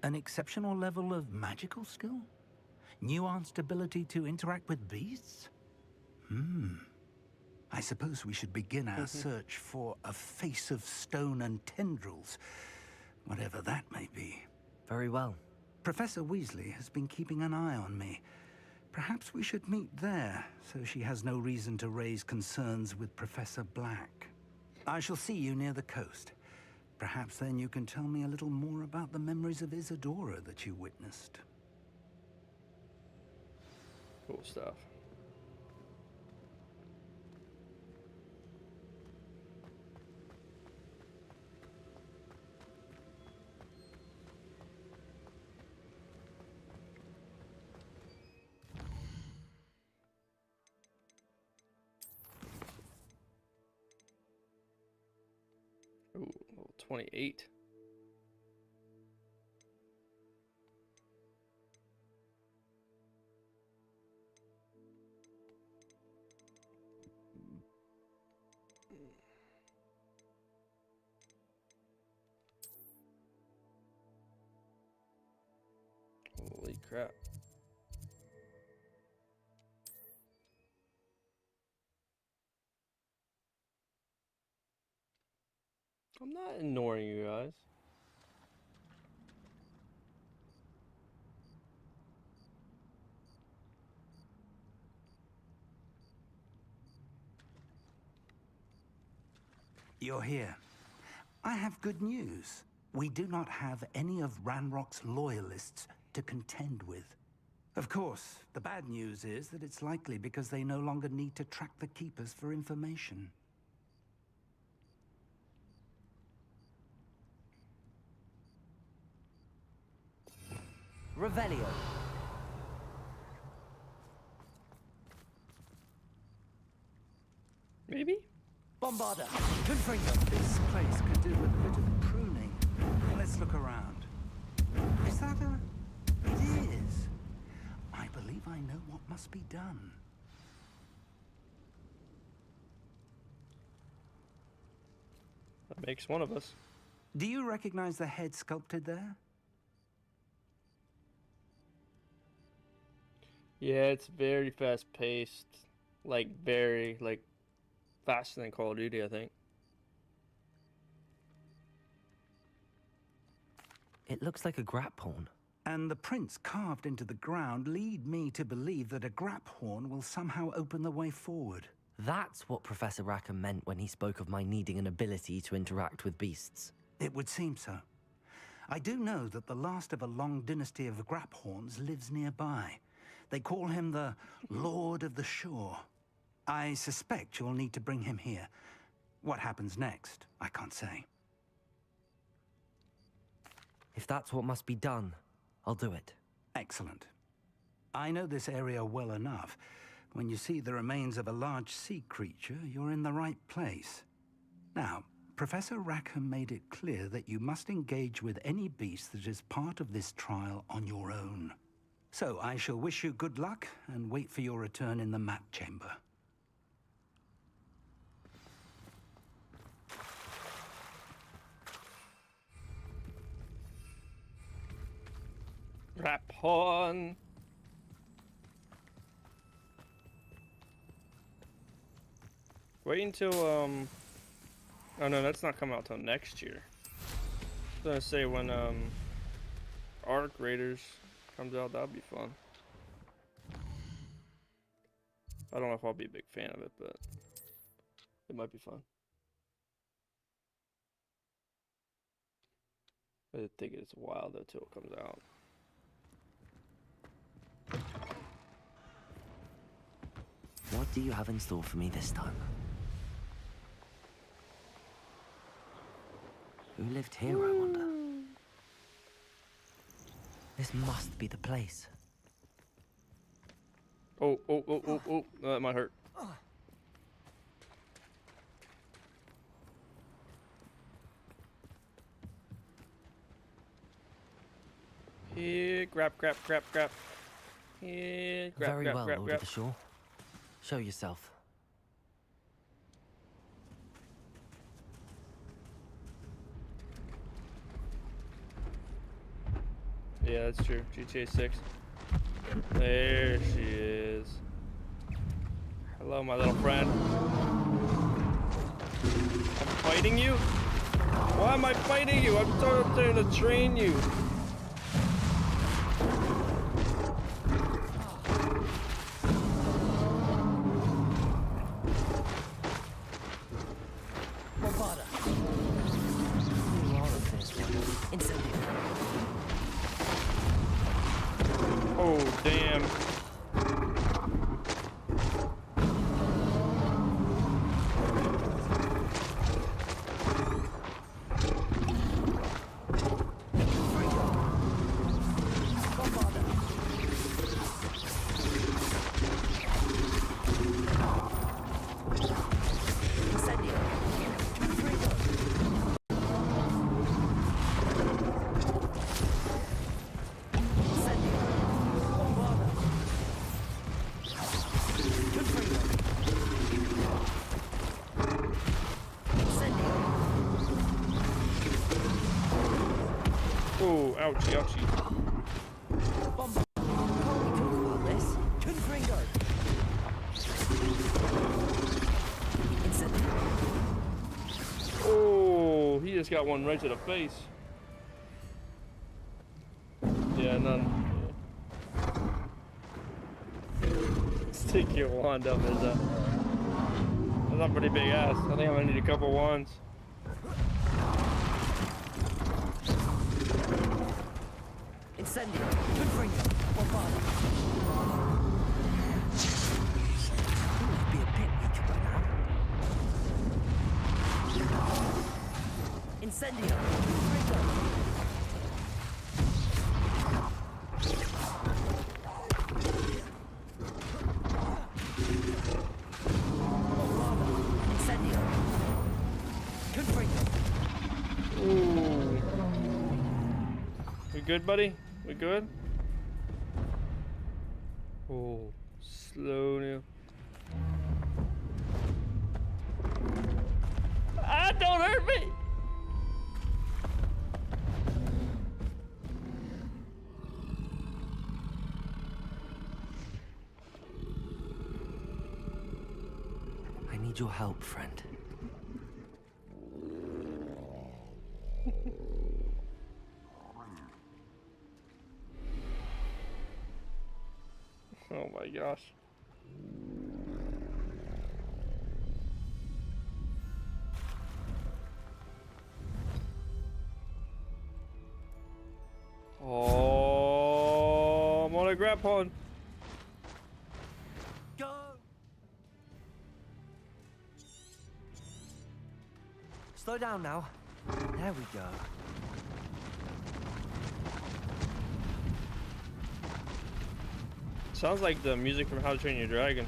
An exceptional level of magical skill? Nuanced ability to interact with beasts? I suppose we should begin our search for a face of stone and tendrils, whatever that may be. Very well. Professor Weasley has been keeping an eye on me. Perhaps we should meet there, so she has no reason to raise concerns with Professor Black. I shall see you near the coast. Perhaps then you can tell me a little more about the memories of Isadora that you witnessed. Cool stuff. Ooh, level 28. Holy crap. I'm not ignoring you guys. You're here. I have good news. We do not have any of Ranrock's loyalists to contend with. Of course, the bad news is that it's likely because they no longer need to track the Keepers for information. Revelio. Maybe? Bombarda. Confringo. This place could do with a bit of pruning. Let's look around. Is that a... It is. I believe I know what must be done. That makes one of us. Do you recognize the head sculpted there? Yeah, it's very fast paced. Like, very, like, faster than Call of Duty, I think. It looks like a grap horn. And the prints carved into the ground lead me to believe that a grap horn will somehow open the way forward. That's what Professor Rackham meant when he spoke of my needing an ability to interact with beasts. It would seem so. I do know that the last of a long dynasty of grap horns lives nearby. They call him the Lord of the Shore. I suspect you'll need to bring him here. What happens next, I can't say. If that's what must be done, I'll do it. Excellent. I know this area well enough. When you see the remains of a large sea creature, you're in the right place. Now, Professor Rackham made it clear that you must engage with any beast that is part of this trial on your own. So I shall wish you good luck and wait for your return in the map chamber. Grap horn. Wait until oh no, that's not coming out till next year. I was gonna say when Arc Raiders comes out, that'll be fun. I don't know if I'll be a big fan of it, but it might be fun. I think it's a while though till it comes out. What do you have in store for me this time? Who lived here, I wonder? This must be the place. Oh, that might hurt. Here, grab. Here, grab, Very well, grab. Lord of the Shore. Show yourself. Yeah, that's true. GTA 6. There she is. Hello, my little friend. I'm fighting you? Why am I fighting you? I'm trying to train you. Oh, damn. Oh, ouchie, ouchie. Oh, he just got one right to the face. Yeah, none. Stick your wand up as a. That's not pretty big ass. I think I'm gonna need a couple wands. Incendio. Confringo. Bombarda. He might be a bit weaker by now. Incendio. Confringo. Ooh. We good, buddy? We good? Oh, slow now. Ah, Don't hurt me! I need your help, friend. Oh my gosh. Oh, I'm on a grab pond. Go! Slow down now. There we go. Sounds like the music from How to Train Your Dragon.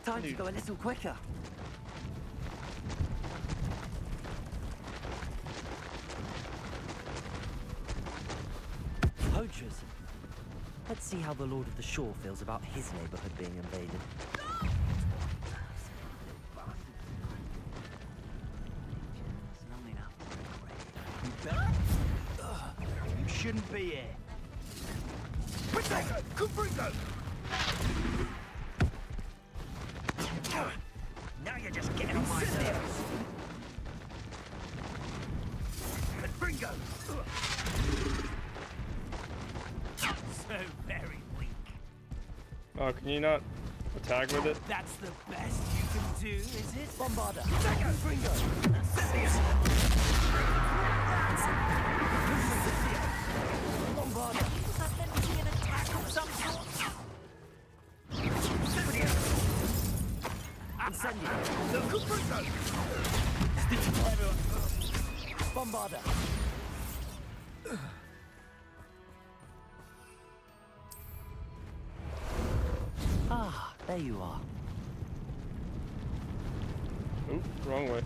Time to go a little quicker. Poachers. Let's see how the Lord of the Shore feels about his neighborhood being invaded. You shouldn't be here. Protego! Confringo! Now you're just getting on my nerves. Confringo! So very weak. Oh, can you not attack with it? That's the best you can do, is it? Bombarda! Confringo! Bombarda! An attack of some sort. Incendio! Confringo! Bombarda! Ah, there you are. Oop, wrong way.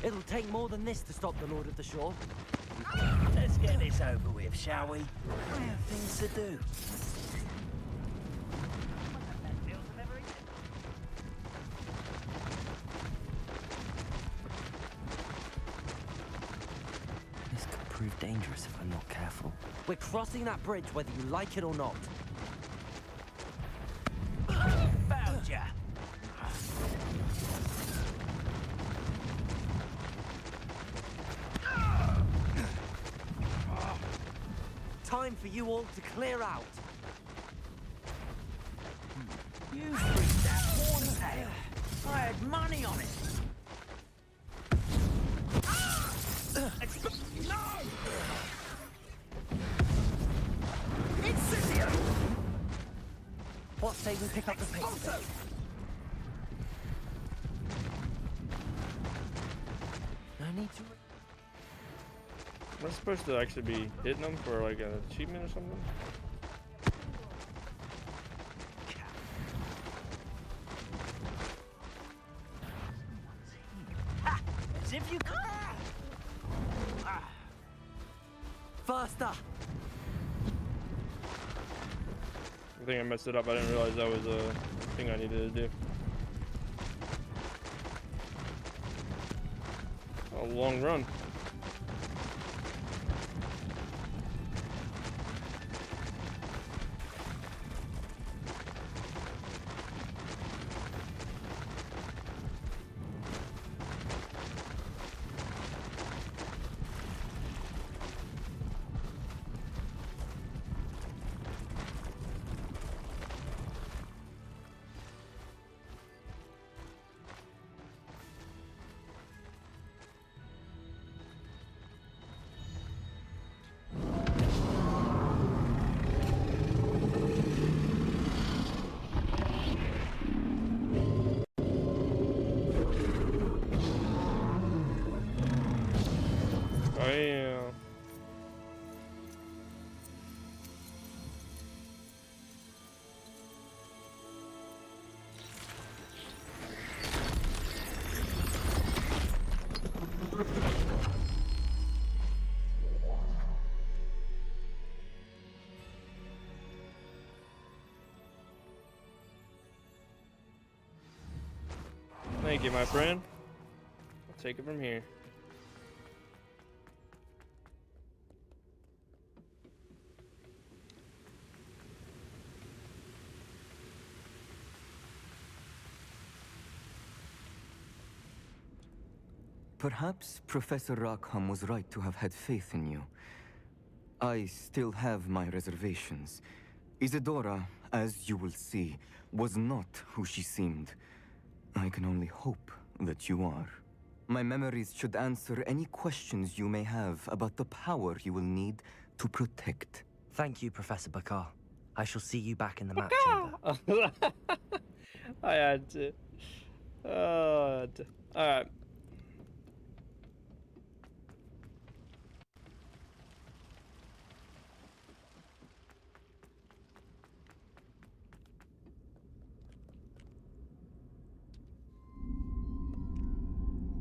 It'll take more than this to stop the Lord of the Shore. Let's get this over with, shall we? I have things to do. This could prove dangerous if I'm not careful. We're crossing that bridge whether you like it or not. Found ya! Time for you all to clear out. You freaked that horntail. I had money on it. No! Incendio! What say we pick up the pace? Also, no need to. Am I supposed to actually be hitting them for like an achievement or something? ha! As if you could. Faster! I think I messed it up. I didn't realize that was a thing I needed to do. A long run. Damn. Thank you, my friend. I'll take it from here. Perhaps Professor Rackham was right to have had faith in you. I still have my reservations. Isadora, as you will see, was not who she seemed. I can only hope that you are. My memories should answer any questions you may have about the power you will need to protect. Thank you, Professor Bakar. I shall see you back in the map chamber. I had to. Alright.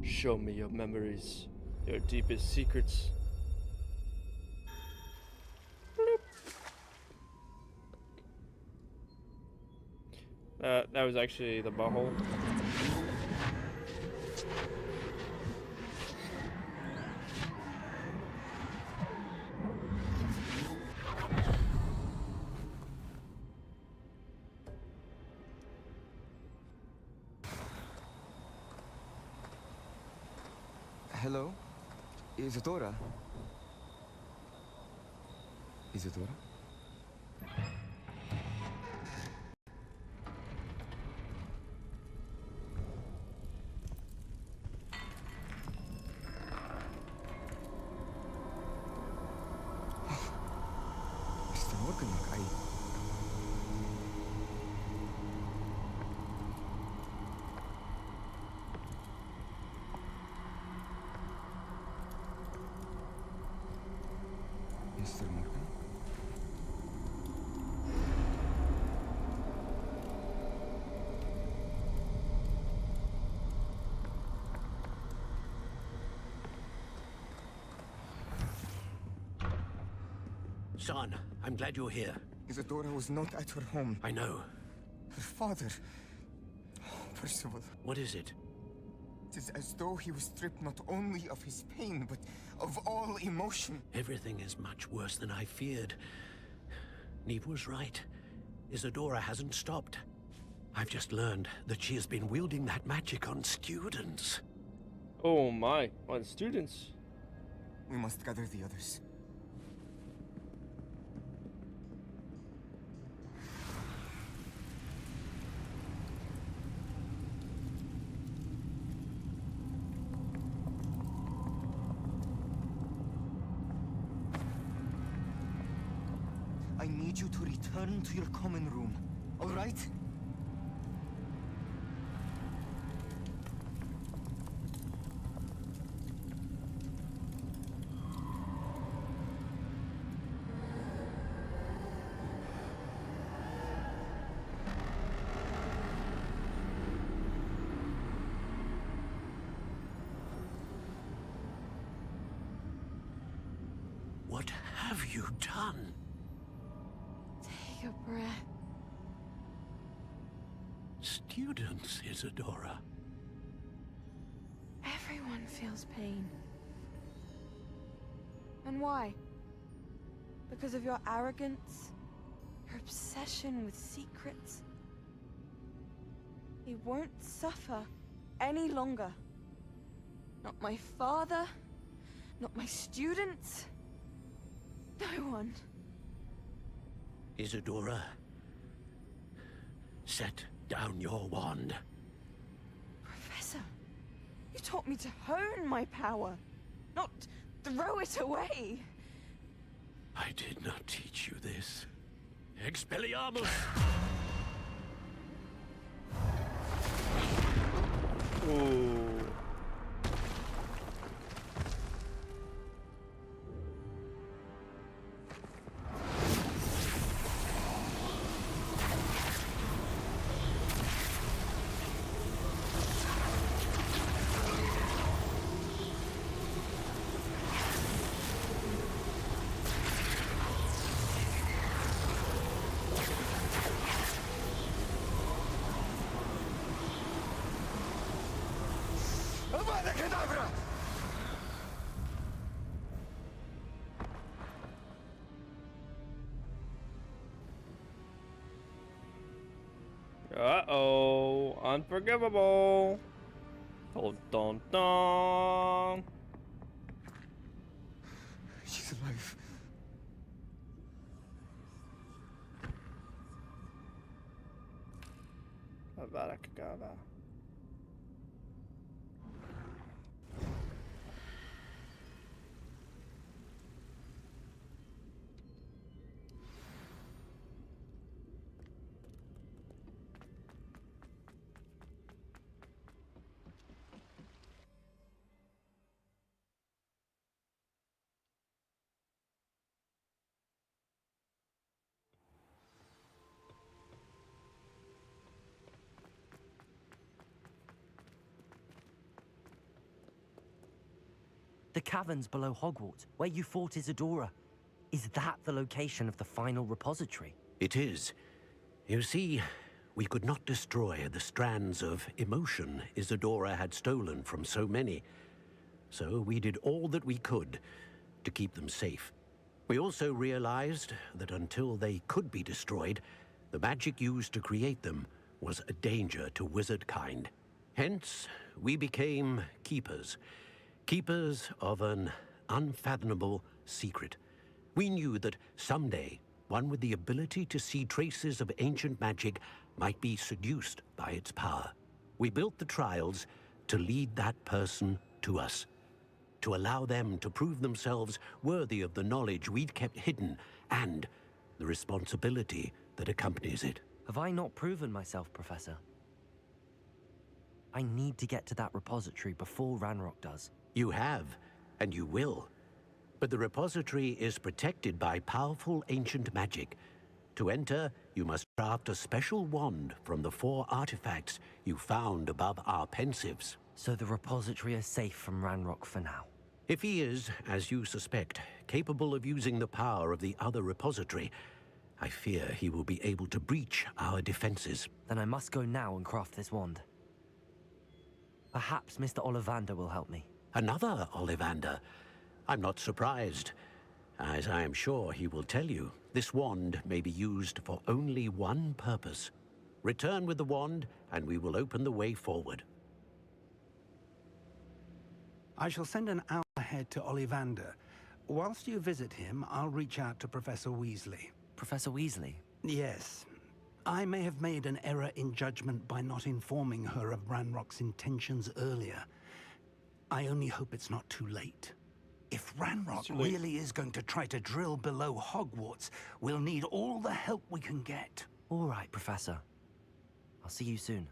Show me your memories, your deepest secrets. That was actually the butthole. Hello? Isadora? Isadora? Mr. Morganlock, Mr. Morgan? Son, I'm glad you're here. Isadora was not at her home. I know. Her father... Percival. What is it? It is as though he was stripped not only of his pain, but of all emotion. Everything is much worse than I feared. Neve was right. Isadora hasn't stopped. I've just learned that she has been wielding that magic on students. Oh my, on students? We must gather the others. I need you to return to your common room, all right? What have you done? Take a breath. Students, Isadora. Everyone feels pain. And why? Because of your arrogance? Your obsession with secrets? He won't suffer any longer. Not my father, not my students, no one. Isadora, set down your wand. Professor, you taught me to hone my power, not throw it away. I did not teach you this. Expelliarmus! Ooh. Uh-oh. Unforgivable. Dun dun dun. She's alive. Avada Kedavra. The caverns below Hogwarts, where you fought Isadora. Is that the location of the final repository? It is. You see, we could not destroy the strands of emotion Isadora had stolen from so many. So we did all that we could to keep them safe. We also realized that until they could be destroyed, the magic used to create them was a danger to wizard kind. Hence, we became keepers. Keepers of an unfathomable secret. We knew that someday, one with the ability to see traces of ancient magic might be seduced by its power. We built the trials to lead that person to us, to allow them to prove themselves worthy of the knowledge we'd kept hidden and the responsibility that accompanies it. Have I not proven myself, Professor? I need to get to that repository before Ranrock does. You have, and you will. But the repository is protected by powerful ancient magic. To enter, you must craft a special wand from the 4 artifacts you found above our pensives. So the repository is safe from Ranrock for now? If he is, as you suspect, capable of using the power of the other repository, I fear he will be able to breach our defenses. Then I must go now and craft this wand. Perhaps Mr. Ollivander will help me. Another Ollivander? I'm not surprised. As I am sure he will tell you, this wand may be used for only one purpose. Return with the wand, and we will open the way forward. I shall send an hour ahead to Ollivander. Whilst you visit him, I'll reach out to Professor Weasley. Professor Weasley? Yes. I may have made an error in judgment by not informing her of Ranrock's intentions earlier. I only hope it's not too late. If Ranrock really is going to try to drill below Hogwarts, we'll need all the help we can get. All right, Professor. I'll see you soon.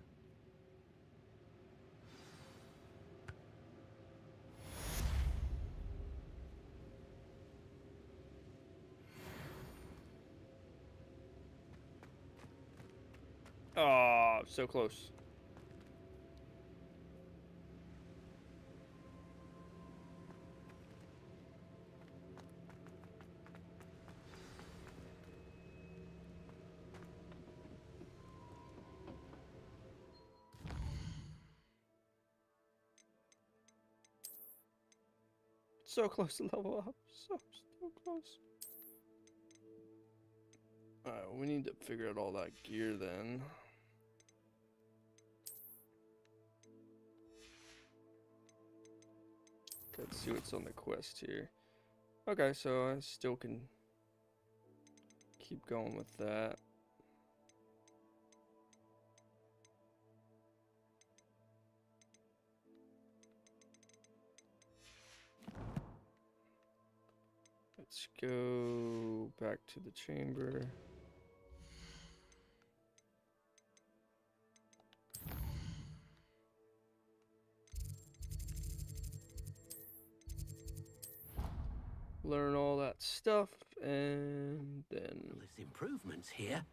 Oh, so close. So close to level up. So close. Alright, we need to figure out all that gear then. Let's see what's on the quest here. Okay, so I still can keep going with that. Let's go back to the chamber. Learn all that stuff, and then... There's improvements here.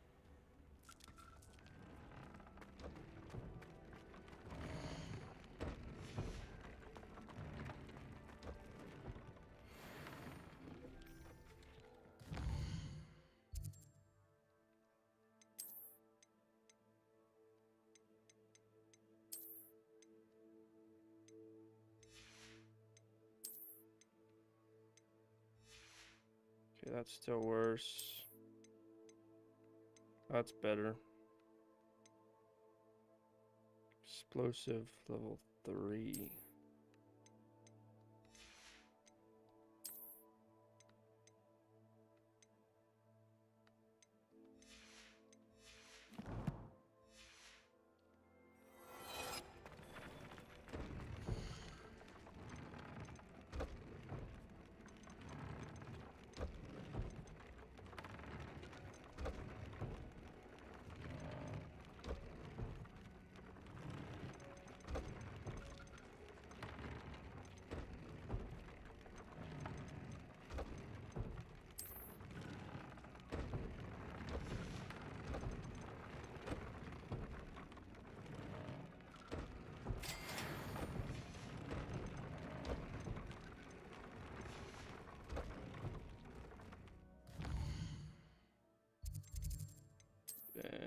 Okay, that's still worse. That's better. Explosive level 3.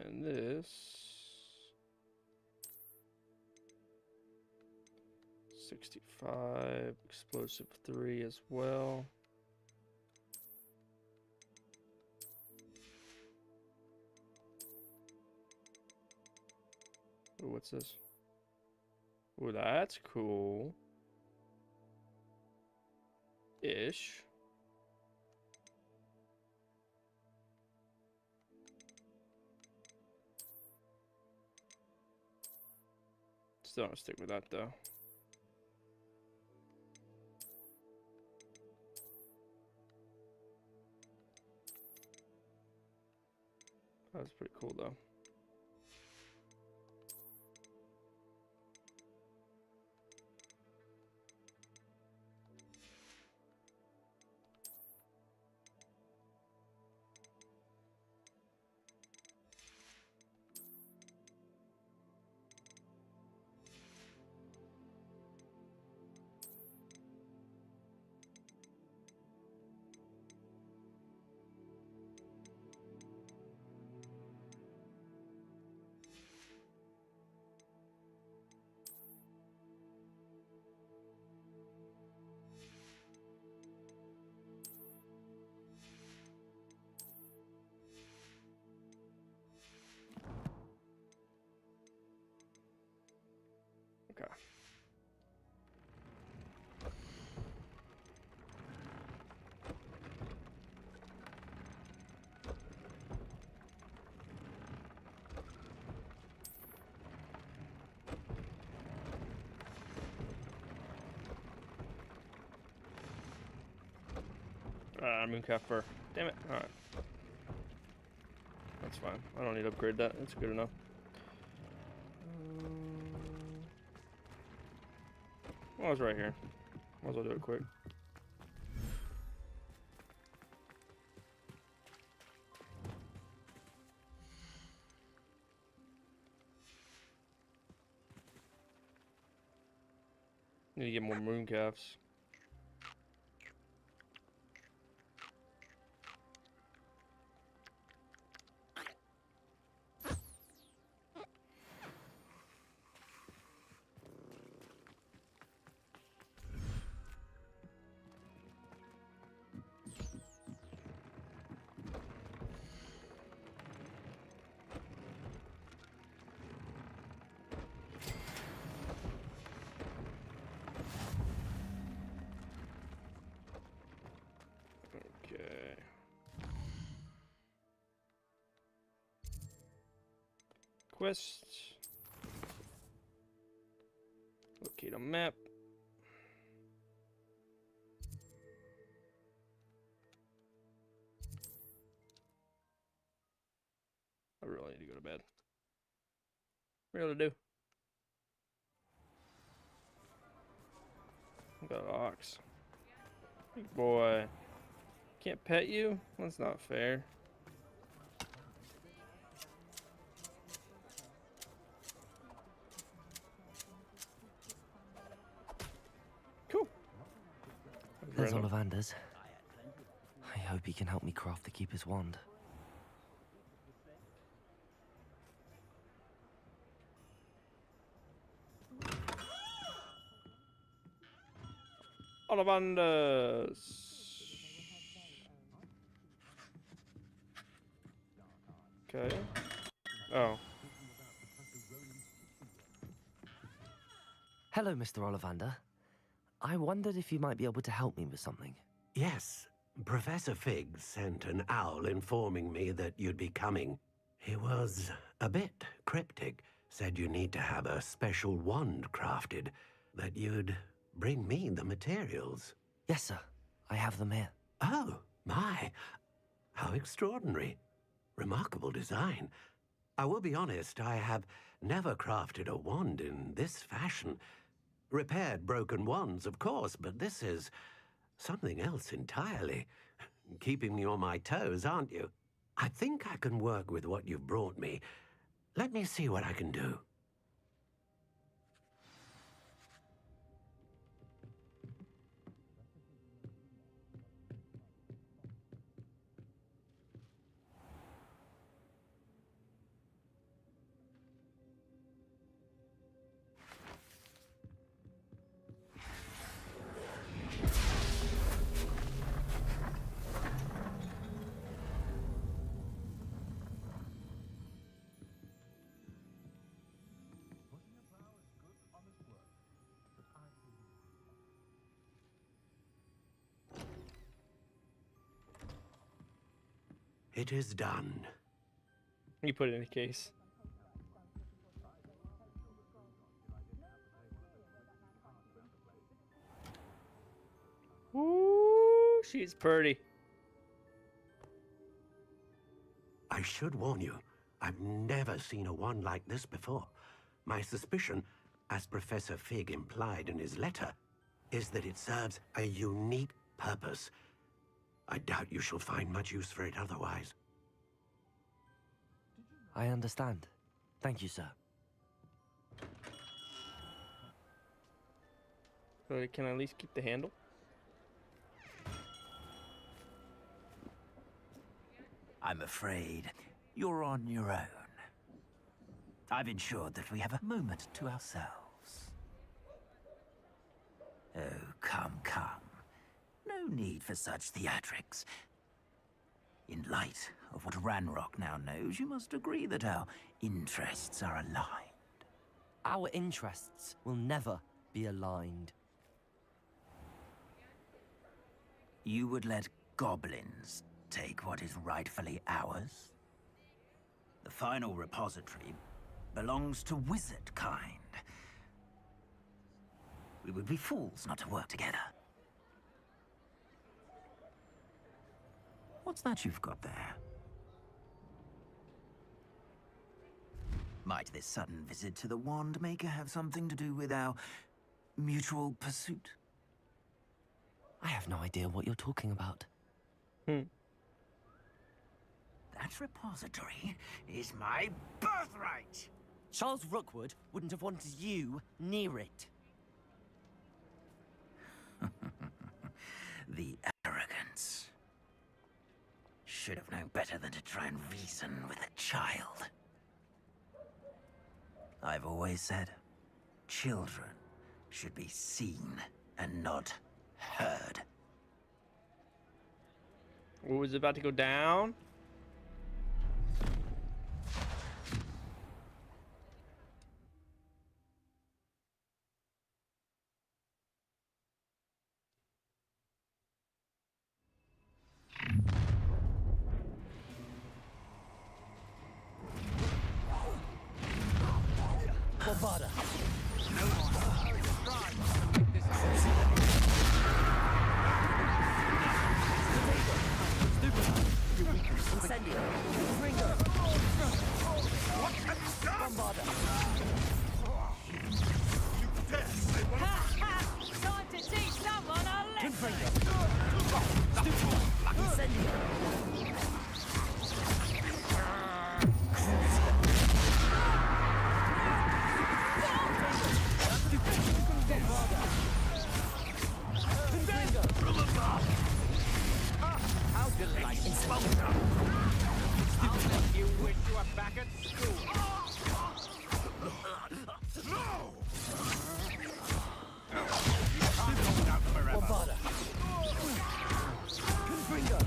And this 65 explosive 3 as well. Ooh, what's this? Ooh, that's cool. Ish. Still gonna stick with that though. That's pretty cool though. Okay. Mooncalf fur. Damn it. Alright. That's fine. I don't need to upgrade that. That's good enough. Well, I was right here. Might as well do it quick. Need to get more mooncalves. Quest. Locate a map. I really need to go to bed. What are you gonna do? I got an ox. Big boy. Can't pet you? That's not fair. There's Ollivander's. I hope he can help me craft the Keeper's wand. Ollivander's. Okay. Oh. Hello, Mr. Ollivander. I wondered if you might be able to help me with something. Yes, Professor Fig sent an owl informing me that you'd be coming. He was a bit cryptic, said you need to have a special wand crafted, that you'd bring me the materials. Yes, sir. I have them here. Oh, my. How extraordinary. Remarkable design. I will be honest, I have never crafted a wand in this fashion. Repaired broken wands, of course, but this is something else entirely. Keeping me on my toes, aren't you? I think I can work with what you've brought me. Let me see what I can do. It is done. You put it in a case. Ooh, she's pretty. I should warn you, I've never seen a wand like this before. My suspicion, as Professor Fig implied in his letter, is that it serves a unique purpose. I doubt you shall find much use for it otherwise. I understand. Thank you, sir. Can I at least keep the handle? I'm afraid you're on your own. I've ensured that we have a moment to ourselves. Oh, come, come. No need for such theatrics. In light of what Ranrock now knows, you must agree that our interests are aligned. Our interests will never be aligned. You would let goblins take what is rightfully ours? The final repository belongs to wizard kind. We would be fools not to work together. What's that you've got there? Might this sudden visit to the Wand Maker have something to do with our mutual pursuit? I have no idea what you're talking about. That repository is my birthright! Charles Rookwood wouldn't have wanted you near it. The arrogance. Should have known better than to try and reason with a child. I've always said, children should be seen and not heard. What was about to go down? Bombarda. Incendio. Ringo. Bombarda. Time to teach someone a lesson! Incendio. How delightful! You wish you were back at school. No! Bombarda. Confringo.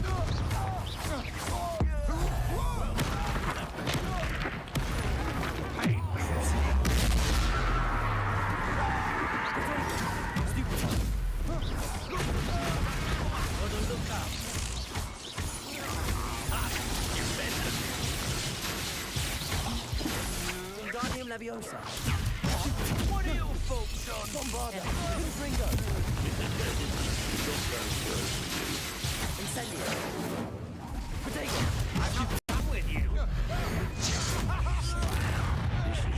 Leviosa. What are your folks on? Bombarda. Confringo. Incendio. Protego. I'm with you.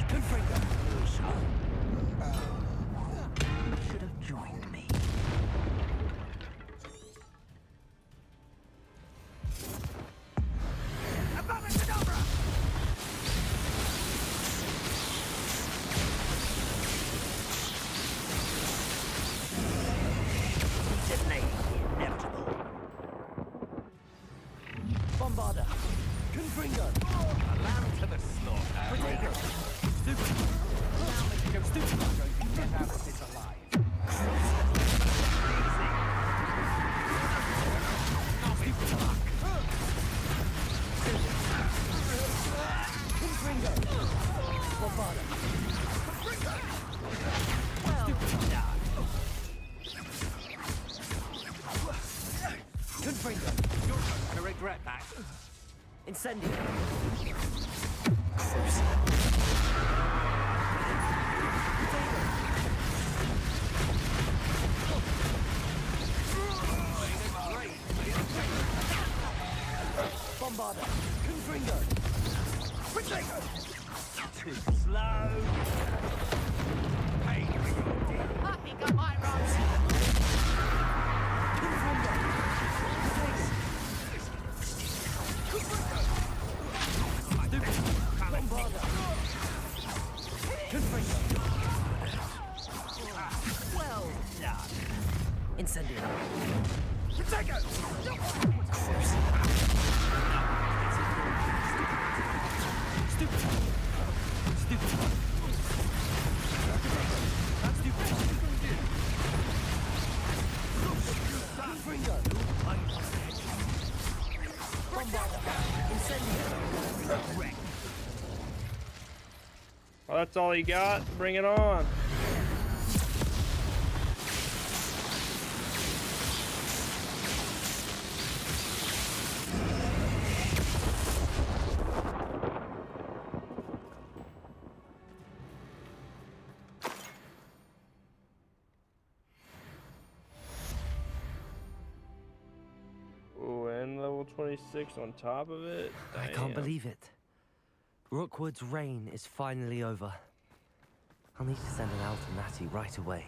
Confringo. Should have joined me. Bombarda. Confringo. A lamb to the slaughter. Protego. Stupid. Now we can go stupid. I'm going to get out of this alive. Confringo. Bombarda. Confringo. You're going to regret that. Incendio. Bombarda. Confringo. Protego. Too slow. Hey, Let me go my rocks. Confringo. Bombarda. Confringo. well done. Incendio. Protego. Stupid. Stupid. That's stupid. Confringo. Bombarda. Incendio. Well, that's all he got. Bring it on. Oh, and level 26 on top of it. I can't Damn. believe it. Rookwood's reign is finally over. I'll need to send an Altanati right away.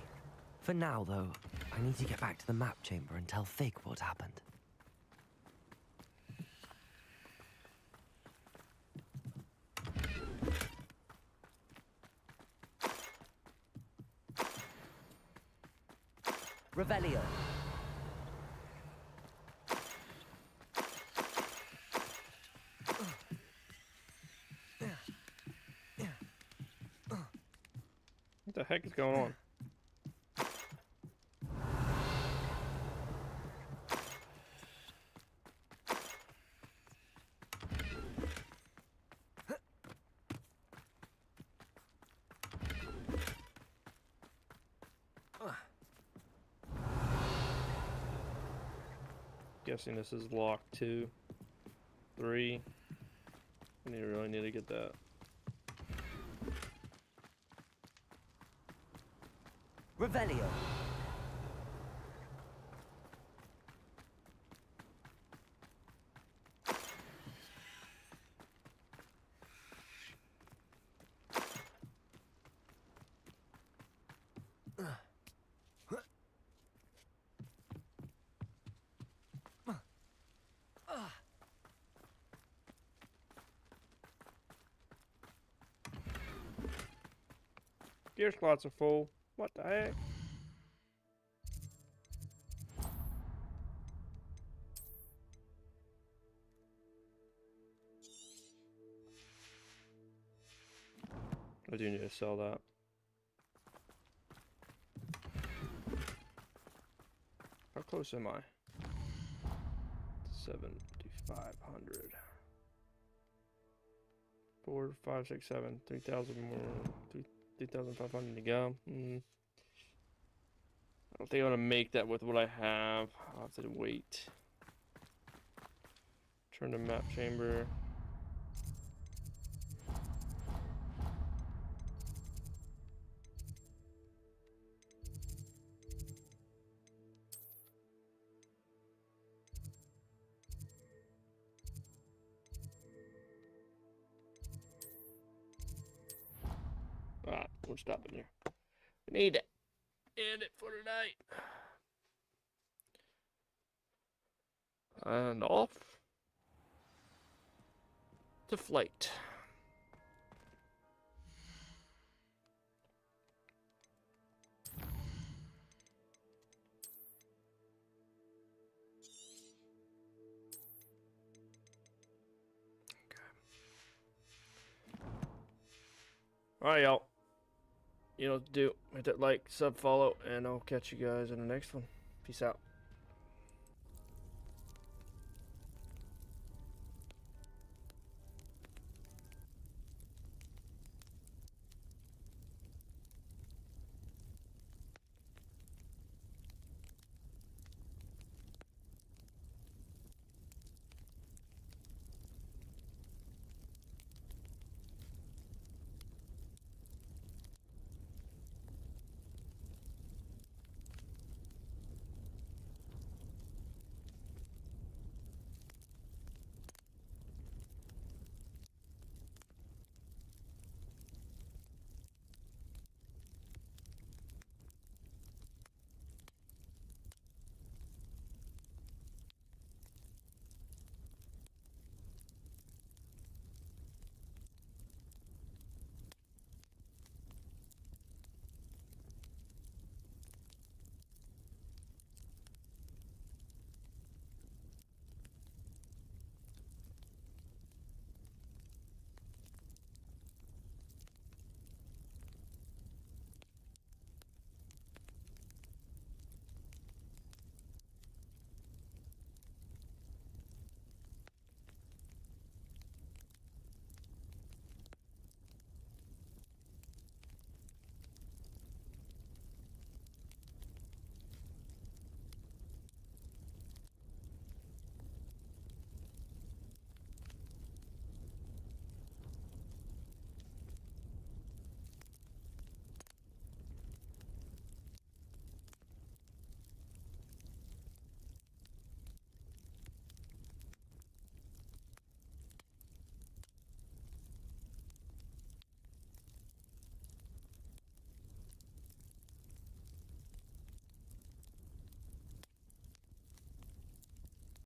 For now, though, I need to get back to the map chamber and tell Fig what happened. Revelio. What the heck is going on? Guessing this is lock 2, 3. I really need to get that. Revelio. Gear slots are full. What the heck? I do need to sell that. How close am I? 7,500. 4, 5, 6, 7, 3,000 more. 3,500 to go. I don't think I'm gonna make that with what I have. I'll have to wait. Turn to map chamber. We'll stop it there. We need to end it for tonight. And off to flight. Alright, y'all. You know what to do. Hit that like, sub, follow, and I'll catch you guys in the next one. Peace out.